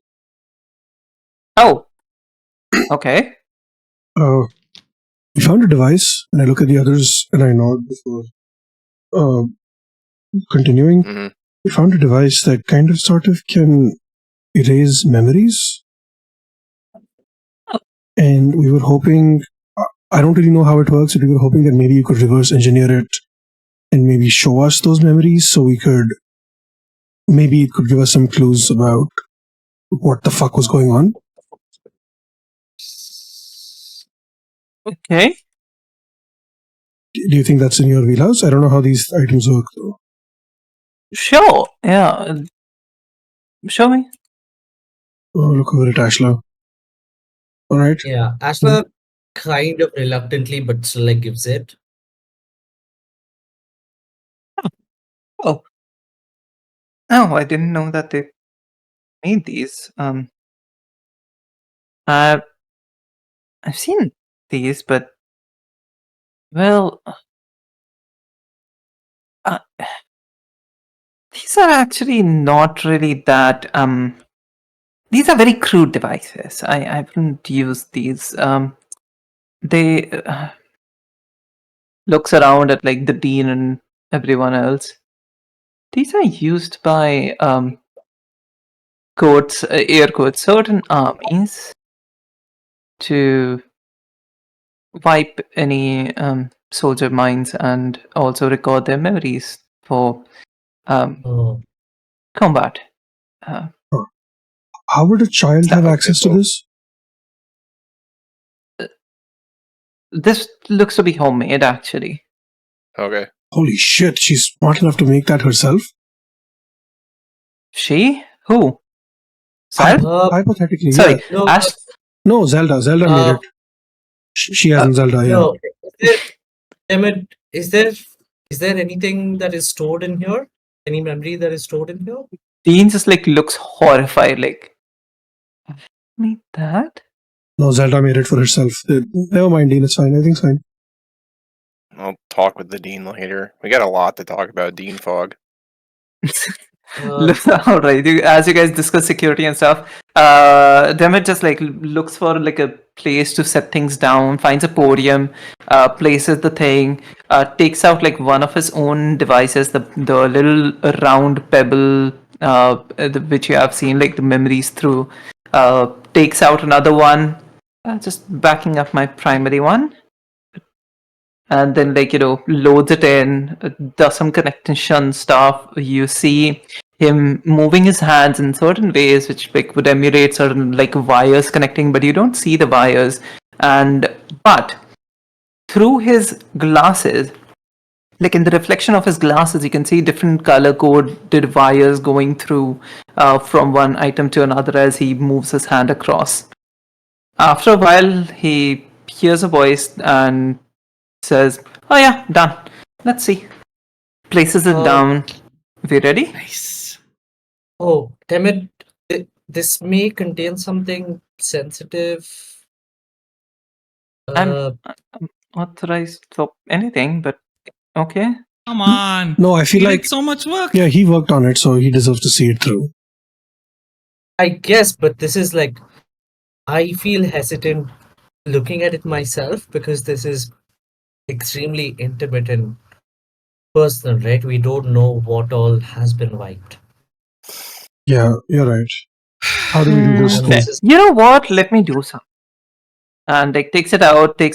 Oh, okay. We found a device, and I look at the others, and I nod before continuing. Mm-hmm. We found a device that kind of sort of can erase memories. And we were hoping, I don't really know how it works, but we were hoping that maybe you could reverse engineer it and maybe show us those memories so maybe it could give us some clues about what the fuck was going on. Okay. Do you think that's in your wheelhouse? I don't know how these items work though. Sure. Yeah. Show me. look over at Ashla. All right. Yeah, Ashla kind of reluctantly, but still like gives it. Oh. Oh, I didn't know that they made these. I've seen these, but well, uh, these are actually not really that. These are very crude devices. I wouldn't use these. They looks around at like the dean and everyone else. These are used by quotes, air quotes, certain armies to wipe any soldier minds and also record their memories for Oh, combat. How would a child have Okay, access to cool. this? This looks to be homemade, actually. Okay. Holy shit, she's smart enough to make that herself? She? Who? Sal? Hypothetically, Sorry, yeah. no, Ash. No, Zelda. Zelda made Uh, it. She hasn't Zelda, yeah. no. Emmett, is there anything that is stored in here? Any memory that is stored in here? Dean just like looks horrified, like, made that? No, Zelda made it for herself. Never mind, Dean, it's fine. Everything's fine. I'll talk with the dean later. We got a lot to talk about, Dean Fog. All right. As you guys discuss security and stuff, Demet just like looks for like a place to set things down, finds a podium, places the thing, takes out like one of his own devices, the little round pebble, which you have seen like the memories through. Takes out another one, just backing up my primary one. And then, like, loads it in, does some connection stuff. You see him moving his hands in certain ways, which like would emulate certain like wires connecting, but you don't see the wires. But through his glasses, like in the reflection of his glasses, you can see different color coded wires going through from one item to another as he moves his hand across. After a while, he hears a voice and says, "Oh yeah, done. Let's see." Places it down. We ready? Nice. Oh, damn it. This may contain something sensitive. I'm authorized for anything, but okay. Come on. No, I feel He like, did so much work. yeah, he worked on it, so he deserves to see it through. I guess, but this is like, I feel hesitant looking at it myself because this is extremely intimate and personal, right? We don't know what all has been wiped. Yeah, you're right. How do we do this? And Okay. this is You know what? Let me do something. And like takes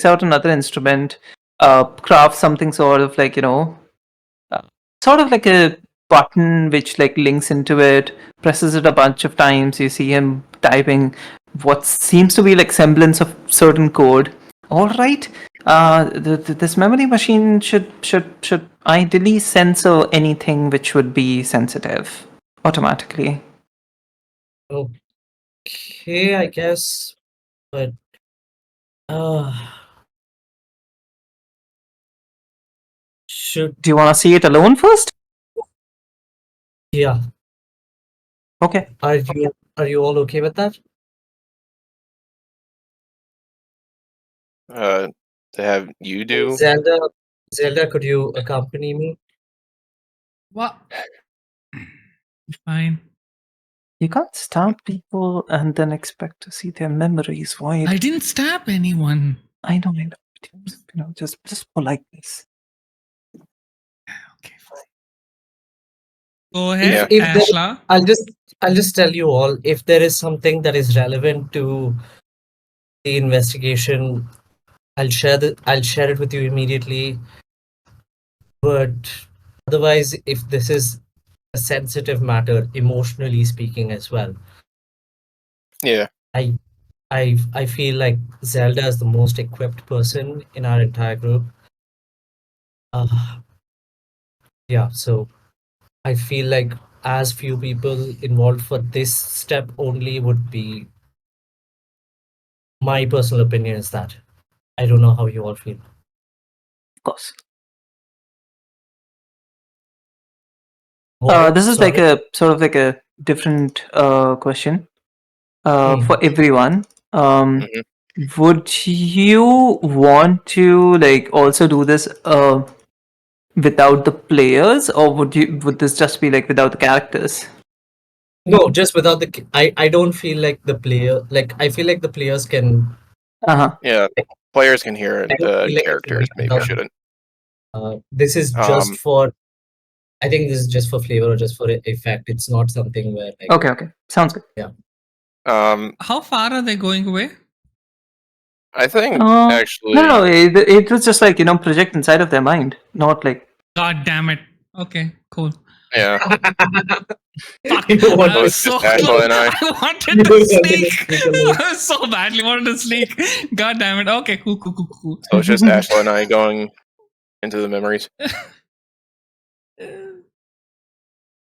out another instrument, crafts something sort of like, sort of like a button which like links into it, presses it a bunch of times. You see him typing what seems to be like semblance of certain code. All right, this memory machine should ideally censor anything which would be sensitive automatically. okay, I guess, but should Do you want to see it alone first? yeah. Okay. Are you all okay with that? To have you do. Zelda, could you accompany me? What? Fine. You can't stab people and then expect to see their memories void. I didn't stab anyone. I know. Just politeness. Okay, fine. Go ahead, If there- Ashla. I'll just tell you all, if there is something that is relevant to the investigation, I'll share it with you immediately. But otherwise, if this is a sensitive matter, emotionally speaking as well, Yeah. I feel like Zelda is the most equipped person in our entire group. Yeah, so I feel like as few people involved for this step only would be my personal opinion is that. I don't know how you all feel. Of course. Warren, This is like sorry. a sort of like a different question Hmm. for everyone. Mhm. Would you want to like also do this without the players, or would this just be like without the characters? No, just without the. I don't feel like the player. Like I feel like the players can. Uh-huh. Yeah, players can hear it. I don't The feel like it should characters be maybe without. shouldn't. This is just Um, for. I think this is just for flavor or just for effect. It's not something where like. Okay. Sounds good. How far are they going away? I think actually, No. It was just like project inside of their mind, not like. God damn it. Okay, cool. yeah. Fuck. You I wanted- was it's so just Ashla and I. I wanted You to wanted sneak. to sneak alone. I so badly wanted to sneak. God damn it. Okay, cool. So it's just Ashla and I going into the memories.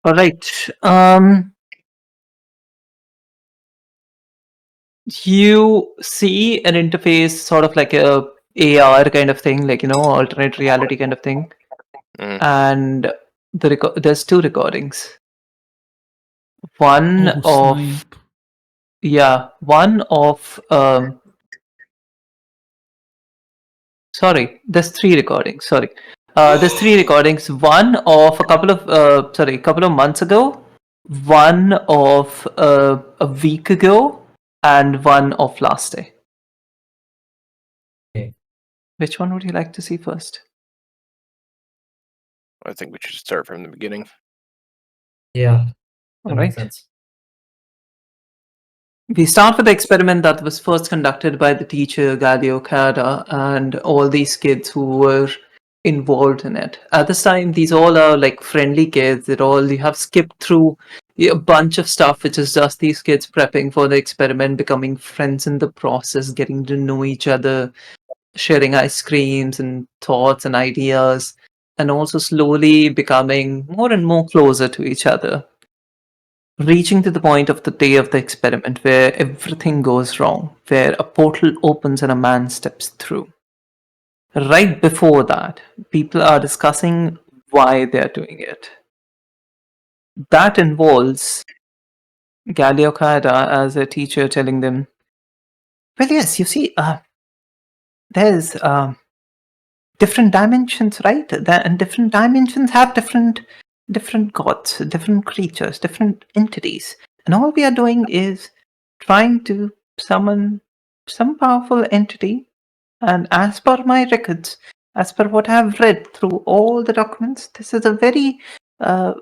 All right. You see an interface, sort of like a AR kind of thing, like alternate reality kind of thing, Mm. and there's two recordings. One Oh, of snipe. one of sorry, there's three recordings. Sorry, there's three recordings. One of a couple of months ago, one of a week ago, and one of last day. Okay. Which one would you like to see first? I think we should start from the beginning. Yeah. That All makes right. sense. We start with the experiment that was first conducted by the teacher Galio Cada and all these kids who were involved in it. At this time, these all are like friendly kids. You have skipped through a bunch of stuff, which is just these kids prepping for the experiment, becoming friends in the process, getting to know each other, sharing ice creams and thoughts and ideas, and also slowly becoming more and more closer to each other. Reaching to the point of the day of the experiment where everything goes wrong, where a portal opens and a man steps through. Right before that, people are discussing why they're doing it. That involves Galiocada as a teacher telling them, well, yes, you see, there's different dimensions, right? And different dimensions have different gods, different creatures, different entities. And all we are doing is trying to summon some powerful entity. And as per my records, as per what I've read through all the documents, this is a very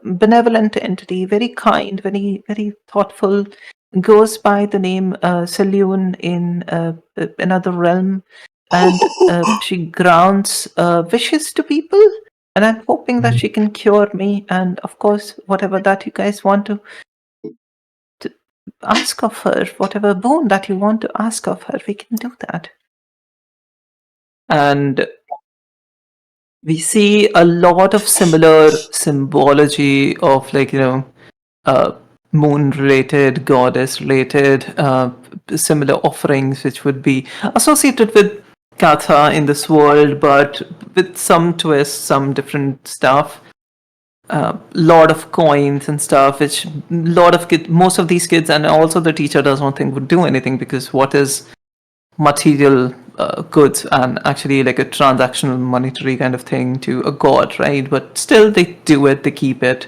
benevolent entity, very kind, very thoughtful. Goes by the name Saloon in another realm, and she grounds wishes to people. And I'm hoping that she can cure me, and of course, whatever that you guys want to ask of her, whatever boon that you want to ask of her, we can do that. And we see a lot of similar symbology of moon related, goddess related, similar offerings which would be associated with Katha in this world, but with some twists, some different stuff. Lot of coins and stuff, which most of these kids and also the teacher does not think would do anything, because what is material goods and actually like a transactional monetary kind of thing to a god, right? But still they do it, they keep it.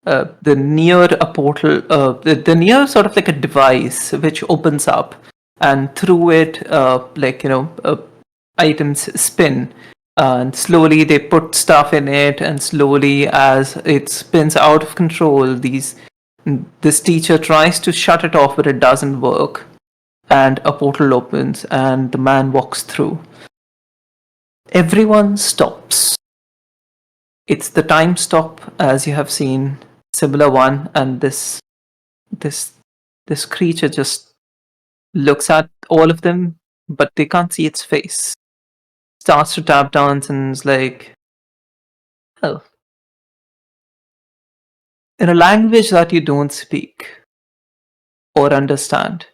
The near a portal, the near sort of like a device which opens up, and through it, items spin. And slowly they put stuff in it, and slowly as it spins out of control, this teacher tries to shut it off, but it doesn't work. And a portal opens, and the man walks through. Everyone stops. It's the time stop, as you have seen, similar one, and this creature just looks at all of them, but they can't see its face. Starts to tap dance and is like, well, In a language that you don't speak or understand,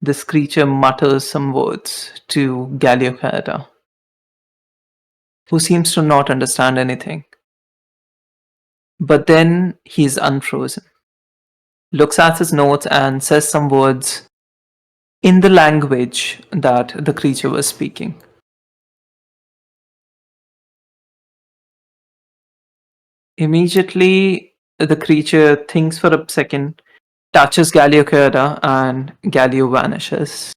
this creature mutters some words to Galliocaeda, who seems to not understand anything. But then he's unfrozen, looks at his notes and says some words in the language that the creature was speaking. Immediately, the creature thinks for a second, touches Galliocaeda, and Gallio vanishes.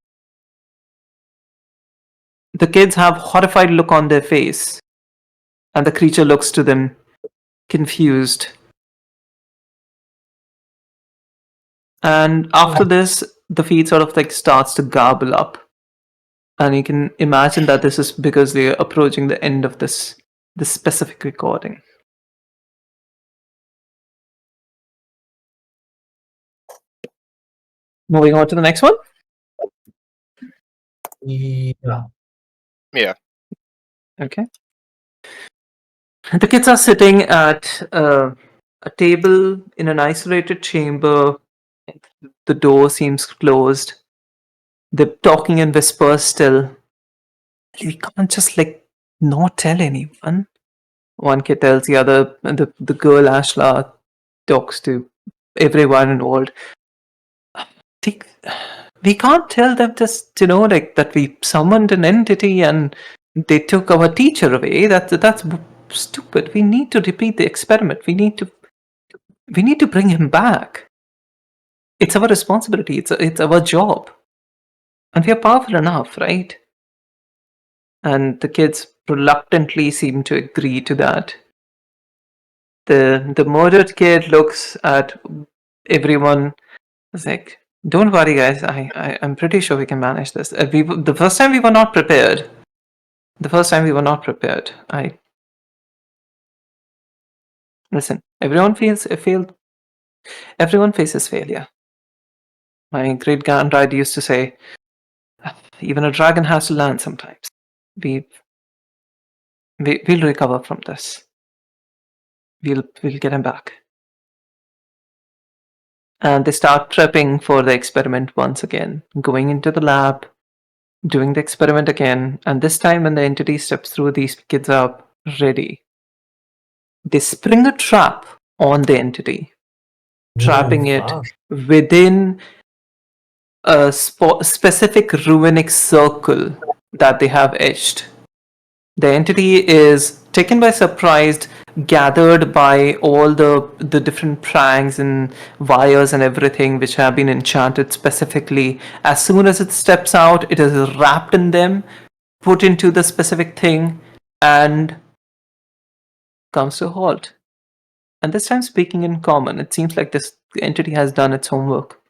The kids have horrified look on their face, and the creature looks to them, confused. And after this, the feed sort of like starts to garble up. And you can imagine that this is because they're approaching the end of this specific recording. Moving on to the next one. Yeah. Yeah. Okay. The kids are sitting at a table in an isolated chamber. The door seems closed. They're talking in whispers still. We can't just like not tell anyone. One kid tells the other, and the girl Ashla talks to everyone involved. We can't tell them just, like that we summoned an entity and they took our teacher away. That's stupid. We need to repeat the experiment. We need to bring him back. It's our responsibility. It's our job. And we are powerful enough, right? And the kids reluctantly seem to agree to that. The murdered kid looks at everyone. It's like, don't worry, guys. I'm pretty sure we can manage this. The first time we were not prepared. Listen. Everyone faces failure. My great granddad used to say, even a dragon has to learn sometimes. We'll recover from this. We'll get him back. And they start prepping for the experiment once again, going into the lab, doing the experiment again, and this time when the entity steps through, these kids are ready. They spring a trap on the entity, trapping it Fast. within a specific runic circle that they have etched. The entity is taken by surprise, gathered by all the different pranks and wires and everything which have been enchanted specifically. As soon as it steps out, it is wrapped in them, put into the specific thing, and comes to a halt. And this time speaking in common, it seems like this entity has done its homework.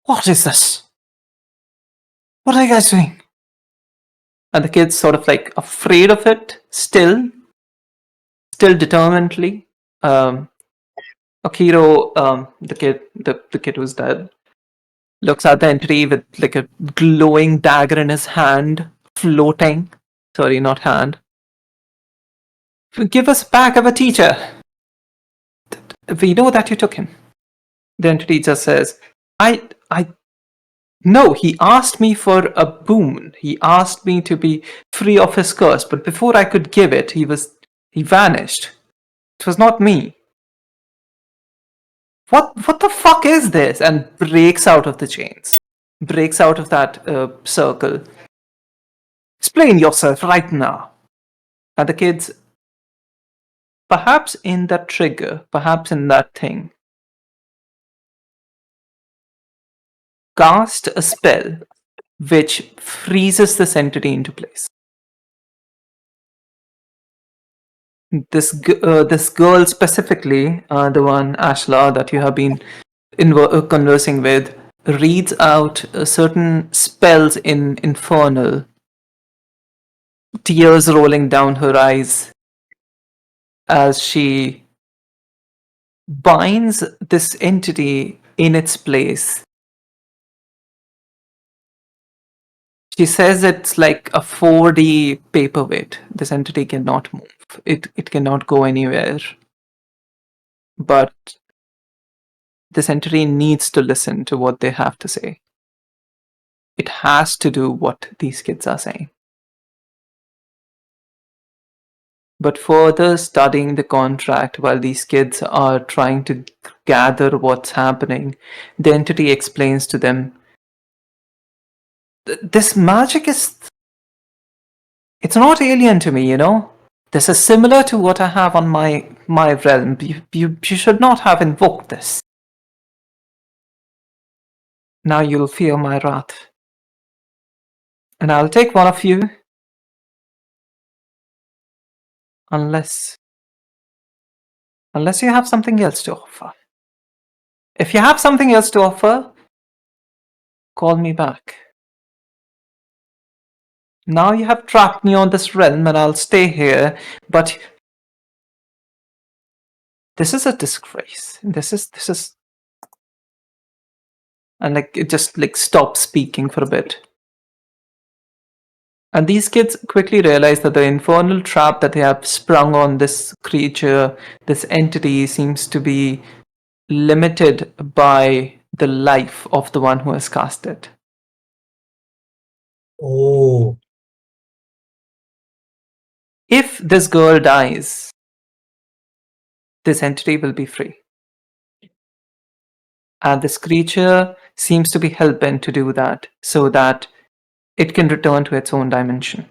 What is this? What are you guys doing? And the kid's sort of like afraid of it, still determinedly. Akiro, the kid who's dead, looks at the entity with like a glowing dagger in his hand, floating. Sorry, not hand. Give us back our teacher. We know that you took him. The entity just says, No, he asked me for a boon. He asked me to be free of his curse, but before I could give it, he vanished. It was not me. What the fuck is this? And breaks out of the chains. Breaks out of that circle. Explain yourself right now. And the kids, perhaps in that trigger, perhaps in that thing, cast a spell which freezes this entity into place. This girl specifically, the one Ashla that you have been conversing with, reads out certain spells in Infernal, tears rolling down her eyes as she binds this entity in its place. She says it's like a 4D paperweight. This entity cannot move. It cannot go anywhere. But this entity needs to listen to what they have to say. It has to do what these kids are saying. But further studying the contract while these kids are trying to gather what's happening, the entity explains to them, this magic it's not alien to me, you know? This is similar to what I have on my realm. You should not have invoked this. Now you'll fear my wrath. And I'll take one of you. Unless you have something else to offer. If you have something else to offer, call me back. Now you have trapped me on this realm and I'll stay here, but this is a disgrace. This is and like it just like stops speaking for a bit. And these kids quickly realize that the infernal trap that they have sprung on this creature, this entity, seems to be limited by the life of the one who has cast it. Oh, If this girl dies, this entity will be free. And this creature seems to be hell-bent to do that, so that it can return to its own dimension.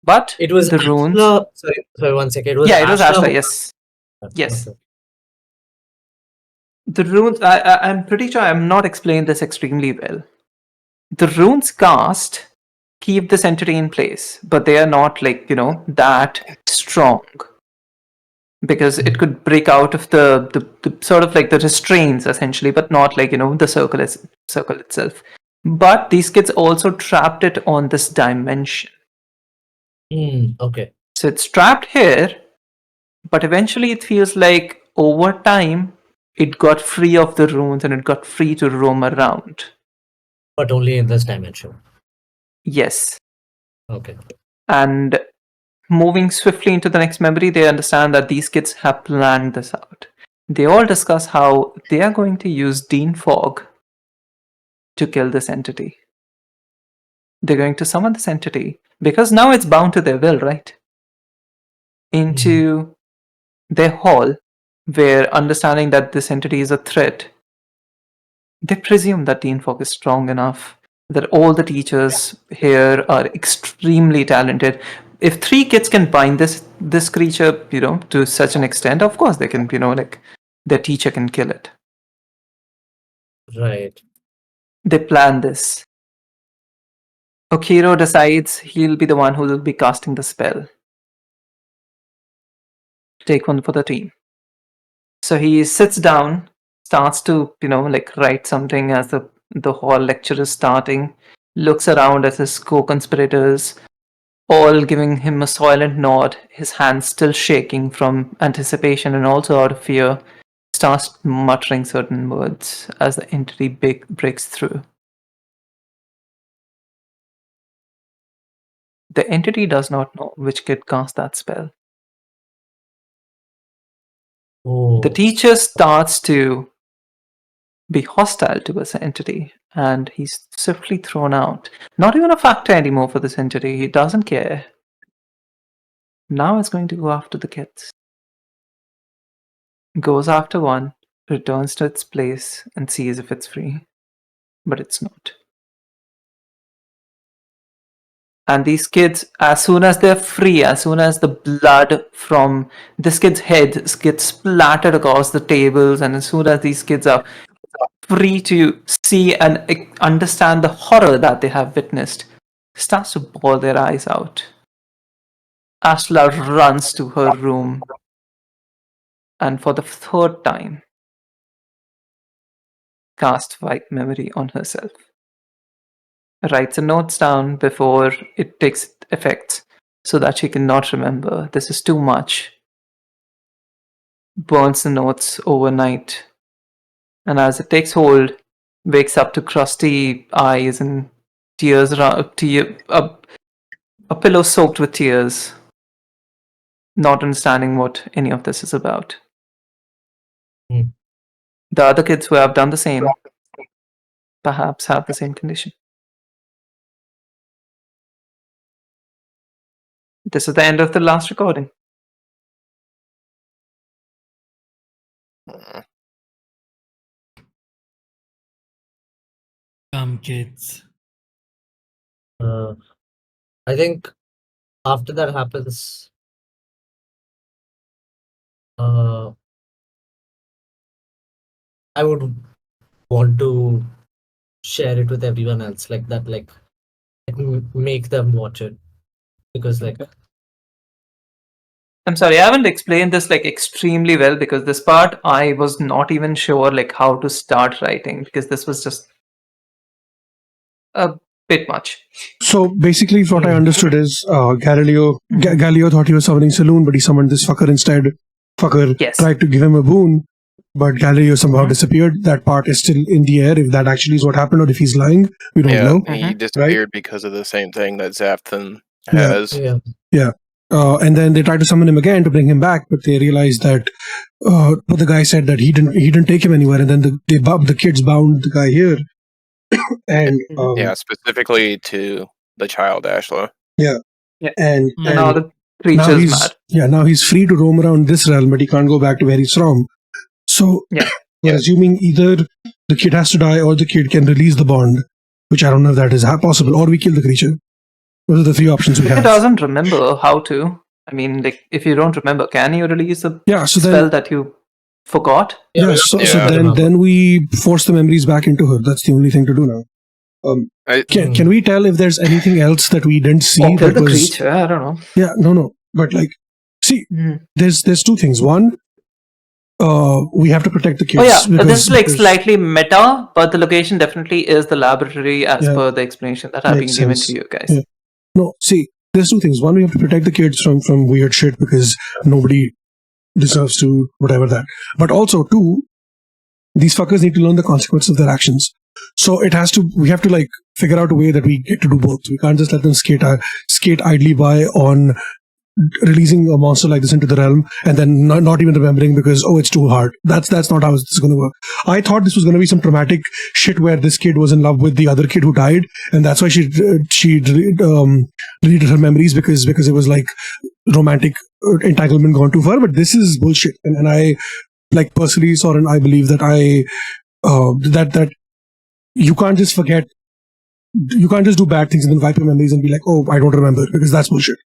But it was the runes... Ashla. Sorry, 1 second. It was Yeah, it was Ashla, who- yes. Yes. Okay. The runes, I'm pretty sure I'm not explained this extremely well. The runes cast keep this entity in place, but they are not like, you know, that strong. Because it could break out of the sort of like the restraints essentially, but not like, you know, the circle itself. But these kids also trapped it on this dimension. Okay. So it's trapped here, but eventually it feels like over time it got free of the runes and it got free to roam around. But only in this dimension. Yes. Okay. And moving swiftly into the next memory, they understand that these kids have planned this out. They all discuss how they are going to use Dean Fog to kill this entity. They're going to summon this entity, because now it's bound to their will, right? Into their hall, where understanding that this entity is a threat, they presume that Dean Fog is strong enough, that all the teachers here are extremely talented. If 3 kids can bind this creature, you know, to such an extent, of course they can, you know, like their teacher can kill it. Right. They plan this. Okiro decides he'll be the one who will be casting the spell. Take one for the team. So he sits down, starts to, you know, like write something as the whole lecture is starting, looks around at his co-conspirators, all giving him a silent nod, his hands still shaking from anticipation and also out of fear, starts muttering certain words as the entity breaks through. The entity does not know which kid cast that spell. Oh. The teacher starts to be hostile to this entity, and he's swiftly thrown out. Not even a factor anymore for this entity. He doesn't care. Now it's going to go after the kids. Goes after one, returns to its place, and sees if it's free. But it's not. And these kids, as soon as they're free, as soon as the blood from this kid's head gets splattered across the tables, and as soon as these kids are free to see and understand the horror that they have witnessed, starts to bawl their eyes out. Ashla runs to her room, and for the 3rd time, casts White Memory on herself. Writes a note down before it takes effect, so that she cannot remember. This is too much. Burns the notes overnight, and as it takes hold, wakes up to crusty eyes and tears a pillow soaked with tears, not understanding what any of this is about. Hmm. The other kids who have done the same perhaps have the same condition. This is the end of the last recording. Come, kids. I think after that happens, I would want to share it with everyone else, like that, like make them watch it, because like I'm sorry, I haven't explained this like extremely well because this part I was not even sure like how to start writing because this was just a bit much. So basically, what I understood is Galileo thought he was summoning Saloon, but he summoned this fucker instead. Fucker Yes. tried to give him a boon, but Galileo somehow disappeared. That part is still in the air. If that actually is what happened, or if he's lying, we don't know. He disappeared because of the same thing that Xavthan Yeah. has. yeah, And then they tried to summon him again to bring him back, but they realized that but the guy said that he didn't take him anywhere, and then the kids bound the guy here, and Yeah, specifically to the child Ashla. and Now the now creature's he's mad. now he's free to roam around this realm, but he can't go back to where he's from. So Yeah. we're assuming either the kid has to die or the kid can release the bond, which I don't know if that is possible, or we kill the creature. Those are the three options we If it have. doesn't remember how to, I mean, like, if you don't remember, can you release a Yeah, so spell then that you forgot? so Yeah. then we force the memories back into her. That's the only thing to do now. Can we tell if there's anything else that we didn't see? Or kill that the was, creature, I don't know. Yeah, no. But like, see, there's two things. One, we have to protect the kids. Oh yeah, this is like because- slightly meta, but the location definitely is the laboratory as Yeah. per the explanation that have been Makes given sense. to you guys. Yeah. No, see, there's two things. One, we have to protect the kids from weird shit because nobody deserves to whatever that. But also, two, these fuckers need to learn the consequences of their actions. So we have to like figure out a way that we get to do both. We can't just let them skate idly by on releasing a monster like this into the realm and then not even remembering because it's too hard. That's not how this is going to work. I thought this was going to be some traumatic shit where this kid was in love with the other kid who died, and that's why she deleted her memories because it was like romantic entanglement gone too far. But this is bullshit, and I like personally, Sorren, I believe that that you can't just forget. You can't just do bad things and then wipe your memories and be like, oh, I don't remember, because that's bullshit.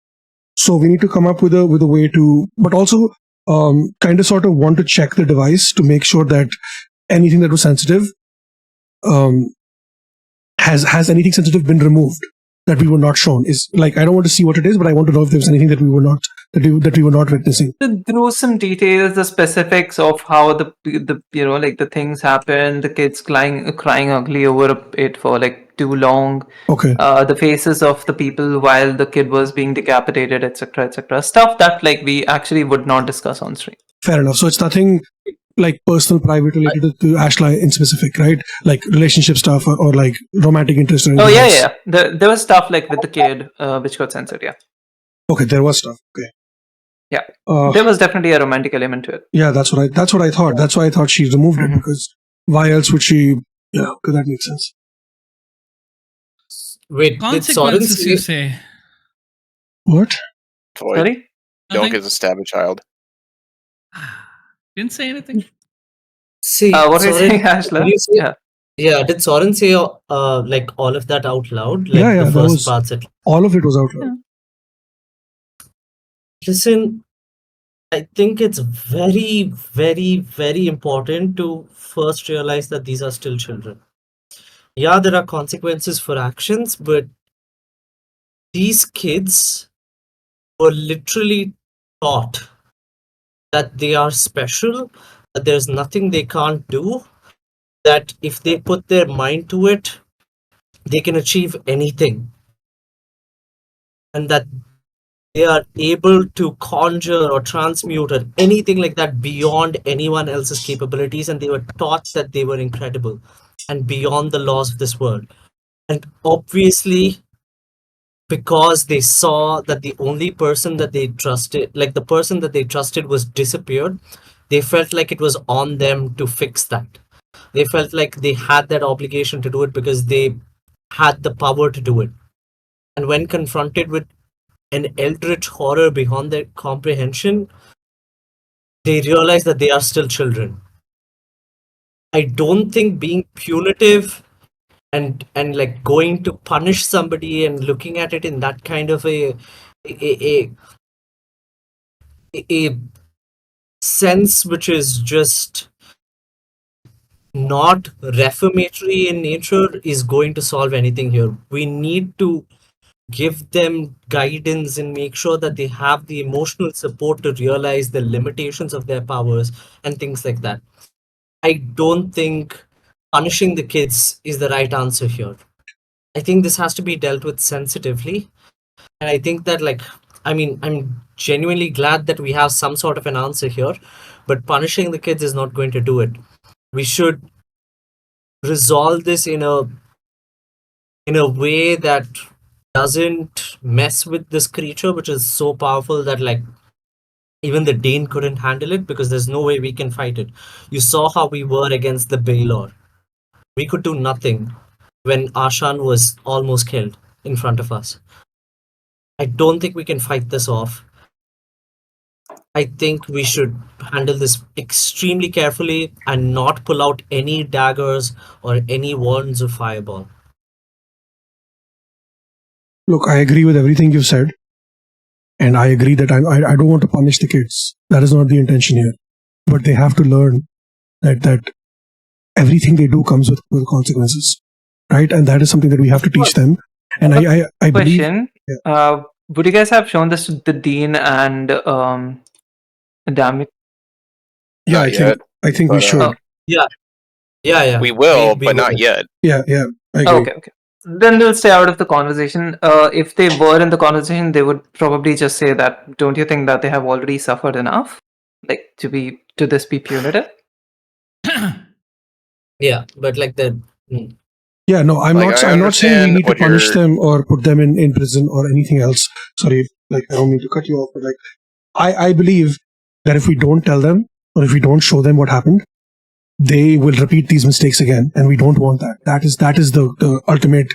So we need to come up with a way to, but also kind of sort of want to check the device to make sure that anything that was sensitive has anything sensitive been removed that we were not shown. Is like, I don't want to see what it is, but I want to know if there was anything that we were not witnessing. Through some details, the specifics of how the like the things happen, the kids crying ugly over it for like too long. Okay. The faces of the people while the kid was being decapitated, etc. Stuff that like we actually would not discuss on stream. Fair enough. So it's nothing like personal, private related to Ashla in specific, right? Like relationship stuff or like romantic interest. Or anything else. There was stuff like with the kid which got censored. Yeah. Okay, there was stuff. Okay. Yeah. There was definitely a romantic element to it. Yeah, that's what I thought. That's why I thought she removed it, because why else would she? Yeah, because that makes sense. Wait, did Consequences, you Sorren say? What? Toy. Sorry? Don't Nothing? get to stab a child. Didn't say anything. see? What are you Sorren, saying, Ashla? did you say- Yeah. Yeah, did Sorren say like all of that out loud? Like Yeah, the that first was- parts. All of it was out loud. Listen, I think it's very, very, very important to first realize that these are still children. Yeah, there are consequences for actions, but these kids were literally taught that they are special, that there's nothing they can't do, that if they put their mind to it, they can achieve anything. And that they are able to conjure or transmute or anything like that beyond anyone else's capabilities, and they were taught that they were incredible and beyond the laws of this world. And obviously because they saw that the only person that they trusted, like the person that they trusted, was disappeared. They felt like it was on them to fix that. They felt like they had that obligation to do it because they had the power to do it. And when confronted with an eldritch horror beyond their comprehension, they realize that they are still children. I don't think being punitive and like going to punish somebody and looking at it in that kind of a, a sense which is just not reformatory in nature is going to solve anything here. We need to give them guidance and make sure that they have the emotional support to realize the limitations of their powers and things like that. I don't think punishing the kids is the right answer here. I think this has to be dealt with sensitively. And I think that, like, I mean, I'm genuinely glad that we have some sort of an answer here, but punishing the kids is not going to do it. We should resolve this in a way that doesn't mess with this creature, which is so powerful that, like, even the Dane couldn't handle it because there's no way we can fight it. You saw how we were against the Baylor. We could do nothing when Ashan was almost killed in front of us. I don't think we can fight this off. I think we should handle this extremely carefully and not pull out any daggers or any wands of fireball. Look, I agree with everything you've said. And I agree that I don't want to punish the kids. That is not the intention here. But they have to learn that everything they do comes with consequences. Right? And that is something that we have to teach them. And I believe... Question. Would you guys have shown this to the Dean and damn it? Yeah, Not yet, I think we but, should. Yeah. we will, We but not will. yet. Yeah, I agree. Okay. Then they'll stay out of the conversation. If they were in the conversation, they would probably just say that, don't you think that they have already suffered enough? Like, to this be punitive? Yeah, but like the... Yeah, no, I'm Like, I not saying we understand need to what punish you're- them or put them in prison or anything else. Sorry, like, I don't mean to cut you off, but like, I believe that if we don't tell them or if we don't show them what happened, they will repeat these mistakes again, and we don't want that. That is the ultimate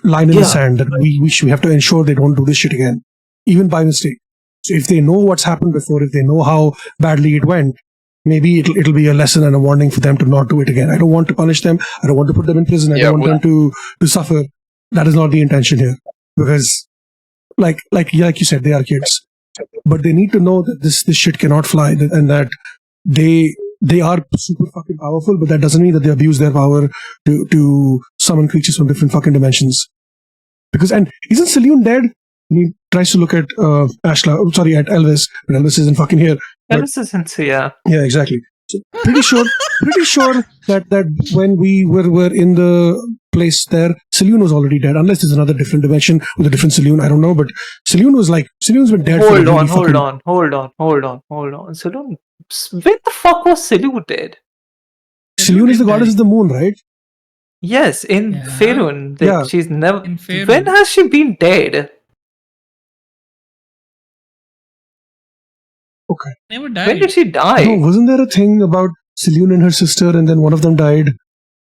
line in the Yeah. sand that we have to ensure they don't do this shit again, even by mistake. So if they know what's happened before, if they know how badly it went, maybe it'll be a lesson and a warning for them to not do it again. I don't want to punish them. I don't want to put them in prison. I Yeah, don't want them to suffer. That is not the intention here, because like you said, they are kids, but they need to know that this shit cannot fly, and that they are super fucking powerful, but that doesn't mean that they abuse their power to summon creatures from different fucking dimensions. Because, and isn't Saloon dead? And he tries to look at at Elvis, but Elvis isn't fucking here. But- Elvis isn't, yeah. Yeah, exactly. So pretty sure that when we were in the place there, Saloon was already dead. Unless there's another different dimension with a different Saloon, I don't know. But Saloon's been dead. for Hold really on. fucking- Saloon, when the fuck was Saloon dead? Saloon is the goddess of the moon, right? Yes, in Yeah. Faerun. Yeah. She's never. In Faerun. When has she been dead? Okay. Never When died. did she die? No, wasn't there a thing about Saloon and her sister, and then one of them died?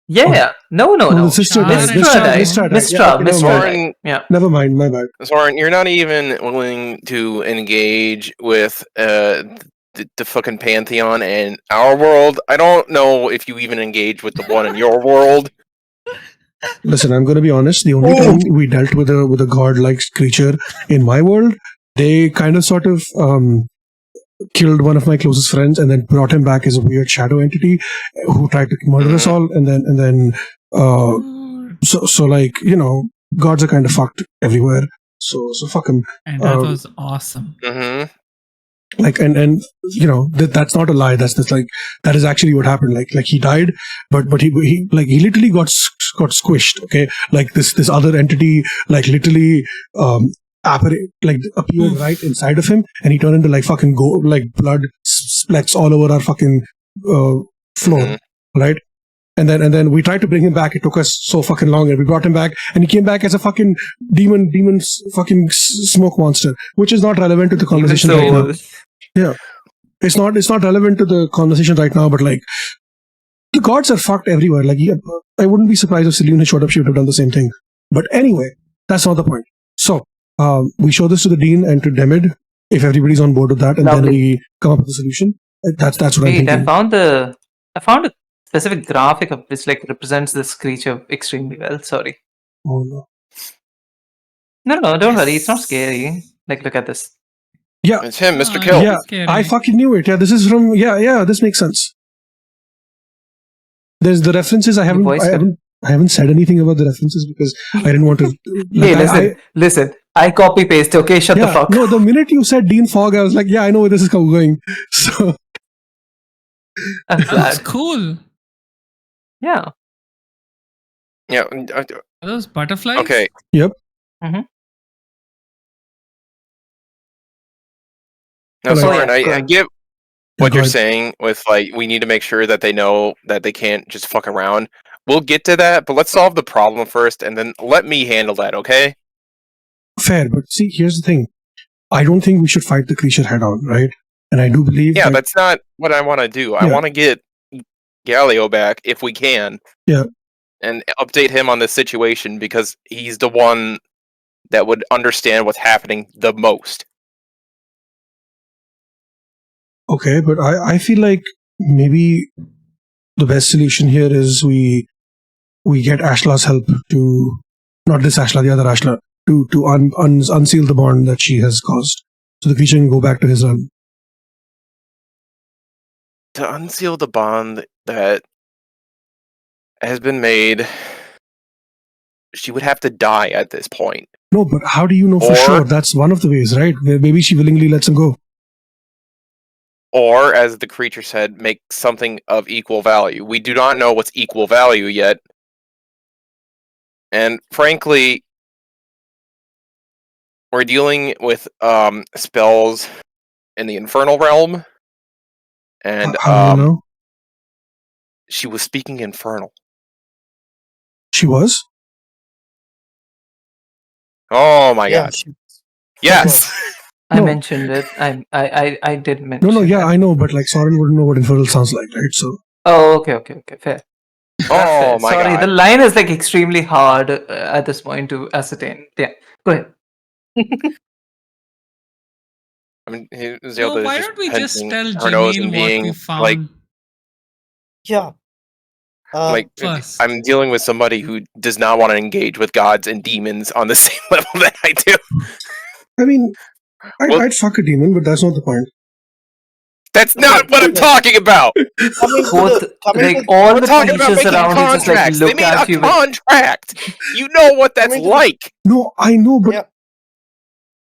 Yeah. No. The sister Shah died. and Mistra died. Mistra died. Mistra Yeah, okay, never mind. died. Sorren, Yeah. Never mind, my bad. Sorren, you're not even willing to engage with the fucking Pantheon in our world. I don't know if you even engage with the one in your world. Listen, I'm going to be honest. The only time we dealt with a god-like creature in my world, they kind of sort of killed one of my closest friends and then brought him back as a weird shadow entity who tried to murder us all. And then so like, you know, gods are kind of fucked everywhere. So fuck him. And that was awesome. Mm-hmm. Like, and you know, that's not a lie. That's like, that is actually what happened. Like he died, but he literally got squished. Okay. Like this other entity, like literally, appeared right inside of him, and he turned into like fucking like blood splats all over our fucking floor, right? And then we tried to bring him back. It took us so fucking long, and we brought him back, and he came back as a fucking demon, fucking smoke monster, which is not relevant to the conversation right now. Yeah, it's not relevant to the conversation right now. But like, the gods are fucked everywhere. Like, yeah, I wouldn't be surprised if Selene showed up; she would have done the same thing. But anyway, that's not the point. So we show this to the dean and to Demid if everybody's on board with that, and then we come up with a solution. That's what I'm thinking. I found a specific graphic of which like represents this creature extremely well. Sorry. Oh no. No, don't worry. It's not scary. Like, look at this. Yeah, It's him, Mr. Kill. yeah. Scary. I fucking knew it. Yeah, this is from. Yeah. This makes sense. There's the references. I haven't said anything about the references because I didn't want to. Hey, listen. I copy paste. Okay, shut the fuck. No, the minute you said Dean Fogg, I was like, yeah, I know where this is going. So I'm That's glad. cool. Yeah. Yeah. Are those butterflies? Okay. Yep. Mhm. No, Right. Sorren, Yeah, I go get what go you're ahead. saying with like we need to make sure that they know that they can't just fuck around. We'll get to that, but let's solve the problem first, and then let me handle that, okay? Fair, but see, here's the thing. I don't think we should fight the creature head on, right? And I do believe Yeah, that that's not what I want to do. I Yeah. want to get Galio back if we can. Yeah. And update him on the situation because he's the one that would understand what's happening the most. okay, but I feel like maybe the best solution here is we get Ashla's help to, not this Ashla, the other Ashla, to unseal the bond that she has caused, so the creature can go back to his realm. To unseal the bond that has been made, she would have to die at this point. No, but how do you know for Or- sure? That's one of the ways, right? Where maybe she willingly lets him go. Or, as the creature said, make something of equal value. We do not know what's equal value yet. And frankly, we're dealing with spells in the infernal realm. And How do you know? she was speaking infernal. She was? Oh my Yeah, god. Yes! I No. mentioned it. I did mention No, yeah, it. I know, but like Sorren wouldn't know what infernal sounds like, right? So Oh, okay. Fair. That's Oh fair. my Sorry, god. the line is like extremely hard at this point to ascertain. Yeah, go ahead. I mean, So Zelda is why just don't we just pinching tell her nose Jameel and what we being found like, Yeah. like first? I'm dealing with somebody who does not want to engage with gods and demons on the same level that I do. I mean, Well- I'd fuck a demon, but that's not the point. That's not what I'm talking about. Coming to Both, the, coming like to, all We're the talking about creatures making around you just like contracts. They look made at a you with contract. You know what that's Coming to the- like. No, I know, but Yeah.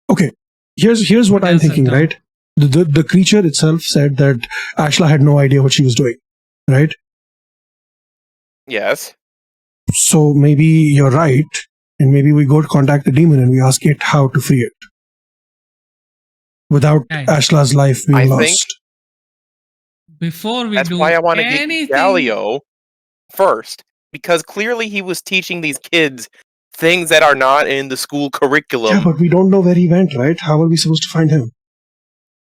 okay. Here's what I'm Yes, thinking, Adele. right? The creature itself said that Ashla had no idea what she was doing, right? Yes. So maybe you're right, and maybe we go to contact the demon and we ask it how to free it without Right. Ashla's life being I lost. think- Before we That's do why I want to get anything, Galio first. Because clearly he was teaching these kids things that are not in the school curriculum. Yeah, but we don't know where he went, right? How are we supposed to find him?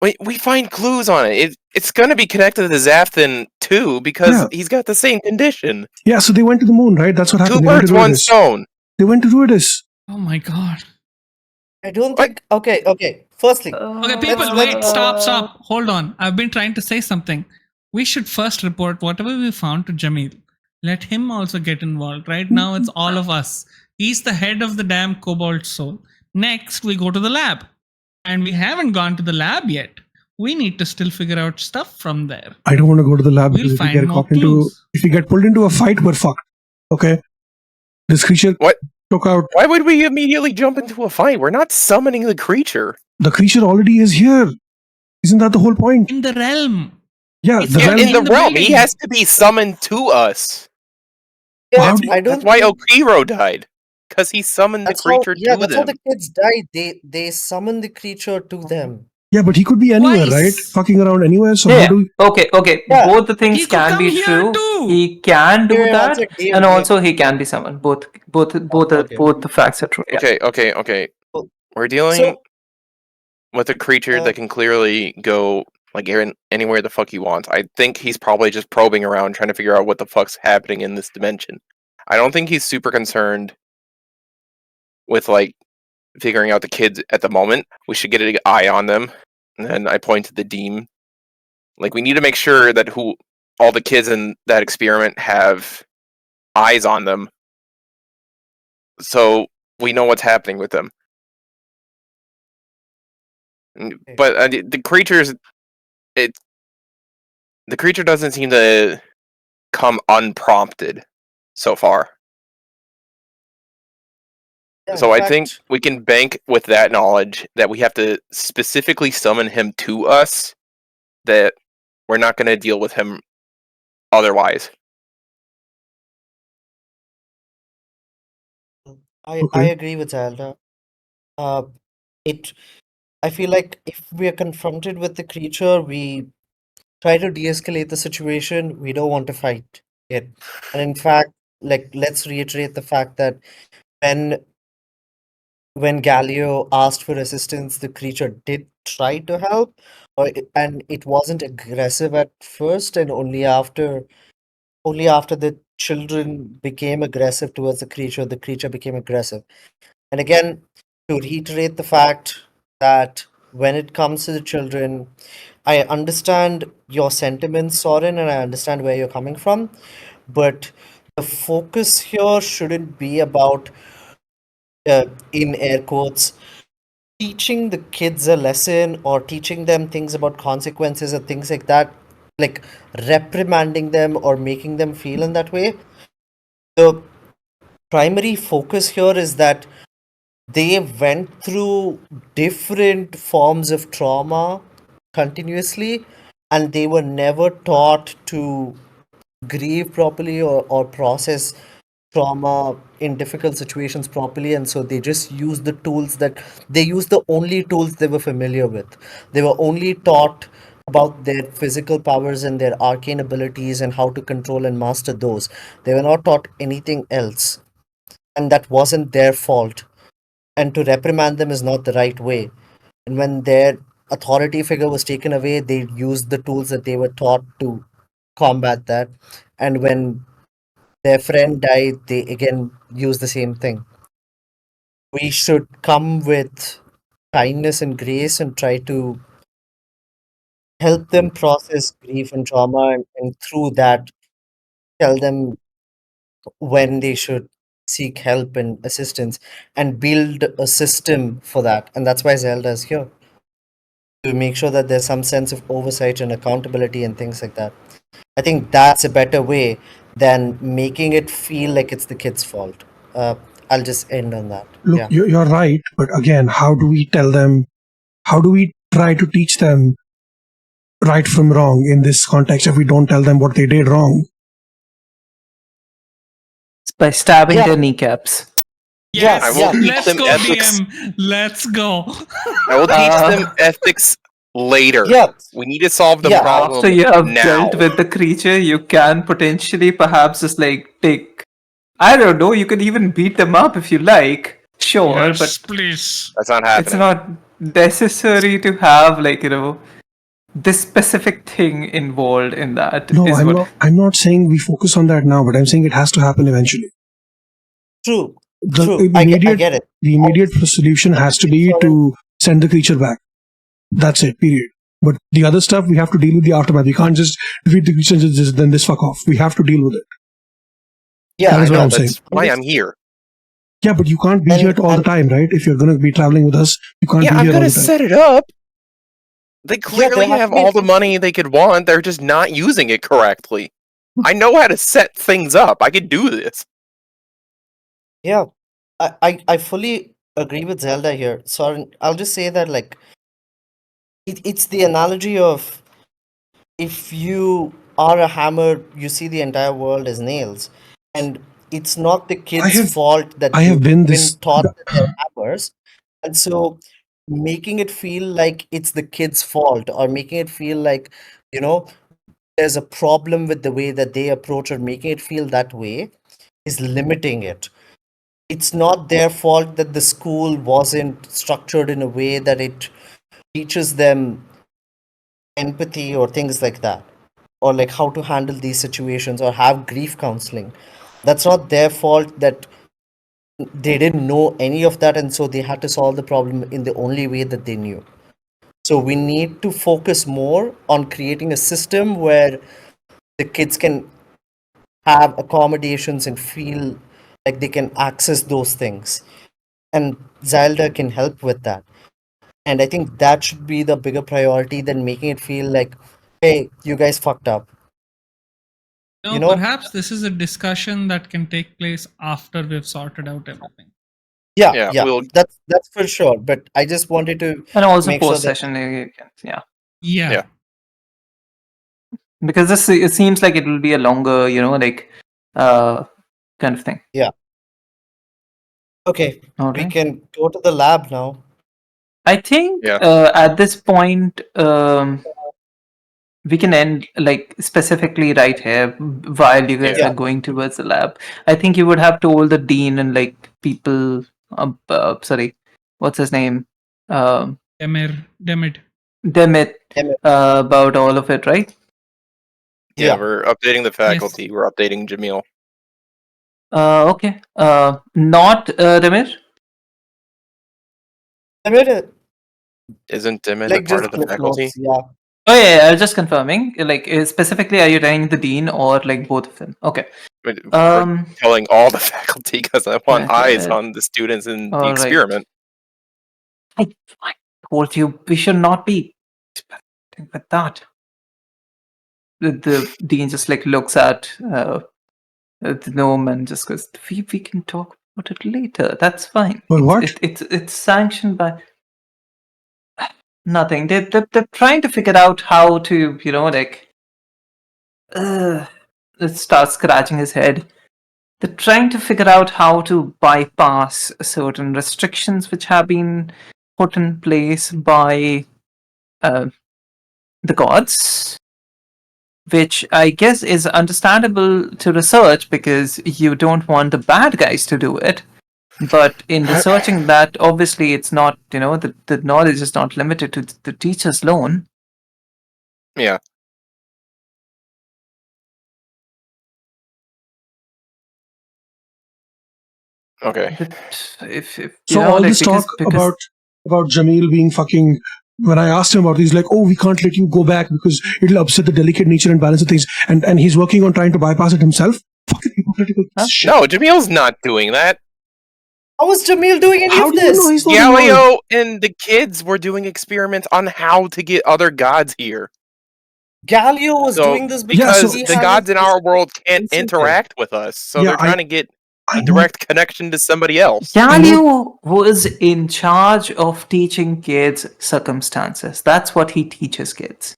We find clues on it. It's going to be connected to Xavthan too, because Yeah. he's got the same condition. Yeah, so they went to the moon, right? That's what happened. Two They went birds, to one Ruidus. stone. They went to Ruidus. Oh my god. I don't What? think. Okay. Firstly, Okay, people, let's- wait, stop. Hold on. I've been trying to say something. We should first report whatever we found to Jameel. Let him also get involved. Right now, it's all of us. He's the head of the damn Cobalt Soul. Next, we go to the lab. And we haven't gone to the lab yet. We need to still figure out stuff from there. I don't want to go to the lab We'll because if we find get more caught into, clues. if we get pulled into a fight, we're fucked. Okay? This creature What? took out. Why would we immediately jump into a fight? We're not summoning the creature. The creature already is here. Isn't that the whole point? In the realm. Yeah, It's the Yeah, Yeah, realm. in the in the realm. He building. has to be summoned to us. yeah, How do- I don't. That's why think- Okiro died. Because he summoned the that's how, creature yeah, to that's them. how the kids died. They summon the creature to them. Yeah, but he could be anywhere, right? Twice. Fucking around anywhere. So how Yeah. do we? Okay. Yeah. Both the things He could can come be here true. too. He can do Yeah, that, that's a game, and game. also he can be someone. Both Okay. the facts are true. Yeah. Okay. Cool. We're dealing So, with a creature that can clearly go like anywhere the fuck he wants. I think he's probably just probing around trying to figure out what the fuck's happening in this dimension. I don't think he's super concerned with like figuring out the kids at the moment. We should get an eye on them. And then I point to the Deem. Like we need to make sure that all the kids in that experiment have eyes on them, so we know what's happening with them. But the creatures, the creature doesn't seem to come unprompted so far. yeah, So in I think fact, we can bank with that knowledge that we have to specifically summon him to us, that we're not going to deal with him otherwise. I Okay. agree with Zelda. Uh, I feel like if we are confronted with the creature, we try to de-escalate the situation. We don't want to fight it. And in fact, like let's reiterate the fact that when when Galio asked for assistance, the creature did try to help, and it wasn't aggressive at first, and only after the children became aggressive towards the creature became aggressive. And again, to reiterate the fact that when it comes to the children, I understand your sentiments, Soren, and I understand where you're coming from, but the focus here shouldn't be about, in air quotes, teaching the kids a lesson or teaching them things about consequences or things like that, like reprimanding them or making them feel in that way. The primary focus here is that they went through different forms of trauma continuously, and they were never taught to grieve properly or process trauma in difficult situations properly, and so they just use the tools that they use the only tools they were familiar with. They were only taught about their physical powers and their arcane abilities and how to control and master those. They were not taught anything else, and that wasn't their fault. And to reprimand them is not the right way. And when their authority figure was taken away, they used the tools that they were taught to combat that. And when their friend died, they again use the same thing. We should come with kindness and grace and try to help them process grief and trauma, and through that, tell them when they should seek help and assistance and build a system for that. And that's why Zelda is here, to make sure that there's some sense of oversight and accountability and things like that. I think that's a better way than making it feel like it's the kid's fault. I'll just end on that. Look, Yeah. you're right, but again, how do we tell them? How do we try to teach them right from wrong in this context if we don't tell them what they did wrong? By stabbing Yeah. their kneecaps. Yes, I will teach let's them go, ethics. DM. Let's go. I will teach them ethics later. Yeah. We need to solve the Yeah. problem After you have now. dealt with the creature, you can potentially perhaps just like take. I don't know. You could even beat them up if you like. Sure, Yes, but please. That's not happening. it's not necessary to have like this specific thing involved in that. No, is what I'm not saying we focus on that now, but I'm saying it has to happen eventually. True. The True. I get it. the immediate solution has to be to send the creature back. That's it, period. But the other stuff, we have to deal with the aftermath. We can't just defeat the creature and then this fuck off. We have to deal with it. Yeah, That is I what know, I'm saying. that's why I'm here. Yeah, but you can't be And- here all the and- time, right? If you're going to be traveling with us, you can't Yeah, be I'm here all gonna the time. set it up. They clearly have have to be- all the money they could want. They're just not using it correctly. I know how to set things up. I could do this. Yeah, I fully agree with Zelda here. Sorry, I'll just say that like it's the analogy of, if you are a hammer, you see the entire world as nails, and it's not the kids' have- fault that I have they've been been this. taught that they're hammers, and so making it feel like it's the kid's fault, or making it feel like, you know, there's a problem with the way that they approach, or making it feel that way, is limiting it. It's not their fault that the school wasn't structured in a way that it teaches them empathy or things like that, or like how to handle these situations or have grief counseling. That's not their fault that they didn't know any of that, and so they had to solve the problem in the only way that they knew. So we need to focus more on creating a system where the kids can have accommodations and feel like they can access those things, and Zelda can help with that. And I think that should be the bigger priority than making it feel like, hey, you guys fucked up. No, You know? perhaps this is a discussion that can take place after we've sorted out everything. Yeah, Yeah, yeah, we'll that's for sure. But I just wanted to And also make sure post that session, yeah. Yeah. Because this it seems like it will be a longer, like kind of thing. okay, All we right. can go to the lab now. I think Yeah. at this point we can end like specifically right here while you guys Yeah. are going towards the lab. I think you would have told the dean and like people. Sorry, what's his name? Demid. Demit. Demit. About all of it, right? yeah, Yeah. we're updating the faculty. We're updating Jamil. Okay. Not Demir. Demit, Isn't Dimit a like part just of the clip faculty? notes. Yeah. Oh yeah, I was just confirming. Like specifically, are you telling the dean or like both of them? Okay. We're telling all the faculty because I want eyes uh, on the students in the all right. experiment. I told you we should not be experimenting with that. The dean just like looks at the gnome and just goes, "We can talk about it later. That's fine. Well, what? It's sanctioned by nothing. They're trying to figure out how to like. Let's start scratching his head. They're trying to figure out how to bypass certain restrictions which have been put in place by the gods, which I guess is understandable to research because you don't want the bad guys to do it. But in researching that, obviously, it's not, the knowledge is not limited to the teachers alone. Yeah. Okay. But if So all this talk about Jamil being fucking, when I asked him about it, he's like, oh, we can't let you go back because it'll upset the delicate nature and balance of things. And he's working on trying to bypass it himself. Fucking hypocritical shit. No, Jamil's not doing that. How was Jamil doing any How of do you this? know he's not involved? Galio and the kids were doing experiments on how to get other gods here. Galio was So, doing this because he the had gods a in our world can't incentive. interact with us, so Yeah, they're trying to get I a direct connection to somebody else. Galio was in charge of teaching kids circumstances. That's what he teaches kids.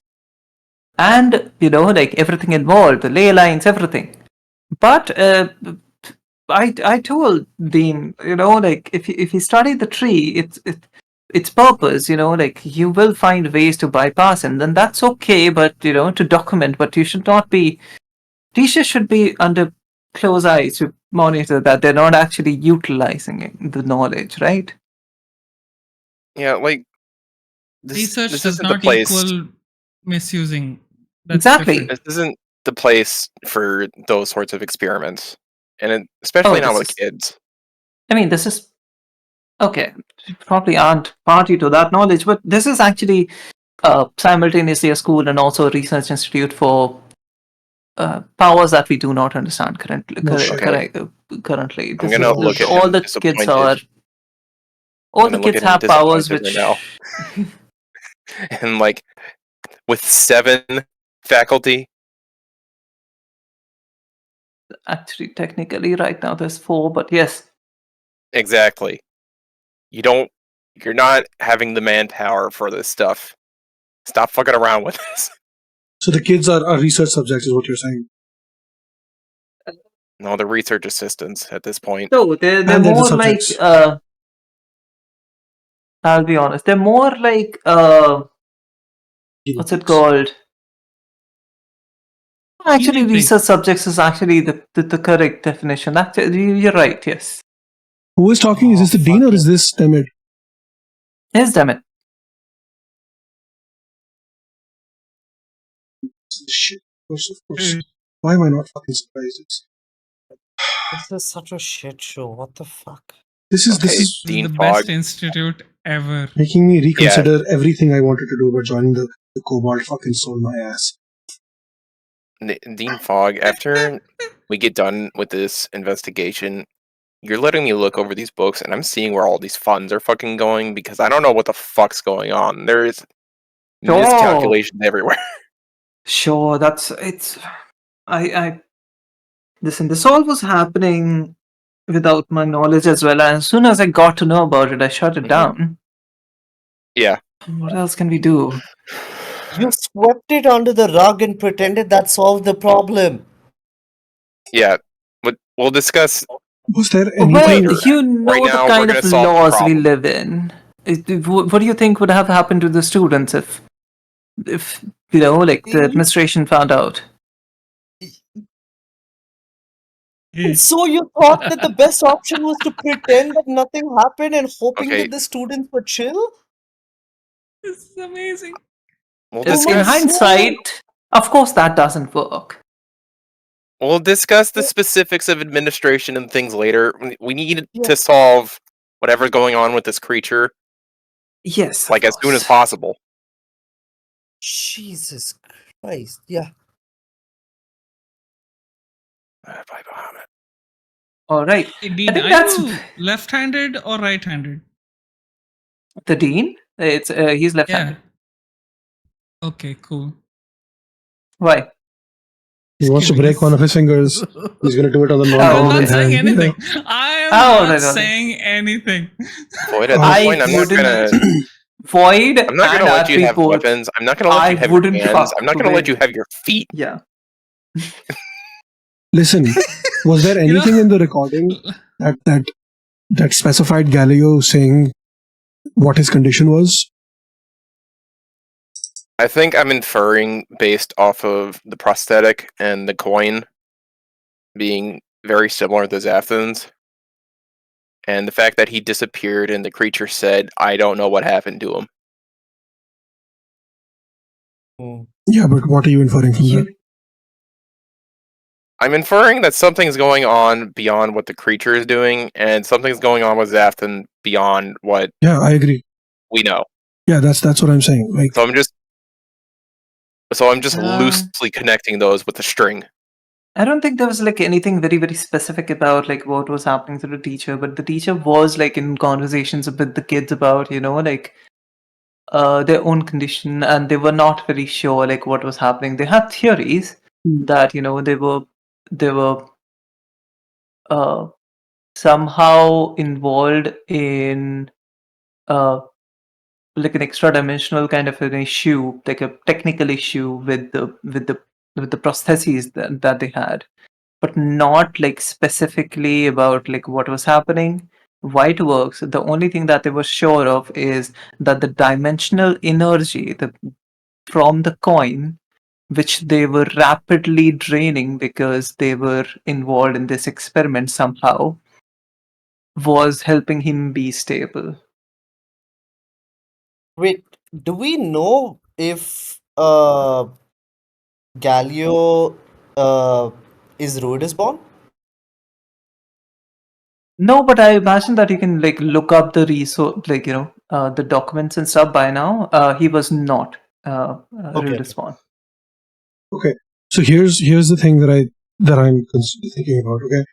And, like everything involved, the ley lines, everything. But I told Dean, like if you study the tree, its purpose, like you will find ways to bypass it, then that's okay, but to document, but you should not be teachers should be under close eyes to monitor that they're not actually utilizing the knowledge, right? Yeah, like Research this does isn't the not place. equal misusing. That's Exactly. different. This isn't the place for those sorts of experiments, and especially not with kids. I mean, this is okay. You probably aren't party to that knowledge, but this is actually simultaneously a school and also a research institute for powers that we do not understand currently. Currently, I'm gonna look at all him the kids disappointed. are. All the kids have powers which. Right now. And like with 7 faculty. Actually, technically, right now there's 4, but yes. Exactly. You're not having the manpower for this stuff. Stop fucking around with this. So the kids are research subjects, is what you're saying? No, they're research assistants at this point. No, they're And they're the more like subjects. I'll be honest. They're more like what's it called? Actually, Guinea research subjects is actually the correct definition. Actually, you're right. Yes. Who is talking? Is this the dean or is this Temid? Yes, damn it. Shit. Of course. Why am I not fucking surprised? This is such a shit show. What the fuck? This is Okay, This is Dean the Fogg. best institute ever. making me reconsider everything I wanted to do about joining the Cobalt fucking sold my ass. Dean Fogg, after we get done with this investigation, you're letting me look over these books, and I'm seeing where all these funds are fucking going, because I don't know what the fuck's going on. There's miscalculations everywhere. Sure, I listen, this all was happening without my knowledge as well. And as soon as I got to know about it, I shut it Mhm. down. Yeah. What else can we do? You swept it under the rug and pretended that solved the problem. Yeah. But we'll discuss. Was there Well, anything? you know Right the now, kind we're of gonna solve the laws we problem. live in. What do you think would have happened to the students if like the administration found out? And so you thought that the best option was to pretend that nothing happened and hoping Okay. that the students were chill? This is amazing. We'll In discuss. hindsight, of course, that doesn't work. We'll discuss the specifics of administration and things later. We need Yeah. to solve whatever's going on with this creature, Yes, like, of as soon as course. possible. Jesus Christ. Yeah. By Bahamut. All right. Hey, Dean, think are that's- you left-handed or right-handed? The dean? It's he's left-handed. Yeah. Okay, cool. Why? He wants to Excuse me. break one of his fingers. He's going to do it on the Oh, I'm non-dominant not saying hand. anything. I am Oh, not right, okay. saying anything. Void, at I this point, I'm not wouldn't- gonna. Void I'm not and gonna let you Artwork have both. weapons. I'm not gonna let I you have your wouldn't hands. fuck I'm not gonna let with- you have your feet. Yeah. Listen, was there You know- anything in the recording that specified Galileo saying what his condition was? I think I'm inferring based off of the prosthetic and the coin being very similar to Xavthan's, and the fact that he disappeared and the creature said, "I don't know what happened to him." Yeah, but what are you inferring from that? I'm inferring that something's going on beyond what the creature is doing, and something's going on with Xavthan beyond what Yeah, I agree. we know. Yeah, that's what I'm saying. Like, So I'm just loosely connecting those with the string. I don't think there was like anything very, very specific about like what was happening to the teacher, but the teacher was like in conversations with the kids about, like their own condition, and they were not very sure like what was happening. They had theories that, they were somehow involved in like an extra dimensional kind of an issue, like a technical issue with the prostheses that they had, but not like specifically about like what was happening, why it works. The only thing that they were sure of is that the dimensional energy from the coin, which they were rapidly draining because they were involved in this experiment somehow, was helping him be stable. Wait, do we know if Galileo is Rhodes-born? No, but I imagine that you can like look up the resource, like the documents and stuff by now. He was not Okay. Respawn. okay, so here's the thing that I'm thinking about. Okay,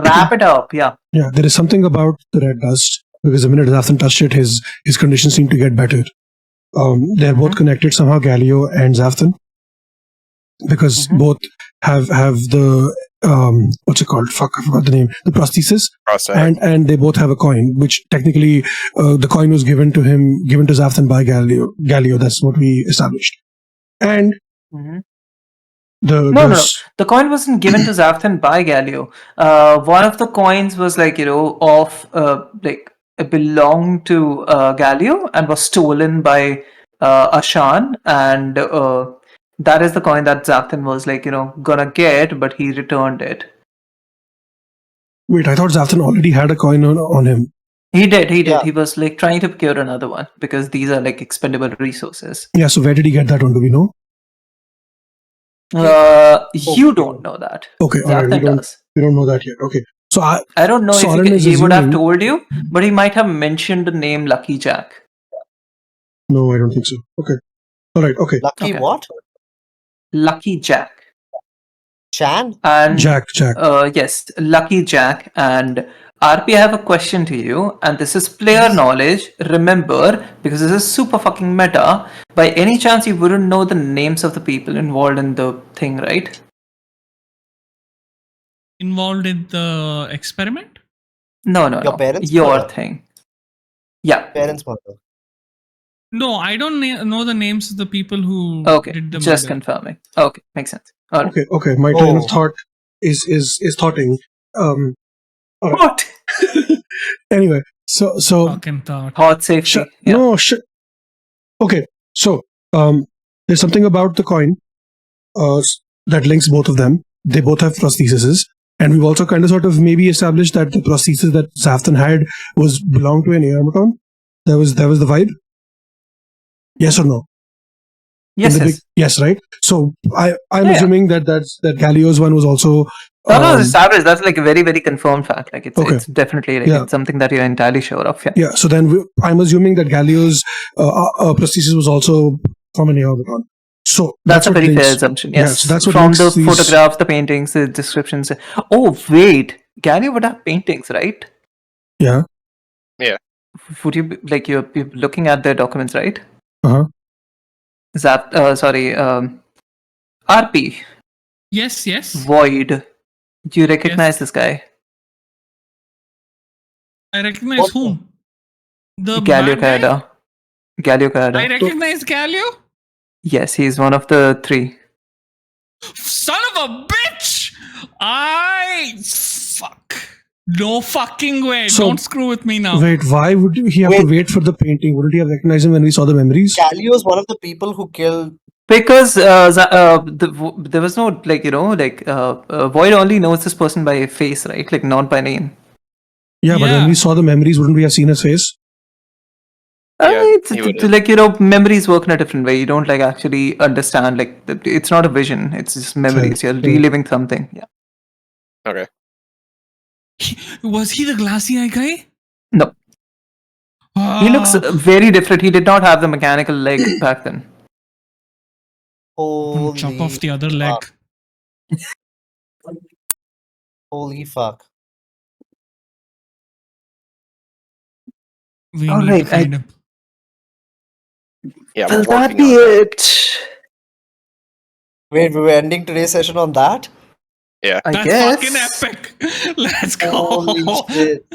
Wrap it up, yeah. yeah, there is something about the red dust because the minute Xavthan touched it, his condition seemed to get better. They're both connected somehow, Galileo and Xavthan, because both have the what's it called? Fuck, I forgot the name. The prosthesis, Prosthetic. and they both have a coin, which technically the coin was given to Xavthan by Galileo. That's what we established. And No. The coin wasn't given to Xavthan by Galileo. One of the coins was like off like belonged to Galio and was stolen by Ashan, and that is the coin that Xavthan was like, gonna get, but he returned it. Wait, I thought Xavthan already had a coin on him. He did. Yeah. He was like trying to procure another one because these are like expendable resources. Yeah, so where did he get that one? Do we know? You don't know that. Okay, all right. Xavthan does. We don't know that yet. Okay. So I don't know Sorren if is he would have assuming- told you, but he might have mentioned the name Lucky Jack. No, I don't think so. Okay. All right. Okay. Lucky Okay. what? Lucky Jack. Chan? And Jack. yes, Lucky Jack. And RP, I have a question to you, and this is player knowledge. Remember, because this is super fucking meta, by any chance you wouldn't know the names of the people involved in the thing, right? Involved in the experiment? No. Your parents' Your mother? thing. Yeah. Parents' mother. No, I don't know the names of the people who Okay. did the Just murder. confirming. Okay. Makes sense. All right. Okay. My train of Oh. thought is thoughting. What? Anyway, so Fucking thought. Hot safety. no shit. Okay, so there's something about the coin that links both of them. They both have prostheses, and we've also kind of sort of maybe established that the prosthesis that Xavthan had belonged to an automaton. That was the vibe. Yes or no? Yes. Yes, right. So I'm Yeah. assuming that Galio's one was also. That was established. That's like a very, very confirmed fact. Like Okay. it's definitely like Yeah. it's something that you're entirely sure of. Yeah. Yeah. So then I'm assuming that Galio's prosthesis was also from an automaton. So That's a what very fair links- assumption. yeah, Yes. so that's what from links the these- photographs, the paintings, the descriptions. Oh wait, Gary would have paintings, right? Yeah. Would you like you're looking at their documents, right? Uh-huh. RP Yes. Void. Do you recognize this guy? I recognize What whom? The Galio bad guy? Kaeda. I recognize Galio? Yes, he's one of the three. Son of a bitch! Fuck. No fucking way. So- Don't screw with me now. Wait, why would he have to wait for the painting? Wouldn't he have recognized him when we saw the memories? Galio is one of the people who killed. Because there was no Void only knows this person by face, right? Like not by name. Yeah, but when Yeah. we saw the memories, wouldn't we have seen his face? Yeah, It's he would've. like memories work in a different way. You don't like actually understand. Like it's not a vision. It's just memories. You're Fair. reliving something. Yeah. Okay. Was he the glassy eye guy? No. He looks very different. He did not have the mechanical leg back then. Holy Chop off the other leg. Holy fuck. We All need right, to find him. Yeah, Will we're that working be on that. it? Wait, we were ending today's session on that? Yeah. I That's guess. fucking epic. Let's go. Holy shit.